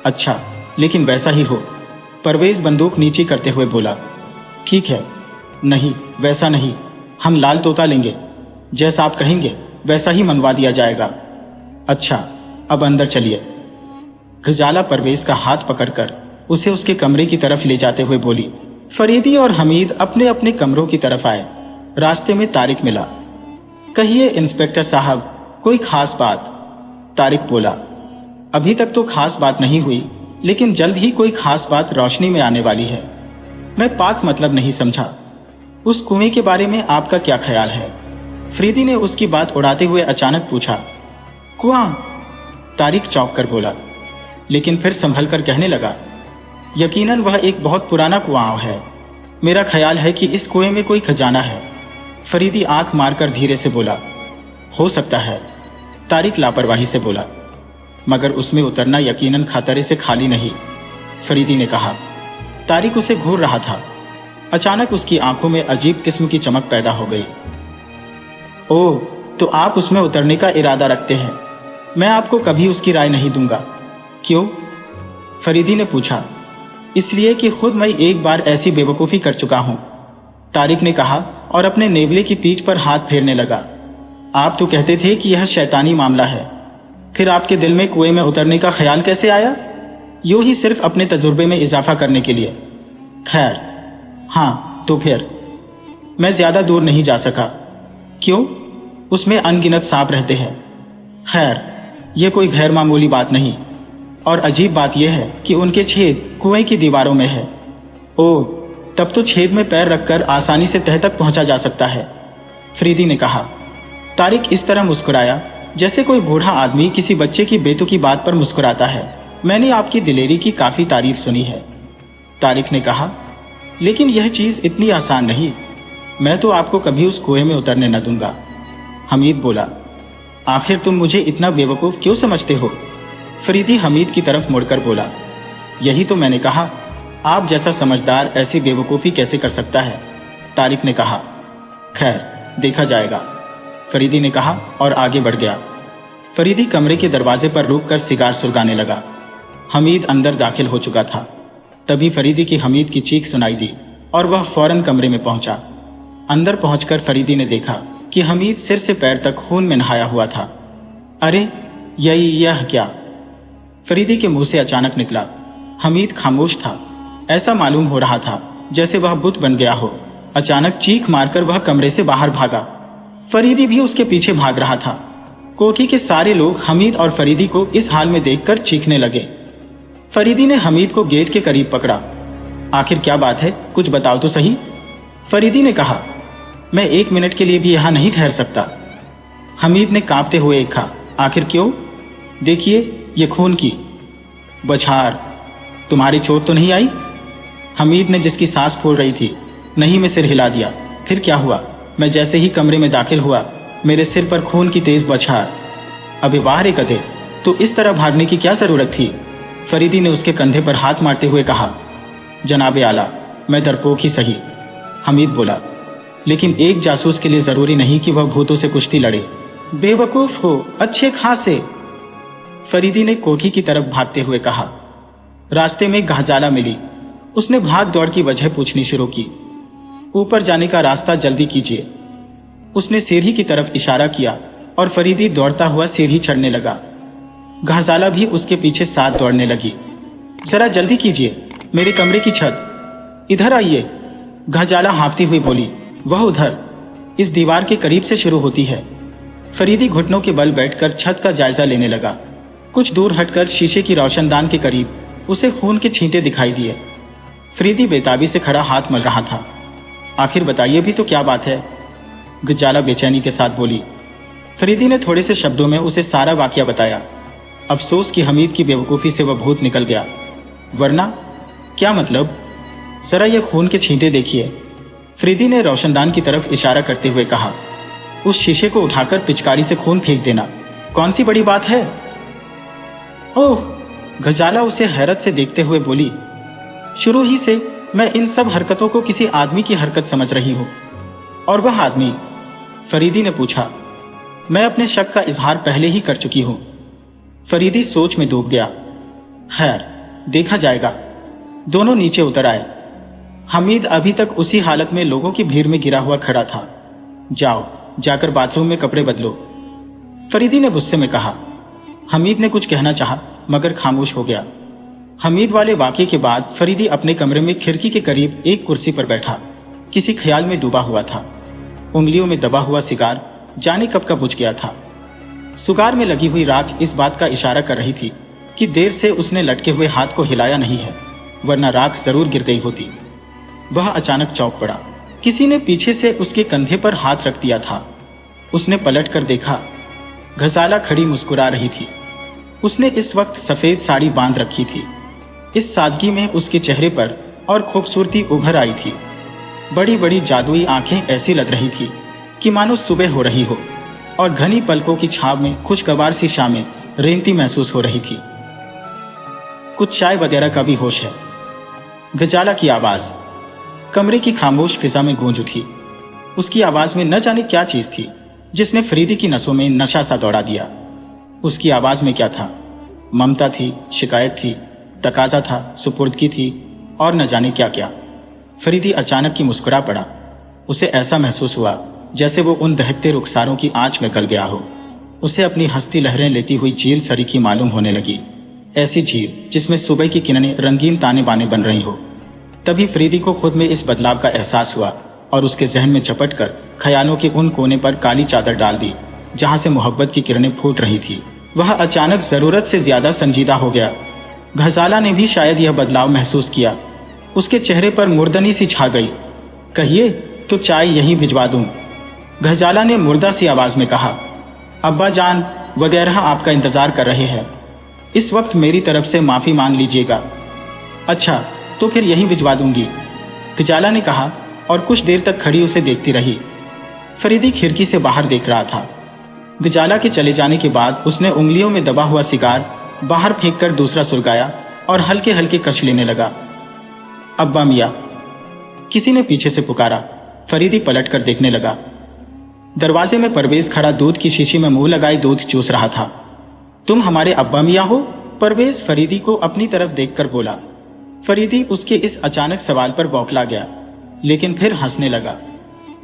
अच्छा, लेकिन वैसा ही हो, परवेज बंदूक नीचे करते हुए बोला। ठीक है। नहीं, वैसा नहीं, हम लाल तोता लेंगे। जैसा आप कहेंगे वैसा ही मनवा दिया जाएगा। अच्छा, अब अंदर चलिए। गजाला परवेज का हाथ पकड़कर उसे उसके कमरे की तरफ ले जाते हुए बोली। फरीदी और हमीद अपने अपने कमरों की तरफ आए। रास्ते में तारिक मिला। कहिए इंस्पेक्टर साहब, कोई खास बात? तारिक बोला। अभी तक तो खास बात नहीं हुई, लेकिन जल्द ही कोई खास बात रोशनी में आने वाली है। मैं पाक मतलब नहीं समझा। उस कुएं के बारे में आपका क्या ख्याल है? फरीदी ने उसकी बात उड़ाते हुए अचानक पूछा। कुआं? तारिक चौंक कर बोला, लेकिन फिर संभल कर कहने लगा, यकीनन वह एक बहुत पुराना कुआं है। मेरा ख्याल है कि इस कुएं में कोई खजाना है। फरीदी आंख मारकर धीरे से बोला। हो सकता है, तारिक लापरवाही से बोला, मगर उसमें उतरना यकीनन खतरे से खाली नहीं, फरीदी ने कहा। तारिक उसे घूर रहा था। अचानक उसकी आंखों में अजीब किस्म की चमक पैदा हो गई। ओह, तो आप उसमें उतरने का इरादा रखते हैं? मैं आपको कभी उसकी राय नहीं दूंगा। क्यों? फरीदी ने पूछा। इसलिए कि खुद मैं एक बार ऐसी बेवकूफ़ी कर चुका हूं, तारिक ने कहा और अपने नेवले की पीठ पर हाथ फेरने लगा। आप तो कहते थे कि यह शैतानी मामला है, फिर आपके दिल में कुएं में उतरने का ख्याल कैसे आया? यूं ही सिर्फ अपने तजुर्बे में इजाफा करने के लिए। खैर, हाँ, तो फिर मैं ज्यादा दूर नहीं जा सका। क्यों? उसमें अनगिनत सांप रहते हैं। खैर, यह कोई गैर मामूली बात नहीं, और अजीब बात यह है कि उनके छेद कुएं की दीवारों में है। ओह, तब तो छेद में पैर रखकर आसानी से तह तक पहुंचा जा सकता है, फरीदी ने कहा। तारिक इस तरह मुस्कुराया जैसे कोई बूढ़ा आदमी किसी बच्चे की बेतुकी बात पर मुस्कुराता है। मैंने आपकी दिलेरी की काफी तारीफ सुनी है, तारिक ने कहा, लेकिन यह चीज इतनी आसान नहीं। मैं तो आपको कभी उस कुएं में उतरने न दूंगा। हमीद बोला। आखिर तुम मुझे इतना बेवकूफ क्यों समझते हो? फरीदी हमीद की तरफ मुड़कर बोला। यही तो मैंने कहा, आप जैसा समझदार ऐसी बेवकूफी कैसे कर सकता है, तारिक ने कहा। खैर, देखा जाएगा, फरीदी ने कहा और आगे बढ़ गया। फरीदी कमरे के दरवाजे पर रुककर सिगार सुलगाने लगा। हमीद अंदर दाखिल हो चुका था। तभी फरीदी की हमीद की चीख सुनाई दी और वह फौरन कमरे में पहुंचा। अंदर पहुंचकर फरीदी ने देखा कि हमीद सिर से पैर तक खून में नहाया हुआ था। अरे यह क्या? फरीदी के मुंह से अचानक निकला। हमीद खामोश था। ऐसा मालूम हो रहा था जैसे वह बुत बन गया हो। अचानक चीख मारकर वह कमरे से बाहर भागा। फरीदी भी उसके पीछे भाग रहा था। कोठी के सारे लोग हमीद और फरीदी को इस हाल में देखकर चीखने लगे। फरीदी ने हमीद को गेट के करीब पकड़ा। आखिर क्या बात है, कुछ बताओ तो सही। फरीदी ने कहा, मैं 1 मिनट के लिए भी यहां नहीं ठहर सकता। हमीद ने कांपते हुए कहा, आखिर क्यों? देखिए ये खून की बौछार। तुम्हारी चोट तो नहीं आई? हमीद ने जिसकी सांस फूल रही थी नहीं में सिर हिला दिया। फिर क्या हुआ? मैं जैसे ही कमरे में दाखिल हुआ मेरे सिर पर खून की तेज बौछार। अबे वाह रे गधे, तो इस तरह भागने की क्या जरूरत थी? फरीदी ने उसके कंधे पर हाथ मारते हुए कहा, जनाबे आला, मैं डरपोक ही सही। हमीद बोला, लेकिन एक जासूस के लिए जरूरी नहीं कि वह भूतों से कुश्ती लड़े। बेवकूफ हो अच्छे खासे। फरीदी ने कोठी की तरफ भागते हुए कहा। रास्ते में घाजाला मिली। उसने भाग दौड़ की वजह पूछनी शुरू की। ऊपर जाने का रास्ता जल्दी कीजिए। उसने सीढ़ी की तरफ इशारा किया और फरीदी दौड़ता हुआ सीढ़ी चढ़ने लगा। घाजाला भी उसके पीछे साथ दौड़ने लगी। जरा जल्दी कीजिए, मेरे कमरे की छत। इधर आइए, घाजाला हांफती हुई बोली। वह उधर इस दीवार के करीब से शुरू होती है। फरीदी घुटनों के बल बैठकर छत का जायजा लेने लगा। कुछ दूर हटकर शीशे की रोशनदान के करीब उसे खून के छींटे दिखाई दिए। फरीदी बेताबी से खड़ा हाथ मल रहा था। आखिर बताइए भी तो क्या बात है? घाजाला बेचैनी के साथ बोली। फरीदी ने थोड़े से शब्दों में उसे सारा वाकया बताया। अफसोस कि हमीद की बेवकूफ़ी से वह भूत निकल गया। वरना क्या मतलब? जरा ये खून के छींटे देखिए। फरीदी ने रोशनदान की तरफ इशारा करते हुए कहा, उस शीशे को उठाकर पिचकारी से खून फेंक देना। कौन सी बड़ी बात है? ओह, घाजाला उसे हैरत से देखते हुए बोली, शुरू ही से मैं इन सब हरकतों को किसी आदमी की हरकत समझ रही हूं। और वह आदमी? फरीदी ने पूछा। मैं अपने शक का इजहार पहले ही कर चुकी हूं। फरीदी सोच में डूब गया। खैर, देखा जाएगा। दोनों नीचे उतर आए। हमीद अभी तक उसी हालत में लोगों की भीड़ में गिरा हुआ खड़ा था। जाओ, जाकर बाथरूम में कपड़े बदलो, फरीदी ने गुस्से में कहा। हमीद ने कुछ कहना चाहा मगर खामोश हो गया। हमीद वाले वाकये के बाद फरीदी अपने कमरे में खिड़की के करीब एक कुर्सी पर बैठा किसी ख्याल में डूबा हुआ था। उंगलियों में दबा हुआ सिगार जाने कब का बुझ गया था। सुगार में लगी हुई राख इस बात का इशारा कर रही थी कि देर से उसने लटके हुए हाथ को हिलाया नहीं है, वरना राख जरूर गिर गई होती। वह अचानक चौंक पड़ा। किसी ने पीछे से उसके कंधे पर हाथ रख दिया था। उसने पलट कर देखा। घाजाला खड़ी मुस्कुरा रही थी। उसने इस वक्त सफेद साड़ी बांध रखी थी। इस सादगी में उसके चेहरे पर और खूबसूरती उभर आई थी। बड़ी बड़ी जादुई आंखें ऐसी लग रही थी कि मानो सुबह हो रही हो, और घनी पलकों की छाव में खुशगवार सी शामें रेंगती महसूस हो रही थी। कुछ चाय वगैरह का भी होश है? घाजाला की आवाज कमरे की खामोश फिजा में गूंज उठी। उसकी आवाज में न जाने क्या चीज थी जिसने फरीदी की नसों में नशा सा दौड़ा दिया। उसकी आवाज में क्या था? ममता थी, शिकायत थी, तकाजा था, सुपुर्दगी थी और न जाने क्या क्या। फरीदी अचानक की मुस्कुरा पड़ा। उसे ऐसा महसूस हुआ जैसे वो उन दहकते रुखसारों की आंच में गल गया हो। उसे अपनी हंसती लहरें लेती हुई झील सरीखी मालूम होने लगी, ऐसी झील जिसमें सुबह की किरणें रंगीन ताने बाने बन रही हो। तभी फरीदी को खुद में इस बदलाव का एहसास हुआ और उसके जहन में झपट कर ख्यालों के उन कोने पर काली चादर डाल दी जहां से मोहब्बत की किरणें फूट रही थी। वह अचानक जरूरत से ज्यादा संजीदा हो गया। घाजाला ने भी शायद यह बदलाव महसूस किया। उसके चेहरे पर मुर्दनी सी छा गई। कहिए तो चाय यहीं भिजवा दूं, घाजाला ने मुर्दा सी आवाज में कहा। अब्बा जान वगैरह आपका इंतजार कर रहे हैं। इस वक्त मेरी तरफ से माफी मांग लीजिएगा। अच्छा तो फिर यहीं भिजवा दूंगी, घाजाला ने कहा और कुछ देर तक खड़ी उसे देखती रही। फरीदी खिड़की से बाहर देख रहा था। घाजाला के चले जाने के बाद उसने उंगलियों में दबा हुआ सिगार बाहर फेंककर दूसरा सुलगाया और हल्के हल्के कश लेने लगा। अब्बा मियां, किसी ने पीछे से पुकारा। फरीदी पलटकर देखने लगा। दरवाजे में परवेज खड़ा दूध की शीशी में मुंह लगाए दूध चूस रहा था। तुम हमारे अब्बा मियां हो? परवेज फरीदी को अपनी तरफ देखकर बोला। फरीदी उसके इस अचानक सवाल पर बौखला गया, लेकिन फिर हंसने लगा।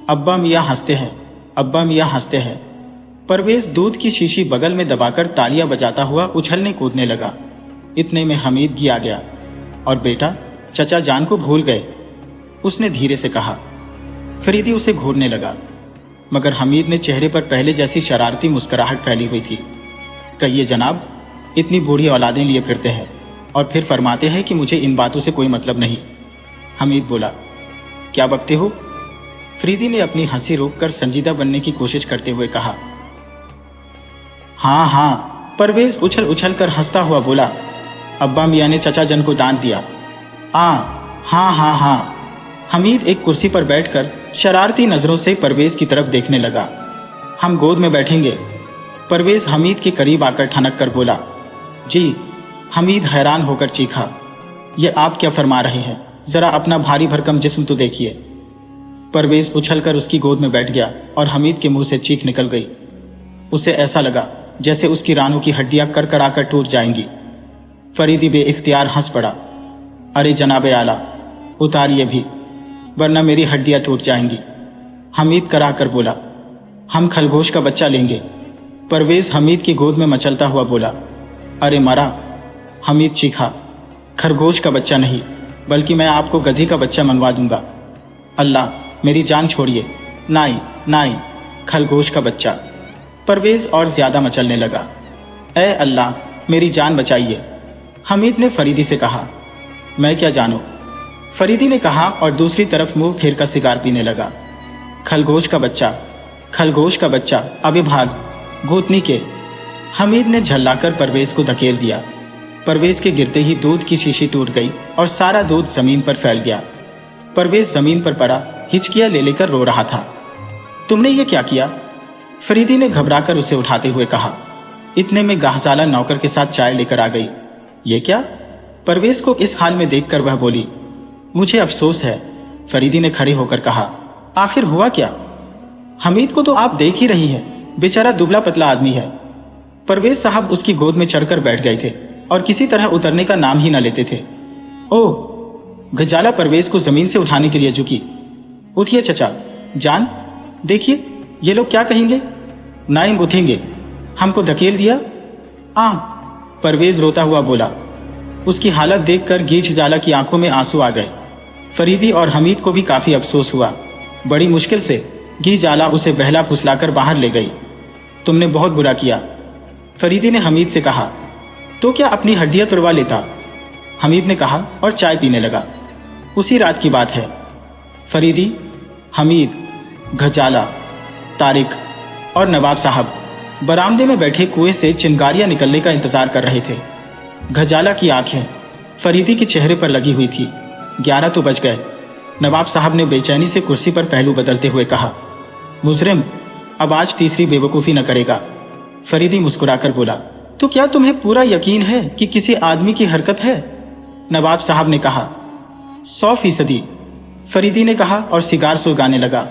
अब्बा मियाँ हंसते हैं, अब्बा मियाँ हंसते हैं। परवेज दूध की शीशी बगल में दबाकर तालियां बजाता हुआ उछलने कूदने लगा। इतने में हमीद भी आ गया। और बेटा, चचा जान को भूल गए, उसने धीरे से कहा। फरीदी उसे घूरने लगा, मगर हमीद ने चेहरे पर पहले जैसी शरारती मुस्कुराहट फैली हुई थी। कहिए जनाब, इतनी बूढ़ी औलादें लिए फिरते हैं और फिर फरमाते हैं कि मुझे इन बातों से कोई मतलब नहीं। हमीद बोला। क्या बकते हो? फरीदी ने अपनी हंसी रोककर संजीदा बनने की कोशिश करते हुए कहा। हाँ हाँ, परवेज उछल उछल कर हंसता हुआ बोला। अब्बा मियाँ ने चचा जन को डांट दिया। हाँ हाँ हाँ। हमीद एक कुर्सी पर बैठकर शरारती नजरों से परवेज की तरफ देखने लगा। हम गोद में बैठेंगे, परवेज हमीद के करीब आकर ठनक कर बोला। जी। हमीद हैरान होकर चीखा। ये आप क्या फरमा रहे हैं? जरा अपना भारी भरकम जिस्म तो देखिए। परवेज उछलकर उसकी गोद में बैठ गया और हमीद के मुंह से चीख निकल गई। उसे ऐसा लगा जैसे उसकी रानों की हड्डियां कड़कड़ाकर टूट जाएंगी। फरीदी बेइख्तियार हंस पड़ा। अरे जनाबे आला, उतारिए भी, वरना मेरी हड्डियां टूट जाएंगी। हमीद करा कर बोला। हम खरगोश का बच्चा लेंगे, परवेज हमीद की गोद में मचलता हुआ बोला। अरे मरा, हमीद चीखा। खरगोश का बच्चा नहीं, बल्कि मैं आपको गधी का बच्चा मंगवा दूंगा। अल्लाह, मेरी जान छोड़िए। नाई नाई, खरगोश का बच्चा। परवेज और ज्यादा मचलने लगा। ऐ अल्लाह, मेरी जान बचाइए, हमीद ने फरीदी से कहा। मैं क्या जानूं, फरीदी ने कहा और दूसरी तरफ मुंह फेर कर सिगार पीने लगा। खरगोश का बच्चा, खरगोश का बच्चा, अबे भाग भूतनी के। हमीद ने झल्लाकर परवेज को धकेल दिया। परवेज के गिरते ही दूध की शीशी टूट गई और सारा दूध जमीन पर फैल गया। परवेज जमीन पर पड़ा हिचकियां ले लेकर रो रहा था। तुमने ये क्या किया? फरीदी ने घबराकर उसे उठाते हुए कहा। इतने में गाहजाला नौकर के साथ चाय लेकर आ गई। ये क्या? परवेज को इस हाल में देखकर वह बोली। मुझे अफसोस है, फरीदी ने खड़े होकर कहा। आखिर हुआ क्या? हमीद को तो आप देख ही रही हैं, बेचारा दुबला पतला आदमी है। परवेज साहब उसकी गोद में चढ़कर बैठ गए थे और किसी तरह उतरने का नाम ही न लेते थे। ओह! गजाला परवेज को जमीन से उठाने के लिए झुकी। उठिए चचा जान, देखिए ये लोग क्या कहेंगे। नाइम उठेंगे, हमको धकेल दिया। परवेज रोता हुआ बोला। उसकी हालत देखकर गीच जाला की आंखों में आंसू आ गए। फरीदी और हमीद को भी काफी अफसोस हुआ। बड़ी मुश्किल से गी जाला उसे बहला फुसलाकर बाहर ले गई। तुमने बहुत बुरा किया, फरीदी ने हमीद से कहा। तो क्या अपनी हड्डियां तुड़वा लेता, हमीद ने कहा और चाय पीने लगा। उसी रात की बात है। फरीदी, हमीद, घजाला, तारिक और नवाब साहब बरामदे में बैठे कुएं से चिंगारियां निकलने का इंतजार कर रहे थे। घजाला की आंखें फरीदी के चेहरे पर लगी हुई थी। 11 तो बज गए। नवाब साहब ने बेचैनी से कुर्सी पर पहलू बदलते हुए कहा। मुजरिम अब आज तीसरी बेवकूफ़ी न करेगा। फरीदी मुस्कुराकर बोला। तो क्या तुम्हें पूरा यकीन है कि किसी आदमी की हरकत है? नवाब साहब ने कहा। 100%, फरीदी ने कहा और सिगार सुलगाने लगा।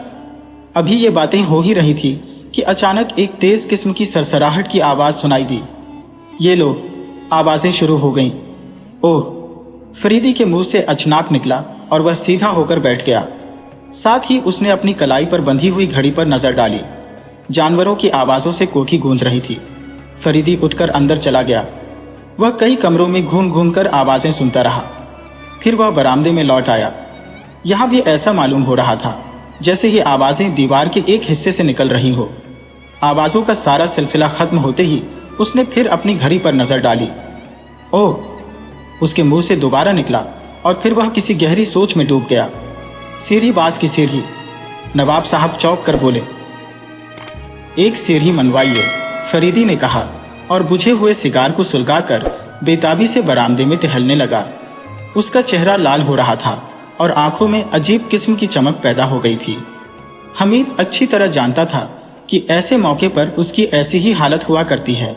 अभी ये बातें हो ही रही थी कि अचानक एक तेज किस्म की सरसराहट की आवाज सुनाई दी। ये लो, आवाजें शुरू हो गईं। ओह! फरीदी के मुंह से अचनाक निकला और वह सीधा होकर बैठ गया। साथ ही उसने अपनी कलाई पर बंधी हुई घड़ी पर नजर डाली। जानवरों की आवाजों से कोठी गूंज रही थी। फरीदी उठकर अंदर चला गया। वह कई कमरों में घूम घूम कर आवाजें सुनता रहा। फिर वह बरामदे में लौट आया। यहां भी ऐसा मालूम हो रहा था जैसे ये आवाजें दीवार के एक हिस्से से निकल रही हो। आवाजों का सारा सिलसिला खत्म होते ही उसने फिर अपनी घड़ी पर नजर डाली। ओह! उसके मुंह से दोबारा निकला और फिर वह किसी गहरी सोच में डूब गया। सीढ़ी बास की सीढ़ी, नवाब साहब चौंक कर बोले। एक सीढ़ी मनवाइए, फरीदी ने कहा और बुझे हुए सिगार को सुलगाकर बेताबी से बरामदे में टहलने लगा। उसका चेहरा लाल हो रहा था और आंखों में अजीब किस्म की चमक पैदा हो गई थी। हमीद अच्छी तरह जानता था कि ऐसे मौके पर उसकी ऐसी ही हालत हुआ करती है,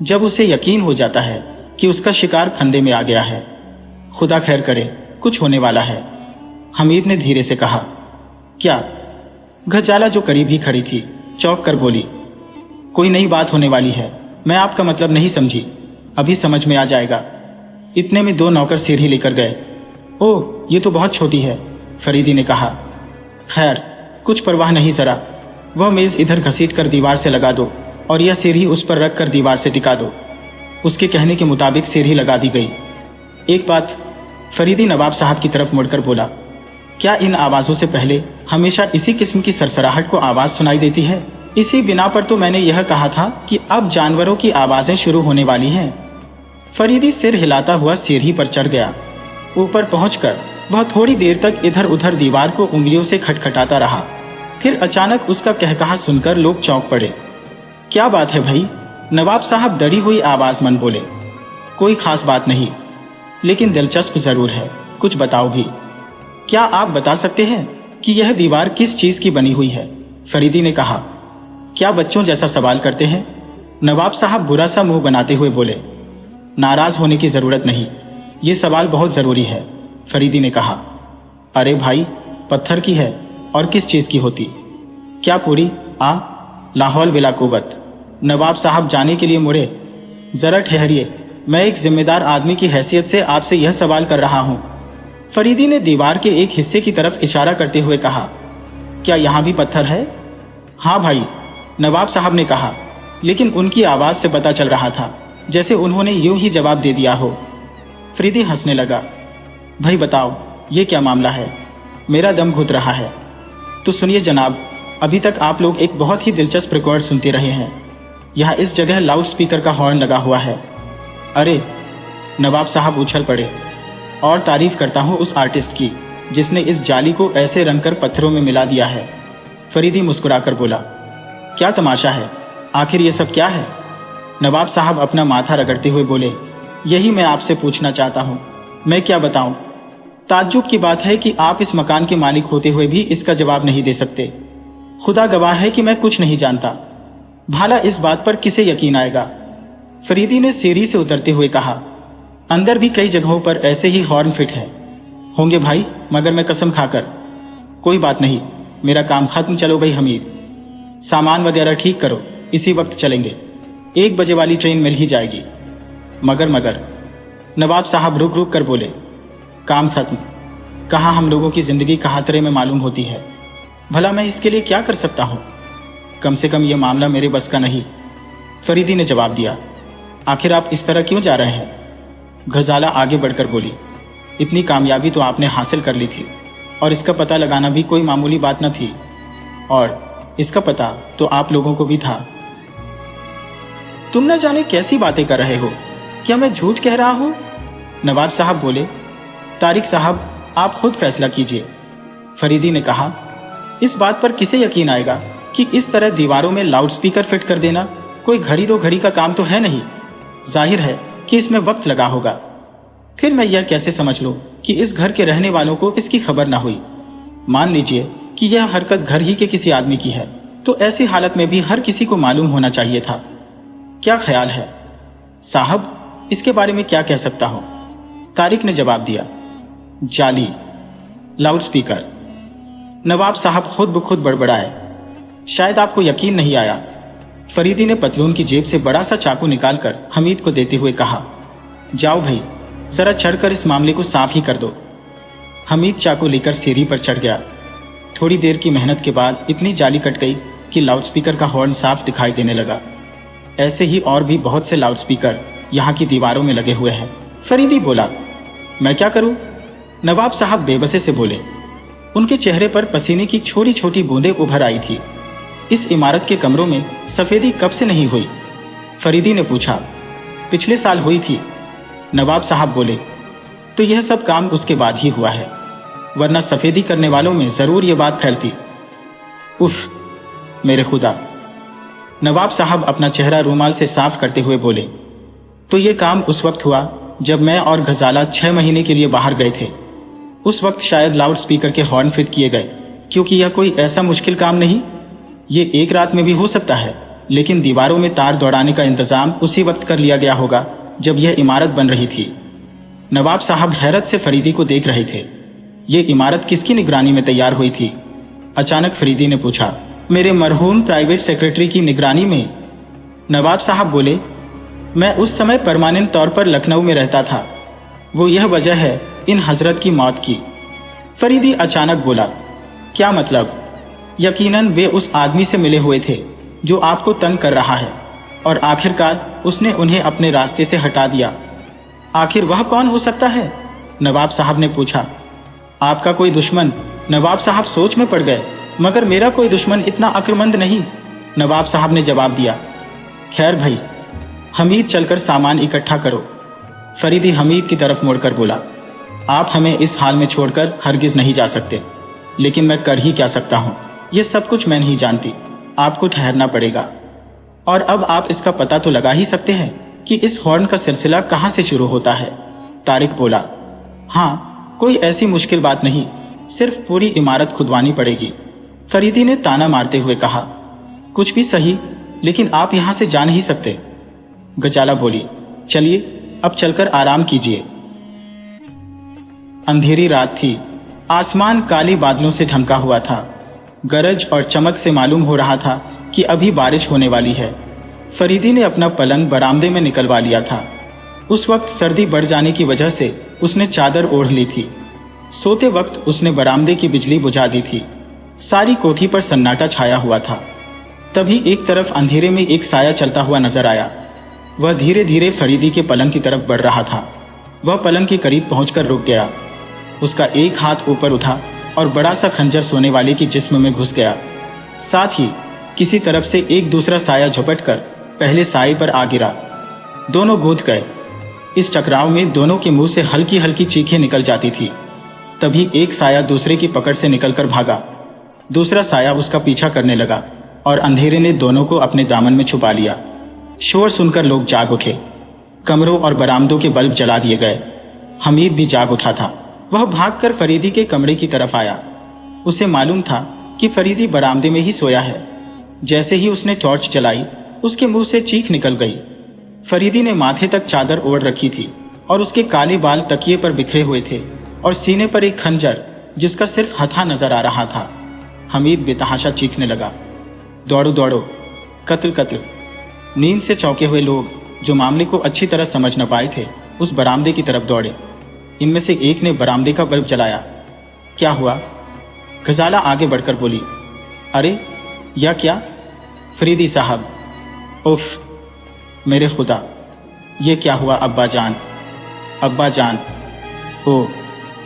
जब उसे यकीन हो जाता है कि उसका शिकार फंदे में आ गया है। खुदा खैर करे, कुछ होने वाला है, हमीद ने धीरे से कहा। क्या? घजाला जो करीब ही खड़ी थी चौंक कर बोली। कोई नई बात होने वाली है, मैं आपका मतलब नहीं समझी, अभी समझ में आ जाएगा। इतने में 2 नौकर सीढ़ी लेकर गए। ओह, ये तो बहुत छोटी है, फरीदी ने कहा। खैर, कुछ परवाह नहीं जरा, वह मेज इधर घसीट कर दीवार से लगा दो और यह सीढ़ी उस पर रख कर दीवार से टिका दो। उसके कहने के मुताबिक सीढ़ी लगा दी गई। एक बात, फरीदी नवाब साहब की तरफ मुड़कर बोला, क्या इन आवाज़ों से पहले हमेशा इसी किस्म की सरसराहट को आवाज़ सुनाई देती है? इसी बिना पर तो मैंने यह कहा था कि अब जानवरों की आवाज़ें शुरू होने वाली हैं। फरीदी सिर हिलाता हुआ सीढ़ी पर चढ़ गया। ऊपर पहुंचकर वह थोड़ी देर तक इधर उधर दीवार को उंगलियों से खटखटाता रहा। फिर अचानक उसका कहकहा सुनकर लोग चौंक पड़े। क्या बात है भाई? नवाब साहब डरी हुई आवाज में बोले। कोई खास बात नहीं, लेकिन दिलचस्प जरूर है, कुछ बताओ भी। क्या आप बता सकते हैं कि यह दीवार किस चीज की बनी हुई है? फरीदी ने कहा। क्या बच्चों जैसा सवाल करते हैं? नवाब साहब बुरा सा मुंह बनाते हुए बोले। नाराज होने की जरूरत नहीं, ये सवाल बहुत जरूरी है, फरीदी ने कहा। अरे भाई, पत्थर की है और किस चीज की होती? क्या पूरी लाहौल बिला कुव्वत। नवाब साहब जाने के लिए मुड़े। जरा ठहरिए, मैं एक जिम्मेदार आदमी की हैसियत से आपसे यह सवाल कर रहा हूं। फरीदी ने दीवार के एक हिस्से की तरफ इशारा करते हुए कहा। क्या यहां भी पत्थर है? हाँ भाई, नवाब साहब ने कहा, लेकिन उनकी आवाज से पता चल रहा था जैसे उन्होंने यूं ही जवाब दे दिया हो। फरीदी हंसने लगा। भाई बताओ, ये क्या मामला है? मेरा दम घुट रहा है। तो सुनिए जनाब, अभी तक आप लोग एक बहुत ही दिलचस्प रिकॉर्ड सुनते रहे हैं। यहाँ इस जगह लाउड स्पीकर का हॉर्न लगा हुआ है। अरे, नवाब साहब उछल पड़े। और तारीफ करता हूँ उस आर्टिस्ट की जिसने इस जाली को ऐसे रंगकर पत्थरों में मिला दिया है। फरीदी मुस्कुराकर बोला। क्या तमाशा है? आखिर ये सब क्या है? नवाब साहब अपना माथा रगड़ते हुए बोले। यही मैं आपसे पूछना चाहता हूँ, मैं क्या बताऊं? ताज्जुब की बात है कि आप इस मकान के मालिक होते हुए भी इसका जवाब नहीं दे सकते। खुदा गवाह है कि मैं कुछ नहीं जानता। भाला इस बात पर किसे यकीन आएगा? फरीदी ने सीढ़ी से उतरते हुए कहा। अंदर भी कई जगहों पर ऐसे ही हॉर्न फिट है होंगे भाई, मगर मैं कसम खाकर। कोई बात नहीं, मेरा काम खत्म। चलो भाई हमीद, सामान वगैरह ठीक करो, इसी वक्त चलेंगे। 1 बजे वाली ट्रेन मिल ही जाएगी। मगर नवाब साहब रुक रुक कर बोले। काम खत्म? कहाँ हम लोगों की जिंदगी खतरे में मालूम होती है। भला मैं इसके लिए क्या कर सकता हूँ? कम से कम यह मामला मेरे बस का नहीं, फरीदी ने जवाब दिया। आखिर आप इस तरह क्यों जा रहे हैं? गजाला आगे बढ़कर बोली। इतनी कामयाबी तो आपने हासिल कर ली थी और इसका पता लगाना भी कोई मामूली बात न थी, और इसका पता तो आप लोगों को भी था। तुम न जाने कैसी बातें कर रहे हो। क्या मैं झूठ कह रहा हूं? नवाब साहब बोले। तारिक साहब, आप खुद फैसला कीजिए, फरीदी ने कहा। इस बात पर किसे यकीन आएगा कि इस तरह दीवारों में लाउडस्पीकर फिट कर देना कोई घड़ी दो घड़ी का काम तो है नहीं। जाहिर है कि इसमें वक्त लगा होगा। फिर मैं यह कैसे समझ लूं कि इस घर के रहने वालों को इसकी खबर ना हुई? मान लीजिए कि यह हरकत घर ही के किसी आदमी की है, तो ऐसी हालत में भी हर किसी को मालूम होना चाहिए था। क्या ख्याल है साहब, इसके बारे में क्या कह सकता हूं? तारिक ने जवाब दिया। जाली, लाउडस्पीकर। नवाब साहब खुद ब खुद बड़बड़ाए। शायद आपको यकीन नहीं आया। फरीदी ने पतलून की जेब से बड़ा सा चाकू निकालकर हमीद को देते हुए कहा। जाओ भाई, जरा चढ़कर इस मामले को साफ ही कर दो। हमीद चाकू लेकर सीढ़ी पर चढ़ गया। थोड़ी देर की मेहनत के बाद इतनी जाली कट गई कि लाउडस्पीकर का हॉर्न साफ दिखाई देने लगा। ऐसे ही और भी बहुत से लाउडस्पीकर यहाँ की दीवारों में लगे हुए हैं। फरीदी बोला। मैं क्या करूं? नवाब साहब बेबसे से बोले। उनके चेहरे पर पसीने की छोटी छोटी बूंदें उभर आई थी। इस इमारत के कमरों में सफेदी कब से नहीं हुई? फरीदी ने पूछा। पिछले साल हुई थी, नवाब साहब बोले। तो यह सब काम उसके बाद ही हुआ है, वरना सफेदी करने वालों में जरूर यह बात फैलती। उफ, मेरे खुदा। नवाब साहब अपना चेहरा रूमाल से साफ करते हुए बोले। तो यह काम उस वक्त हुआ जब मैं और गजाला 6 महीने के लिए बाहर गए थे। उस वक्त शायद लाउड स्पीकर के हॉर्न फिट किए गए, क्योंकि यह कोई ऐसा मुश्किल काम नहीं। ये एक रात में भी हो सकता है, लेकिन दीवारों में तार दौड़ाने का इंतजाम उसी वक्त कर लिया गया होगा जब यह इमारत बन रही थी। नवाब साहब हैरत से फरीदी को देख रहे थे। ये इमारत किसकी निगरानी में तैयार हुई थी? अचानक फरीदी ने पूछा। मेरे मरहूम प्राइवेट सेक्रेटरी की निगरानी में, नवाब साहब बोले। मैं उस समय परमानेंट तौर पर लखनऊ में रहता था। वो यह वजह है इन हजरत की मौत की। फरीदी अचानक बोला। क्या मतलब? यकीनन वे उस आदमी से मिले हुए थे जो आपको तंग कर रहा है, और आखिरकार उसने उन्हें अपने रास्ते से हटा दिया। आखिर वह कौन हो सकता है? नवाब साहब ने पूछा। आपका कोई दुश्मन? नवाब साहब सोच में पड़ गए। मगर मेरा कोई दुश्मन इतना अक्लमंद नहीं, नवाब साहब ने जवाब दिया। खैर भाई, हमीद चलकर सामान इकट्ठा करो। फरीदी हमीद की तरफ मुड़कर बोला, आप हमें इस हाल में छोड़कर हरगिज नहीं जा सकते। लेकिन मैं कर ही क्या सकता हूं, यह सब कुछ मैं नहीं जानती, आपको ठहरना पड़ेगा। और अब आप इसका पता तो लगा ही सकते हैं कि इस हॉर्न का सिलसिला कहां से शुरू होता है। तारिक बोला, हाँ, कोई ऐसी मुश्किल बात नहीं, सिर्फ पूरी इमारत खुदवानी पड़ेगी। फरीदी ने ताना मारते हुए कहा। कुछ भी सही, लेकिन आप यहां से जा नहीं सकते। गजाला बोली, चलिए अब चलकर आराम कीजिए। अंधेरी रात थी, आसमान काली बादलों से ढंका हुआ था। गरज और चमक से मालूम हो रहा था कि अभी बारिश होने वाली है। फरीदी ने अपना पलंग बरामदे में निकलवा लिया था। उस वक्त सर्दी बढ़ जाने की वजह से उसने चादर ओढ़ ली थी। सोते वक्त उसने बरामदे की बिजली बुझा दी थी। सारी कोठी पर सन्नाटा छाया हुआ था। तभी एक तरफ अंधेरे में एक साया चलता हुआ नजर आया। वह धीरे धीरे फरीदी के पलंग की तरफ बढ़ रहा था। वह पलंग के करीब पहुंचकर रुक गया। उसका एक हाथ ऊपर उठा और बड़ा सा खंजर सोने वाले की जिस्म में घुस गया। साथ ही किसी तरफ से एक दूसरा साया झपटकर पहले साये पर आ गिरा। दोनों कूद गए। इस टकराव में दोनों के मुंह से हल्की हल्की चीखें निकल जाती थी। तभी एक साया दूसरे की पकड़ से निकलकर भागा। दूसरा साया उसका पीछा करने लगा और अंधेरे ने दोनों को अपने दामन में छुपा लिया। शोर सुनकर लोग जाग उठे। कमरों और बरामदों के बल्ब जला दिए गए। हमीद भी जाग उठा था। वह भागकर फरीदी के कमरे की तरफ आया। उसे मालूम था कि फरीदी बरामदे में ही सोया है। जैसे ही उसने टॉर्च जलाई, उसके मुंह से चीख निकल गई। फरीदी ने माथे तक चादर ओढ़ रखी थी और उसके काले बाल तकिए पर बिखरे हुए थे और सीने पर एक खंजर जिसका सिर्फ हथा नजर आ रहा था। हमीद बेतहाशा चीखने लगा, दौड़ो दौड़ो, कत्ल कत्ल। नींद से चौंके हुए लोग जो मामले को अच्छी तरह समझ न पाए थे, उस बरामदे की तरफ दौड़े। इनमें से एक ने बरामदे का बल्ब जलाया। क्या हुआ? गजाला आगे बढ़कर बोली, अरे या क्या? फरीदी साहब, उफ, मेरे खुदा, ये क्या हुआ? अब्बा जान, अब्बा जान, ओ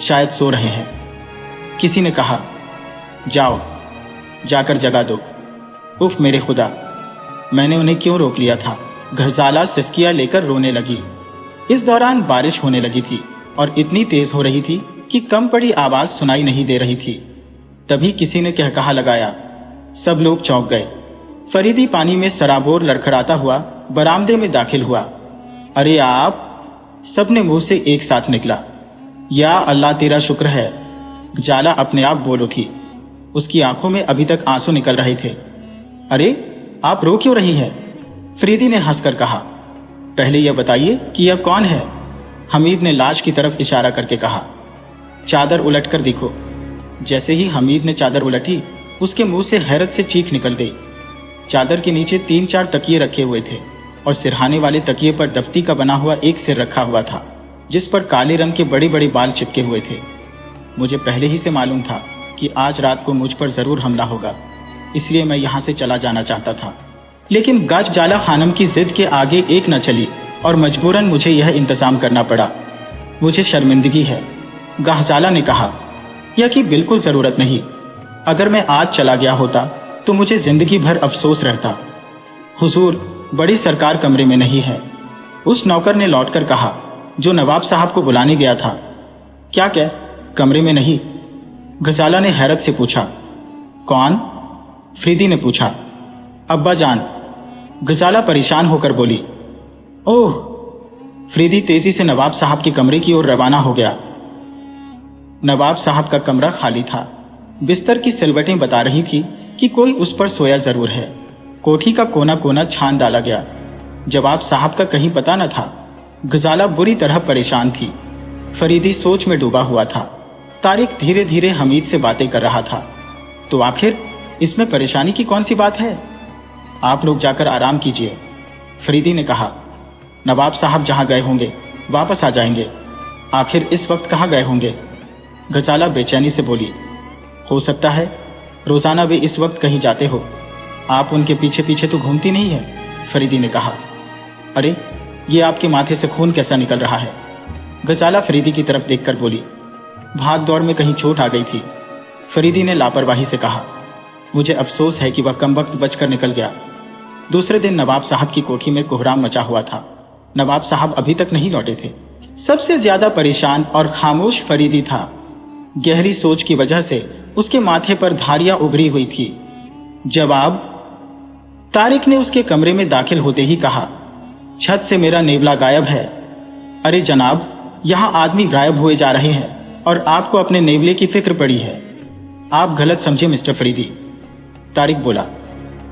शायद सो रहे हैं। किसी ने कहा, जाओ जाकर जगा दो। उफ मेरे खुदा, मैंने उन्हें क्यों रोक लिया था? गजाला सिसकियां लेकर रोने लगी। इस दौरान बारिश होने लगी थी और इतनी तेज हो रही थी कि कम पड़ी आवाज सुनाई नहीं दे रही थी। तभी किसी ने कहकहा लगाया। सब लोग चौंक गए। फरीदी पानी में सराबोर लड़खड़ाता हुआ बरामदे में दाखिल हुआ। अरे आप! सबने मुंह से एक साथ निकला। या अल्लाह तेरा शुक्र है। जाला अपने आप बोल उठी। उसकी आंखों में अभी तक आंसू निकल रहे थे। अरे आप रो क्यों रही है? फरीदी ने हंसकर कहा। पहले यह बताइए कि यह कौन है? हमीद ने लाश की तरफ इशारा करके कहा। चादर उलटकर देखो। जैसे ही हमीद ने चादर उलटी, उसके मुंह से हैरत से चीख निकल गई। चादर के नीचे 3-4 तकिए रखे हुए थे और सिरहाने वाले तकिए पर दफ्ती का बना हुआ एक सिर रखा हुआ था, जिस पर काले रंग के बड़े बड़े बाल चिपके हुए थे। मुझे पहले ही से मालूम था कि आज रात को मुझ पर जरूर हमला होगा, इसलिए मैं यहाँ से चला जाना चाहता था। लेकिन गजाला खानम की जिद के आगे एक न चली और मजबूरन मुझे यह इंतजाम करना पड़ा। मुझे शर्मिंदगी है, गजाला ने कहा। यह कि बिल्कुल जरूरत नहीं। अगर मैं आज चला गया होता तो मुझे जिंदगी भर अफसोस रहता। हुजूर, बड़ी सरकार कमरे में नहीं है, उस नौकर ने लौटकर कहा जो नवाब साहब को बुलाने गया था। क्या कह? कमरे में नहीं? गजाला ने हैरत से पूछा। कौन? फरीदी ने पूछा। अब्बा जान। गजाला परेशान होकर बोली। ओह! फरीदी तेजी से नवाब साहब के कमरे की ओर रवाना हो गया। नवाब साहब का कमरा खाली था। बिस्तर की सिलवटें बता रही थी कि कोई उस पर सोया जरूर है। कोठी का कोना कोना छान डाला गया। जवाब साहब का कहीं पता न था। गजाला बुरी तरह परेशान थी। फरीदी सोच में डूबा हुआ था। तारिक धीरे धीरे हमीद से बातें कर रहा था। तो आखिर इसमें परेशानी की कौन सी बात है? आप लोग जाकर आराम कीजिए, फरीदी ने कहा। नवाब साहब जहां गए होंगे वापस आ जाएंगे। आखिर इस वक्त कहाँ गए होंगे? गजाला बेचैनी से बोली। हो सकता है, रोजाना वे इस वक्त कहीं जाते हो, आप उनके पीछे पीछे तो घूमती नहीं है। फरीदी ने कहा। अरे ये आपके माथे से खून कैसा निकल रहा है? गजाला फरीदी की तरफ देखकर बोली। भाग दौड़ में कहीं चोट आ गई थी। फरीदी ने लापरवाही से कहा। मुझे अफसोस है कि वह कमबख्त बचकर निकल गया। दूसरे दिन नवाब साहब की कोठी में कोहराम मचा हुआ था। नवाब साहब अभी तक नहीं लौटे थे। सबसे ज्यादा परेशान और खामोश फरीदी था। गहरी सोच की वजह से उसके माथे पर धारियां उभरी हुई थी। जवाब? तारिक ने उसके कमरे में दाखिल होते ही कहा। छत से मेरा नेवला गायब है। अरे जनाब, यहां आदमी गायब हुए जा रहे हैं और आपको अपने नेवले की फिक्र पड़ी है। आप गलत समझे मिस्टर फरीदी, तारिक बोला।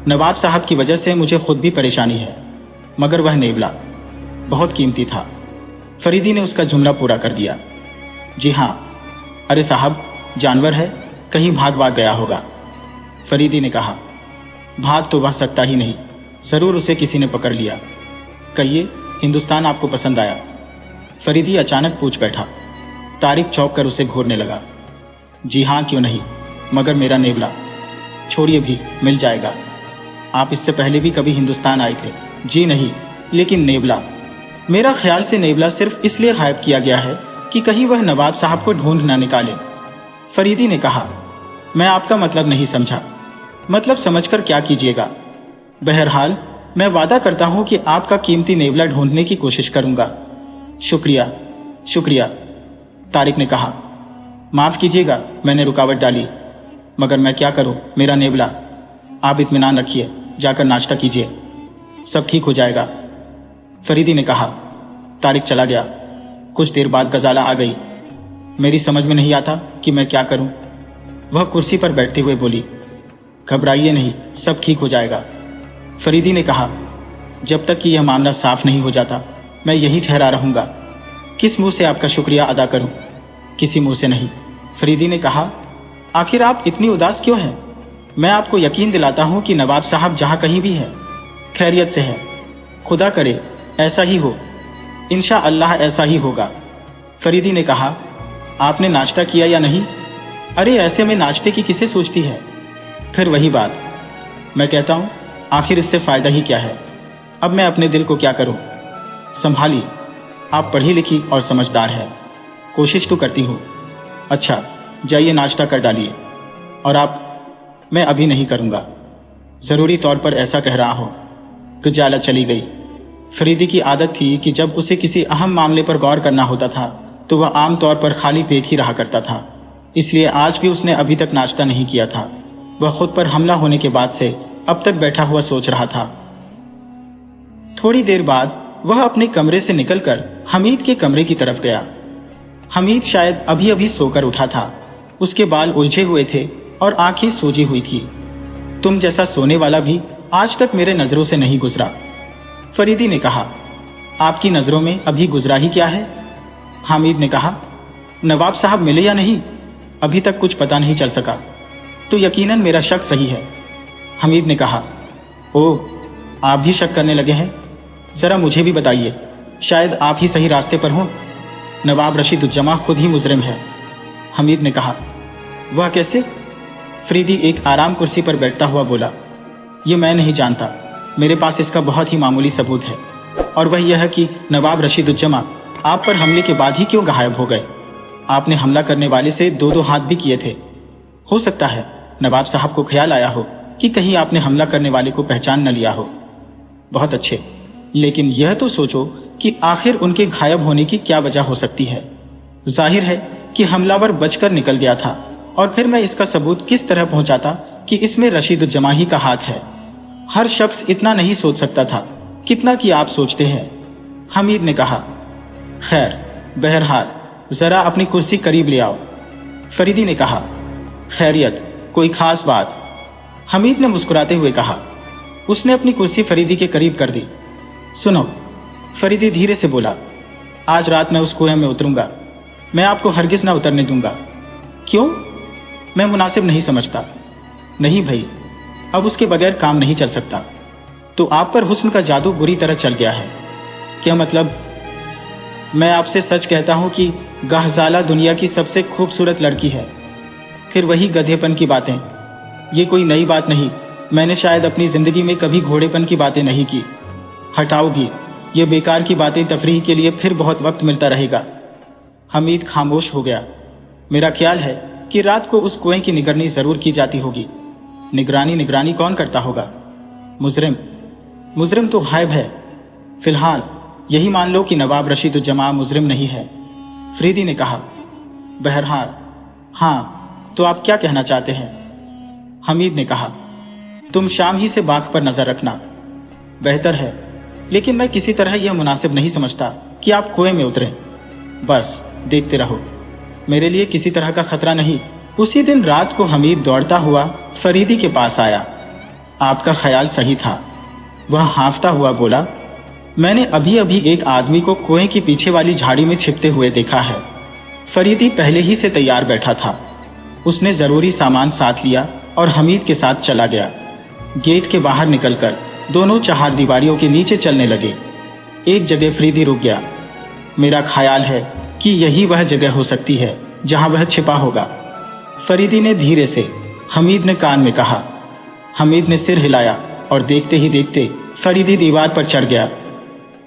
नवाब साहब की वजह से मुझे खुद भी परेशानी है, मगर वह नेवला बहुत कीमती था। फरीदी ने उसका जुमला पूरा कर दिया। जी हाँ। अरे साहब, जानवर है, कहीं भाग गया होगा। फरीदी ने कहा। भाग तो वह सकता ही नहीं, जरूर उसे किसी ने पकड़ लिया। कहिए, हिंदुस्तान आपको पसंद आया? फरीदी अचानक पूछ बैठा। तारिक चौंक कर उसे घूरने लगा। जी हाँ, क्यों नहीं, मगर मेरा नेवला। छोड़िए भी, मिल जाएगा। आप इससे पहले भी कभी हिंदुस्तान आए थे? जी नहीं, लेकिन नेवला। मेरा ख्याल से नेवला सिर्फ इसलिए गायब किया गया है कि कहीं वह नवाब साहब को ढूंढ न निकाले। फरीदी ने कहा। मैं आपका मतलब नहीं समझा। मतलब समझकर क्या कीजिएगा? बहरहाल मैं वादा करता हूं कि आपका कीमती नेवला ढूंढने की कोशिश करूंगा। शुक्रिया, शुक्रिया, तारिक ने कहा। माफ कीजिएगा, मैंने रुकावट डाली, मगर मैं क्या करूं, मेरा नेवला। आप इत्मीनान रखिए, जाकर नाश्ता कीजिए, सब ठीक हो जाएगा। फरीदी ने कहा। तारिक चला गया। कुछ देर बाद गजाला आ गई। मेरी समझ में नहीं आता कि मैं क्या करूं। वह कुर्सी पर बैठते हुए बोली। घबराइए नहीं, सब ठीक हो जाएगा। फरीदी ने कहा। जब तक कि यह मामला साफ नहीं हो जाता मैं यही ठहरा रहूंगा। किस मुंह से आपका शुक्रिया अदा करूं? किसी मुंह से नहीं। फरीदी ने कहा। आखिर आप इतनी उदास क्यों हैं? मैं आपको यकीन दिलाता हूं कि नवाब साहब जहां कहीं भी है, खैरियत से है। खुदा करे ऐसा ही हो। इंशा अल्लाह ऐसा ही होगा। फरीदी ने कहा। आपने नाश्ता किया या नहीं? अरे ऐसे में नाश्ते की किसे सोचती है? फिर वही बात, मैं कहता हूं, आखिर इससे फायदा ही क्या है? अब मैं अपने दिल को क्या करूं? संभालिए, आप पढ़ी लिखी और समझदार है, कोशिश तो करती हूं। अच्छा, जाइए नाश्ता कर डालिए। और आप? मैं अभी नहीं करूंगा। जरूरी तौर पर ऐसा कह रहा हूं। गजाला चली गई। फरीदी की आदत थी कि जब उसे किसी अहम मामले पर गौर करना होता था तो वह आमतौर पर खाली पेट ही रहा करता था। इसलिए आज भी उसने अभी तक नाश्ता नहीं किया था। वह खुद पर हमला होने के बाद से अब तक बैठा हुआ सोच रहा था। थोड़ी देर बाद वह अपने कमरे से निकलकर हमीद के कमरे की तरफ गया। हमीद शायद अभी अभी सोकर उठा था। उसके बाल उलझे हुए थे और आंखें सूजी हुई थी। तुम जैसा सोने वाला भी आज तक मेरे नजरों से नहीं गुजरा। फरीदी ने कहा। आपकी नजरों में अभी गुजरा ही क्या है? हामिद ने कहा। नवाब साहब मिले या नहीं, अभी तक कुछ पता नहीं चल सका। तो यकीनन मेरा शक सही है। हमीद ने कहा। ओह, आप भी शक करने लगे हैं? जरा मुझे भी बताइए, शायद आप ही सही रास्ते पर हों। नवाब रशीदुज्जमा खुद ही मुजरिम है। हमीद ने कहा। वह कैसे? फरीदी एक आराम कुर्सी पर बैठता हुआ बोला। ये मैं नहीं जानता, मेरे पास इसका बहुत ही मामूली सबूत है, और वह यह है कि नवाब रशीदुज्जमा आप पर हमले के बाद ही क्यों गायब हो गए। आपने हमला करने वाले से दो हाथ भी किए थे। हो सकता है नवाब साहब को ख्याल आया हो कि कहीं आपने हमला करने वाले को पहचान न लिया हो। बहुत अच्छे, लेकिन यह तो सोचो कि आखिर उनके गायब होने की क्या वजह हो सकती है। जाहिर है कि हमलावर बचकर निकल गया था, और फिर मैं इसका सबूत किस तरह पहुंचाता कि इसमें रशीदुज्जमा ही का हाथ है। हर शख्स इतना नहीं सोच सकता था कितना कि आप सोचते हैं। हमीद ने कहा। खैर, बहरहाल जरा अपनी कुर्सी करीब ले आओ। फरीदी ने कहा। खैरियत, कोई खास बात? हमीद ने मुस्कुराते हुए कहा। उसने अपनी कुर्सी फरीदी के करीब कर दी। सुनो, फरीदी धीरे से बोला, आज रात मैं उस कुएं में उतरूंगा। मैं आपको हरगिज ना उतरने दूंगा। क्यों? मैं मुनासिब नहीं समझता। नहीं भाई, अब उसके बगैर काम नहीं चल सकता। तो आप पर हुस्न का जादू बुरी तरह चल गया है। क्या मतलब? मैं आपसे सच कहता हूं कि गहजाला दुनिया की सबसे खूबसूरत लड़की है। फिर वही गधेपन की बातें। ये कोई नई बात नहीं, मैंने शायद अपनी जिंदगी में कभी घोड़ेपन की बातें नहीं की। हटाओगी ये बेकार की बातें, तफरीह के लिए फिर बहुत वक्त मिलता रहेगा। हमीद खामोश हो गया। मेरा ख्याल है कि रात को उस कुएं की निगरानी जरूर की जाती होगी। निगरानी कौन करता होगा? मुजरिम तो गायब है। फिलहाल यही मान लो कि नवाब रशीदुज्जमा मुजरिम नहीं है, फरीदी ने कहा। बहरहाल हाँ, तो आप क्या कहना चाहते हैं? हमीद ने कहा। तुम शाम ही से बाग पर नजर रखना, बेहतर है। लेकिन मैं किसी तरह यह मुनासिब नहीं समझता कि आप कुएं में उतरें। बस देखते रहो, मेरे लिए किसी तरह का खतरा नहीं। उसी दिन रात को हमीद दौड़ता हुआ फरीदी के पास आया। आपका ख्याल सही था, वह हांफता हुआ बोला। मैंने अभी अभी एक आदमी को कुएं की पीछे वाली झाड़ी में छिपते हुए देखा है। फरीदी पहले ही से तैयार बैठा था। उसने जरूरी सामान साथ लिया और हमीद के साथ चला गया। गेट के बाहर निकलकर दोनों चहारदीवारियों के नीचे चलने लगे। एक जगह फरीदी रुक गया। मेरा ख्याल है कि यही वह जगह हो सकती है जहां वह छिपा होगा, फरीदी ने धीरे से हमीद ने कान में कहा। हमीद ने सिर हिलाया और देखते ही देखते फरीदी दीवार पर चढ़ गया।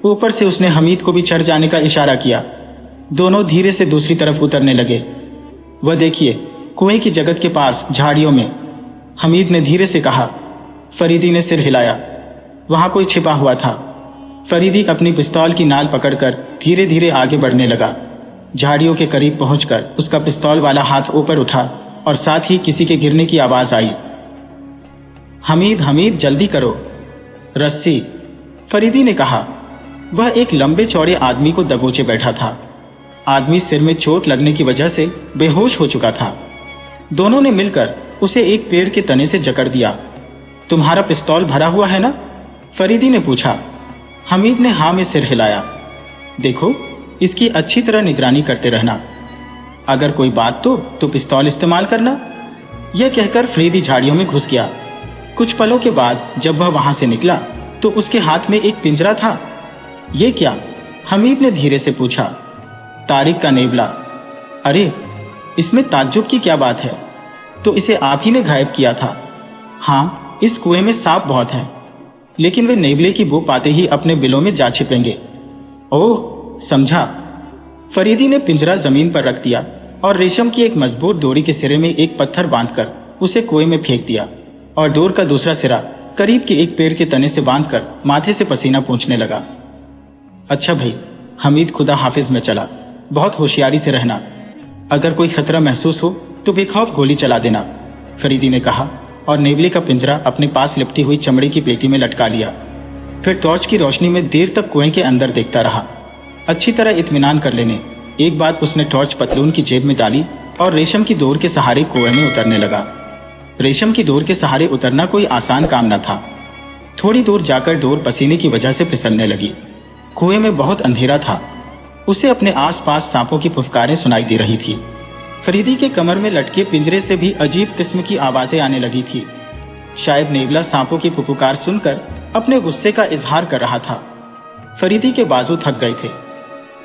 ऊपर से उसने हमीद को भी चढ़ जाने का इशारा किया। दोनों धीरे से दूसरी तरफ उतरने लगे। वह देखिए, कुएं की जगत के पास झाड़ियों में, हमीद ने धीरे से कहा। फरीदी ने सिर हिलाया। वहां कोई छिपा हुआ था। फरीदी अपनी पिस्तौल की नाल पकड़कर धीरे धीरे आगे बढ़ने लगा। झाड़ियों के करीब पहुंचकर उसका पिस्तौल वाला हाथ ऊपर उठा और साथ ही किसी के गिरने की आवाज आई। हमीद जल्दी करो, रस्सी, फरीदी ने कहा। वह एक लंबे चौड़े आदमी को दबोचे बैठा था। आदमी सिर में चोट लगने की वजह से बेहोश हो चुका था। दोनों ने मिलकर उसे एक पेड़ के तने से जकड़ दिया। तुम्हारा पिस्तौल भरा हुआ है ना? फरीदी ने पूछा। हमीद ने हाँ में सिर हिलाया। देखो, इसकी अच्छी तरह निगरानी करते रहना। अगर कोई बात तो पिस्तौल इस्तेमाल करना। यह कहकर फरीदी झाड़ियों में घुस गया। कुछ पलों के बाद जब वह वहां से निकला तो उसके हाथ में एक पिंजरा था। यह क्या? हमीद ने धीरे से पूछा। तारिक का नेवला। अरे, इसमें ताज्जुब की क्या बात है? तो इसे आप ही ने गायब किया था? हाँ, इस कुएं में सांप बहुत हैं, लेकिन वे नेवले की बू पाते ही अपने बिलों में जा छिपेंगे। ओह, समझा। फरीदी ने पिंजरा जमीन पर रख दिया और रेशम की एक मजबूत डोरी के सिरे में एक पत्थर बांधकर उसे कुएं में फेंक दिया और डोर का दूसरा सिरा करीब के एक पेड़ के तने से बांधकर माथे से पसीना पोंछने लगा। अच्छा भाई, हमीद खुदा हाफिज में चला। बहुत होशियारी से रहना। अगर कोई खतरा महसूस हो तो बेखौफ गोली चला देना, फरीदी ने कहा और नेवले का पिंजरा अपने पास लिपटी हुई चमड़े की पेटी में लटका लिया। फिर टॉर्च की रोशनी में देर तक कुएं के अंदर देखता रहा, अच्छी तरह इत्मीनान कर लेने। एक बार उसने टॉर्च पतलून की जेब में डाली और रेशम की डोर के सहारे कुएं में उतरने लगा। रेशम की डोर के सहारे उतरना कोई आसान काम न था। थोड़ी दूर जाकर डोर पसीने की वजह से फिसलने लगी। कुएं में बहुत अंधेरा था। उसे अपने आसपास सांपों की फुफकारें सुनाई दे रही थी। फरीदी के कमर में लटके पिंजरे से भी अजीब किस्म की आवाजें आने लगी थी। शायद नेवला सांपों की फुफकार सुनकर अपने गुस्से का इजहार कर रहा था। फरीदी के बाजू थक गए थे।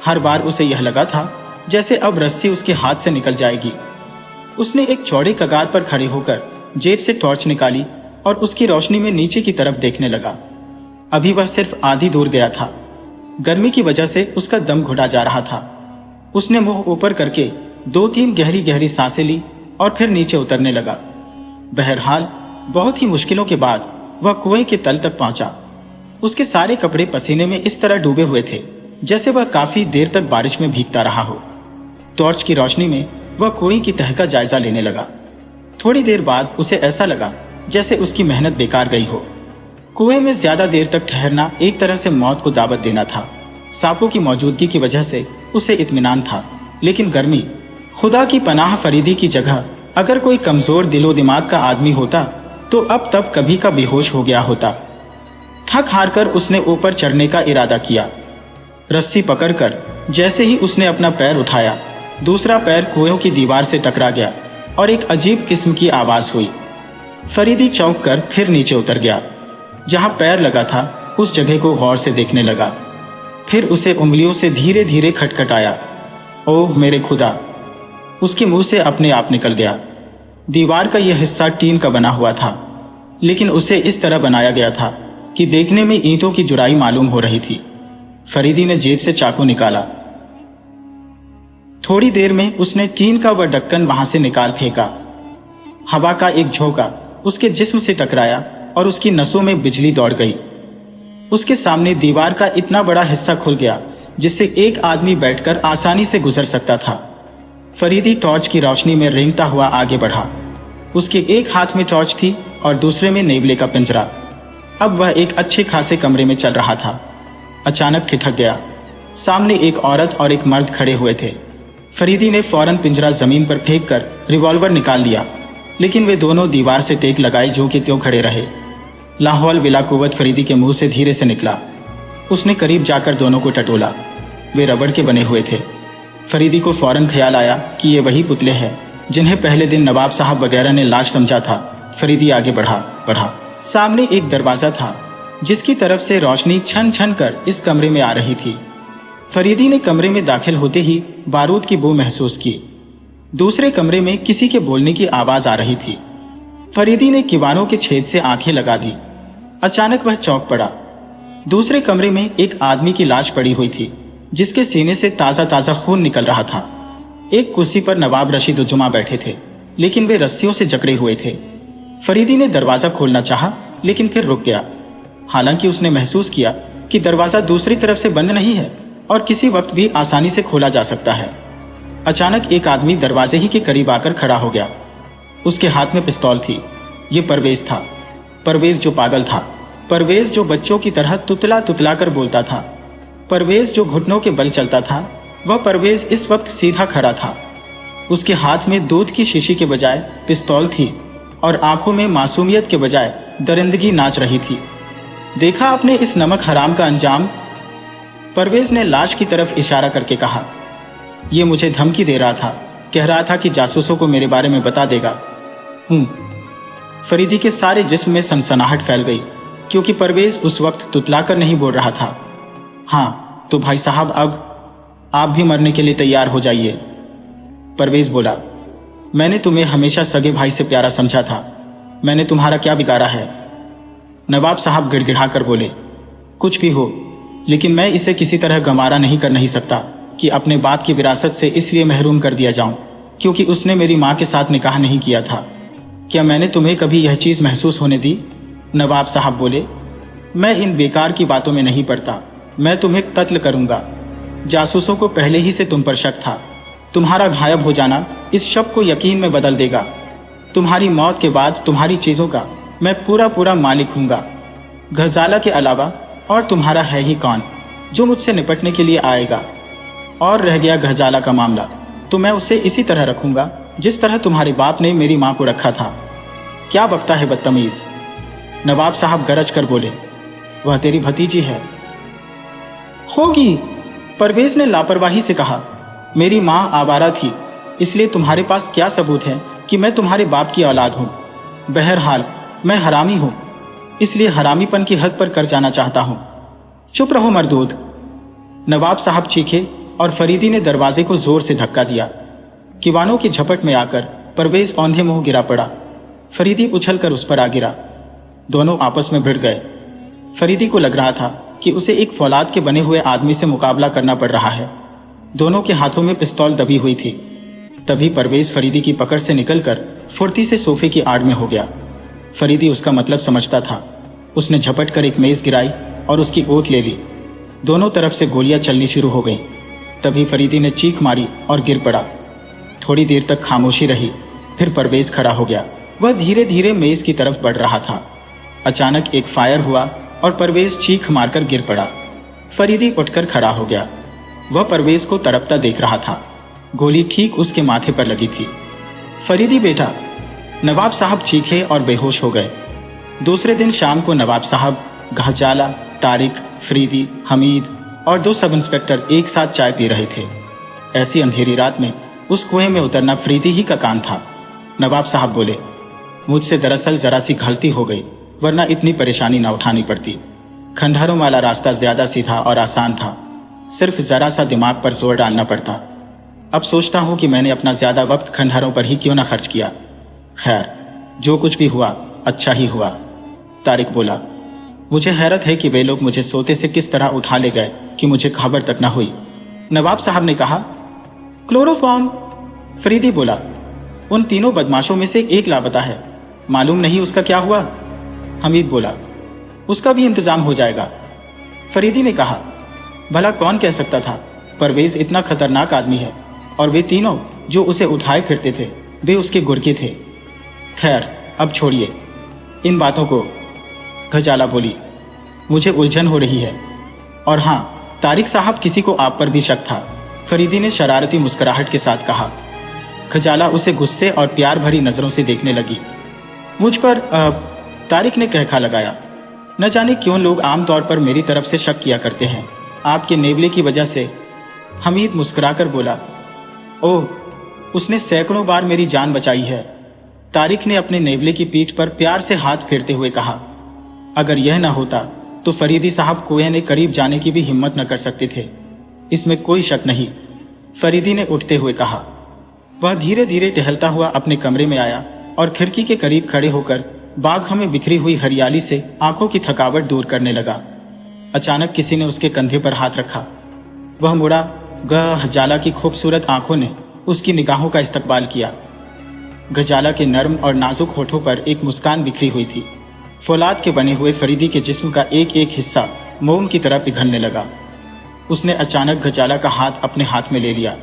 हर बार उसे यह लगा था जैसे अब रस्सी उसके हाथ से निकल जाएगी। उसने एक चौड़े कगार पर खड़े होकर जेब से टॉर्च निकाली और उसकी रोशनी में नीचे की तरफ देखने लगा। अभी वह सिर्फ आधी दूर गया था। गर्मी की वजह से उसका दम घुटा जा रहा था। उसने मुंह ऊपर करके 2-3 गहरी गहरी सांसें ली और फिर नीचे उतरने लगा। बहरहाल बहुत ही मुश्किलों के बाद वह कुएं के तल तक पहुंचा। उसके सारे कपड़े पसीने में इस तरह डूबे हुए थे जैसे वह काफी देर तक बारिश में भीगता रहा हो। टॉर्च की रोशनी में वह कुएं की तह का जायजा लेने लगा। थोड़ी देर बाद उसे ऐसा लगा जैसे उसकी मेहनत बेकार गई हो। कुएं में ज्यादा देर तक ठहरना एक तरह से मौत को दावत देना था। सांपों की मौजूदगी की वजह से उसे इत्मीनान था, लेकिन गर्मी, खुदा की पनाह फरीदी की जगह अगर कोई कमजोर दिलो दिमाग का आदमी होता तो अब तब कभी का बेहोश हो गया होता। थक हार कर उसने ऊपर चढ़ने का इरादा किया। रस्सी पकड़कर जैसे ही उसने अपना पैर उठाया, दूसरा पैर कुएं की दीवार से टकरा गया और एक अजीब किस्म की आवाज हुई। फरीदी चौंक कर फिर नीचे उतर गया। जहां पैर लगा था उस जगह को गौर से देखने लगा। फिर उसे उंगलियों से धीरे धीरे खटखटाया। ओह मेरे खुदा, उसके मुंह से अपने आप निकल गया। दीवार का यह हिस्सा टीन का बना हुआ था, लेकिन उसे इस तरह बनाया गया था कि देखने में ईंटों की जुड़ाई मालूम हो रही थी। फरीदी ने जेब से चाकू निकाला। थोड़ी देर में उसने टीन का वह ढक्कन वहां से निकाल फेंका। हवा का एक झोंका उसके जिस्म से टकराया और उसकी नसों में बिजली दौड़ गई। उसके सामने दीवार का इतना बड़ा हिस्सा खुल गया जिससे एक आदमी बैठकर आसानी से गुजर सकता था। फरीदी टॉर्च की रोशनी में रेंगता हुआ आगे बढ़ा। उसके एक हाथ में टॉर्च थी और दूसरे में नेवले का पिंजरा। अब वह एक अच्छे खासे कमरे में चल रहा था। अचानक ठिठक गया। सामने एक औरत और एक मर्द खड़े हुए थे। फरीदी ने फौरन पिंजरा जमीन पर फेंककर रिवॉल्वर निकाल लिया, लेकिन वे दोनों दीवार से टेक लगाए जो कि त्यों खड़े रहे। लाहौल बिला कुव्वत फरीदी के मुंह से धीरे से निकला। उसने करीब जाकर दोनों को टटोला। वे रबड़ के बने हुए थे। फरीदी को फौरन ख्याल आया कि ये वही पुतले हैं जिन्हें पहले दिन नवाब साहब वगैरह ने लाश समझा था। फरीदी आगे बढ़ा। सामने एक दरवाजा था जिसकी तरफ से रोशनी छन छन कर इस कमरे में आ रही थी। फरीदी ने कमरे में दाखिल होते ही बारूद की बू महसूस की। दूसरे कमरे में किसी के बोलने की आवाज आ रही थी। फरीदी ने किवानों के छेद से आंखें लगा दी। अचानक वह चौंक पड़ा। दूसरे कमरे में एक आदमी की लाश पड़ी हुई थी जिसके सीने से ताजा ताजा खून निकल रहा था। एक कुर्सी पर नवाब रशीद उजुमा बैठे थे, लेकिन वे रस्सियों से जकड़े हुए थे। फरीदी ने दरवाजा खोलना चाहा, लेकिन फिर रुक गया। हालांकि उसने महसूस किया कि दरवाजा दूसरी तरफ से बंद नहीं है और किसी वक्त भी आसानी से खोला जा सकता है। अचानक एक आदमी दरवाजे ही के करीब आकर खड़ा हो गया। उसके हाथ में पिस्तौल थी। ये परवेज था। परवेज जो पागल था। परवेज जो बच्चों की तरह तुतला तुतला कर बोलता था। परवेज जो घुटनों के बल चलता था। वह परवेज इस वक्त सीधा खड़ा था। उसके हाथ में दूध की शीशी के बजाय पिस्तौल थी और आंखों में मासूमियत के बजाय दरिंदगी नाच रही थी। देखा आपने इस नमक हराम का अंजाम? परवेज ने लाश की तरफ इशारा करके कहा। यह मुझे धमकी दे रहा था, कह रहा था कि जासूसों को मेरे बारे में बता देगा। फरीदी के सारे जिस्म में सनसनाहट फैल गई, क्योंकि परवेज उस वक्त तुतलाकर नहीं बोल रहा था। हाँ तो भाई साहब, अब आप भी मरने के लिए तैयार हो जाइए। परवेज बोला, मैंने तुम्हें हमेशा सगे भाई से प्यारा समझा था। मैंने तुम्हारा क्या बिगाड़ा है? नवाब साहब गिड़गिड़ा कर बोले, कुछ भी हो, लेकिन मैं इसे किसी तरह गमारा नहीं कर नहीं सकता कि अपने बाप की विरासत से इसलिए महरूम कर दिया जाऊं क्योंकि उसने मेरी मां के साथ निकाह नहीं किया था। क्या मैंने तुम्हें कभी यह चीज महसूस होने दी? नवाब साहब बोले, मैं इन बेकार की बातों में नहीं पड़ता। मैं तुम्हें कत्ल करूंगा। जासूसों को पहले ही से तुम पर शक था। तुम्हारा गायब हो जाना इस शक को यकीन में बदल देगा। तुम्हारी मौत के बाद तुम्हारी चीजों का मैं पूरा मालिक हूंगा, घरजाला के अलावा। और तुम्हारा है ही कौन जो मुझसे निपटने के लिए आएगा? और रह गया घरजाला का मामला, तो मैं उसे इसी तरह रखूंगा जिस तरह तुम्हारे बाप ने मेरी मां को रखा था। क्या बकता है बदतमीज? नवाब साहब गरज कर बोले, वह तेरी भतीजी है। होगी, परवेज ने लापरवाही से कहा। मेरी मां आवारा थी, इसलिए तुम्हारे पास क्या सबूत है कि मैं तुम्हारे बाप की औलाद हूं? बहरहाल मैं हरामी हूं, इसलिए हरामीपन की हद पर कर जाना चाहता हूं। चुप रहो मरदूद। नवाब साहब चीखे और फरीदी ने दरवाजे को जोर से धक्का दिया। किवानों की झपट में आकर परवेज औंधे मुंह गिरा पड़ा। फरीदी उछलकर उस पर आ गिरा। दोनों आपस में भिड़ गए। फरीदी को लग रहा था कि उसे एक फौलाद के बने हुए आदमी से मुकाबला करना पड़ रहा है। दोनों के हाथों में पिस्तौल दबी हुई थी। तभी परवेज फरीदी की पकड़ से निकलकर फुर्ती से सोफे की आड़ में हो गया। फरीदी उसका मतलब समझता था। उसने झपट कर एक मेज गिराई और उसकी गोद ले ली। दोनों तरफ से गोलियां चलनी शुरू हो गईं। तभी फरीदी ने चीख मारी और गिर पड़ा। थोड़ी देर तक खामोशी रही, फिर परवेज खड़ा हो गया। वह धीरे धीरे मेज की तरफ बढ़ रहा था। अचानक एक फायर हुआ और परवेज चीख मारकर गिर पड़ा। फरीदी उठकर खड़ा हो गया। वह परवेज को तड़पता देख रहा था। गोली ठीक उसके माथे पर लगी थी। फरीदी बेटा, नवाब साहब चीखे और बेहोश हो गए। दूसरे दिन शाम को नवाब साहब, घरजाला, तारिक, फरीदी, हमीद और 2 सब इंस्पेक्टर एक साथ चाय पी रहे थे। ऐसी अंधेरी रात में उस कुएं में उतरना फरीदी ही का काम था। नवाब साहब बोले, मुझसे दरअसल जरा सी गलती हो गई, वरना इतनी परेशानी न उठानी पड़ती। खंडहरों वाला रास्ता ज्यादा सीधा और आसान था, सिर्फ जरा सा दिमाग पर जोर डालना पड़ता। अब सोचता हूं कि मैंने अपना ज्यादा वक्त खंडहरों पर ही क्यों न खर्च किया। खैर, जो कुछ भी हुआ अच्छा ही हुआ, तारिक बोला। मुझे हैरत है कि वे लोग मुझे सोते से किस तरह उठा ले गए कि मुझे खबर तक न हुई। नवाब साहब ने कहा। क्लोरोफॉर्म, फरीदी बोला। उन तीनों बदमाशों में से एक लापता है, मालूम नहीं उसका क्या हुआ। हमीद बोला। उसका भी इंतजाम हो जाएगा, फरीदी ने कहा। भला कौन कह सकता था, परवेज इतना खतरनाक आदमी है, और वे तीनों जो उसे उठाए फिरते थे वे उसके गुर्गे थे। खैर, अब छोड़िए इन बातों को, घजाला बोली। मुझे उलझन हो रही है। और हाँ, तारिक साहब, किसी को आप पर भी शक था, फरीदी ने शरारती मुस्कुराहट के साथ कहा। घजाला उसे गुस्से और प्यार भरी नजरों से देखने लगी। मुझ पर तारिक ने कहखा लगाया। न जाने क्यों लोग आमतौर पर मेरी तरफ से शक किया करते हैं, आपके नेवले की वजह से। हमीद मुस्कुराकर बोला। ओह, उसने सैकड़ों बार मेरी जान बचाई है, तारिक ने अपने नेवले की पीठ पर प्यार से हाथ फेरते हुए कहा। अगर यह न होता तो फरीदी साहब कुएं के करीब जाने की भी हिम्मत न कर सकते थे, इसमें कोई शक नहीं, फरीदी ने उठते हुए कहा। वह धीरे धीरे टहलता हुआ अपने कमरे में आया और खिड़की के करीब खड़े होकर बाग में बिखरी हुई हरियाली से आंखों की थकावट दूर करने लगा। अचानक किसी ने उसके कंधे पर हाथ रखा। वह मुड़ा। घजाला की खूबसूरत आंखों ने उसकी निगाहों का इस्तकबाल किया। घजाला के नर्म और नाजुक होठों पर एक मुस्कान बिखरी हुई थी। फौलाद के बने हुए फरीदी के जिस्म का एक एक हिस्सा मोम की तरह पिघलने लगा। उसने अचानक घजाला का हाथ अपने हाथ में ले लिया।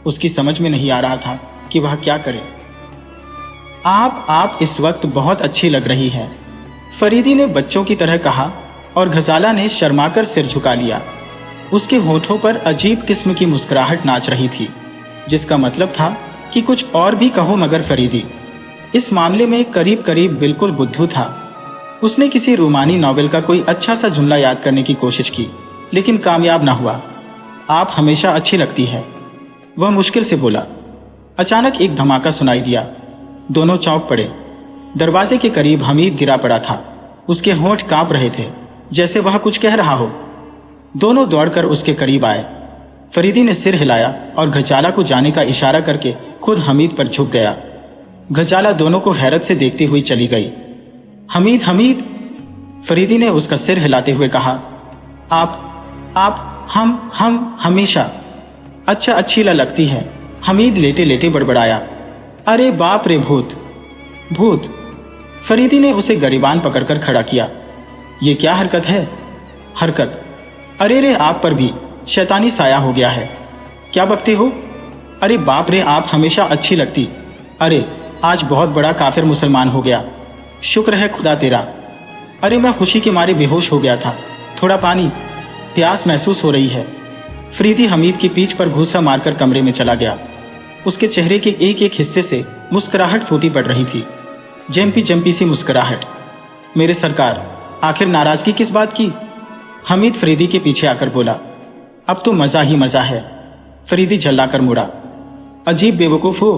उसकी समझ में नहीं आ रहा था कि वह क्या करे। आप इस वक्त बहुत अच्छी लग रही हैं, फरीदी ने बच्चों की तरह कहा, और घजाला ने शर्माकर सिर झुका लिया। उसके होठों पर अजीब किस्म की मुस्कुराहट नाच रही थी, जिसका मतलब था कि कुछ और भी कहो मगर फरीदी इस मामले में करीब करीब बिल्कुल बुद्धू था। उसने किसी रूमानी नॉवेल का कोई अच्छा सा जुमला याद करने की कोशिश की, लेकिन कामयाब ना हुआ। आप हमेशा अच्छी लगती है, वह मुश्किल से बोला। अचानक एक धमाका सुनाई दिया। दोनों चौंक पड़े। दरवाजे के करीब हमीद गिरा पड़ा था। उसके होंठ कांप रहे थे, जैसे वह कुछ कह रहा हो। दोनों दौड़कर उसके करीब आए। फरीदी ने सिर हिलाया और घजाला को जाने का इशारा करके खुद हमीद पर झुक गया। घजाला दोनों को हैरत से देखती हुई चली गई। हमीद, हमीद, फरीदी ने उसका सिर हिलाते हुए कहा। आप हम हमेशा अच्छा अच्छी लगती है, हमीद लेटे लेटे बड़बड़ाया। अरे बाप रे, भूत भूत, फरीदी ने उसे गरिबान पकड़कर खड़ा किया। ये क्या हरकत है? हरकत? अरे रे, आप पर भी शैतानी साया हो गया है, क्या बकते हो? अरे बाप रे, आप हमेशा अच्छी लगती। अरे आज बहुत बड़ा काफिर मुसलमान हो गया, शुक्र है खुदा तेरा। अरे मैं खुशी के मारे बेहोश हो गया था, थोड़ा पानी, प्यास महसूस हो रही है। फरीदी हमीद की पीठ पर घूसा मारकर कमरे में चला गया। उसके चेहरे के एक एक हिस्से से मुस्कुराहट फूटी पड़ रही थी, जंपी जंपी सी मुस्कुराहट। मेरे सरकार, आखिर नाराजगी किस बात की? हमीद फरीदी के पीछे आकर बोला। अब तो मजा ही मजा है। फरीदी झल्लाकर मुड़ा। अजीब बेवकूफ हो,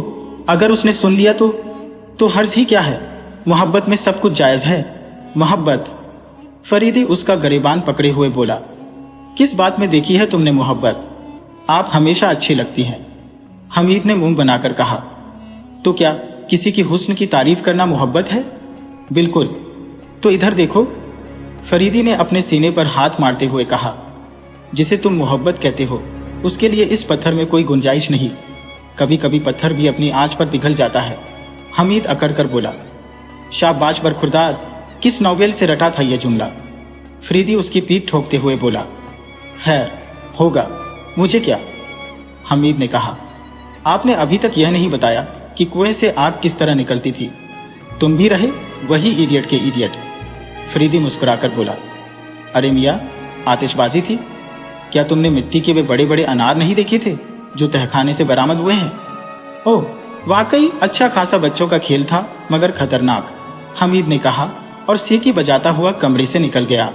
अगर उसने सुन लिया तो हर्ज ही क्या है? मोहब्बत में सब कुछ जायज है। मोहब्बत? फरीदी उसका गरेबान पकड़े हुए बोला। किस बात में देखी है तुमने मोहब्बत? आप हमेशा अच्छी लगती हैं, हमीद ने मुंह बनाकर कहा। तो क्या किसी की हुस्न की तारीफ करना मोहब्बत है? बिल्कुल। तो इधर देखो, फरीदी ने अपने सीने पर हाथ मारते हुए कहा। जिसे तुम मोहब्बत कहते हो, उसके लिए इस पत्थर में कोई गुंजाइश नहीं। कभी कभी पत्थर भी अपनी आंच पर पिघल जाता है, हमीद अकड़ कर बोला। शाबाश बरखुरदार, किस नॉवेल से रटा था यह जुमला? फरीदी उसकी पीठ ठोकते हुए बोला। खैर, होगा, मुझे क्या, हमीद ने कहा। आपने अभी तक यह नहीं बताया कि कुएं से आग किस तरह निकलती थी। तुम भी रहे वही इडियट के इडियट, फरीदी मुस्कुराकर बोला। अरे मियाँ, आतिशबाजी थी। क्या तुमने मिट्टी के वे बड़े बड़े अनार नहीं देखे थे जो तहखाने से बरामद हुए हैं? ओह, वाकई अच्छा खासा बच्चों का खेल था, मगर खतरनाक, हमीद ने कहा और सीटी बजाता हुआ कमरे से निकल गया।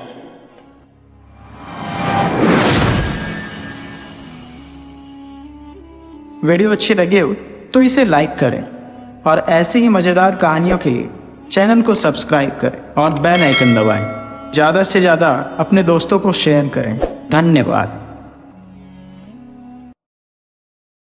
वीडियो अच्छी लगे हो तो इसे लाइक करें और ऐसी ही मज़ेदार कहानियों के लिए चैनल को सब्सक्राइब करें और बेल आइकन दबाएं। ज़्यादा से ज़्यादा अपने दोस्तों को शेयर करें। धन्यवाद।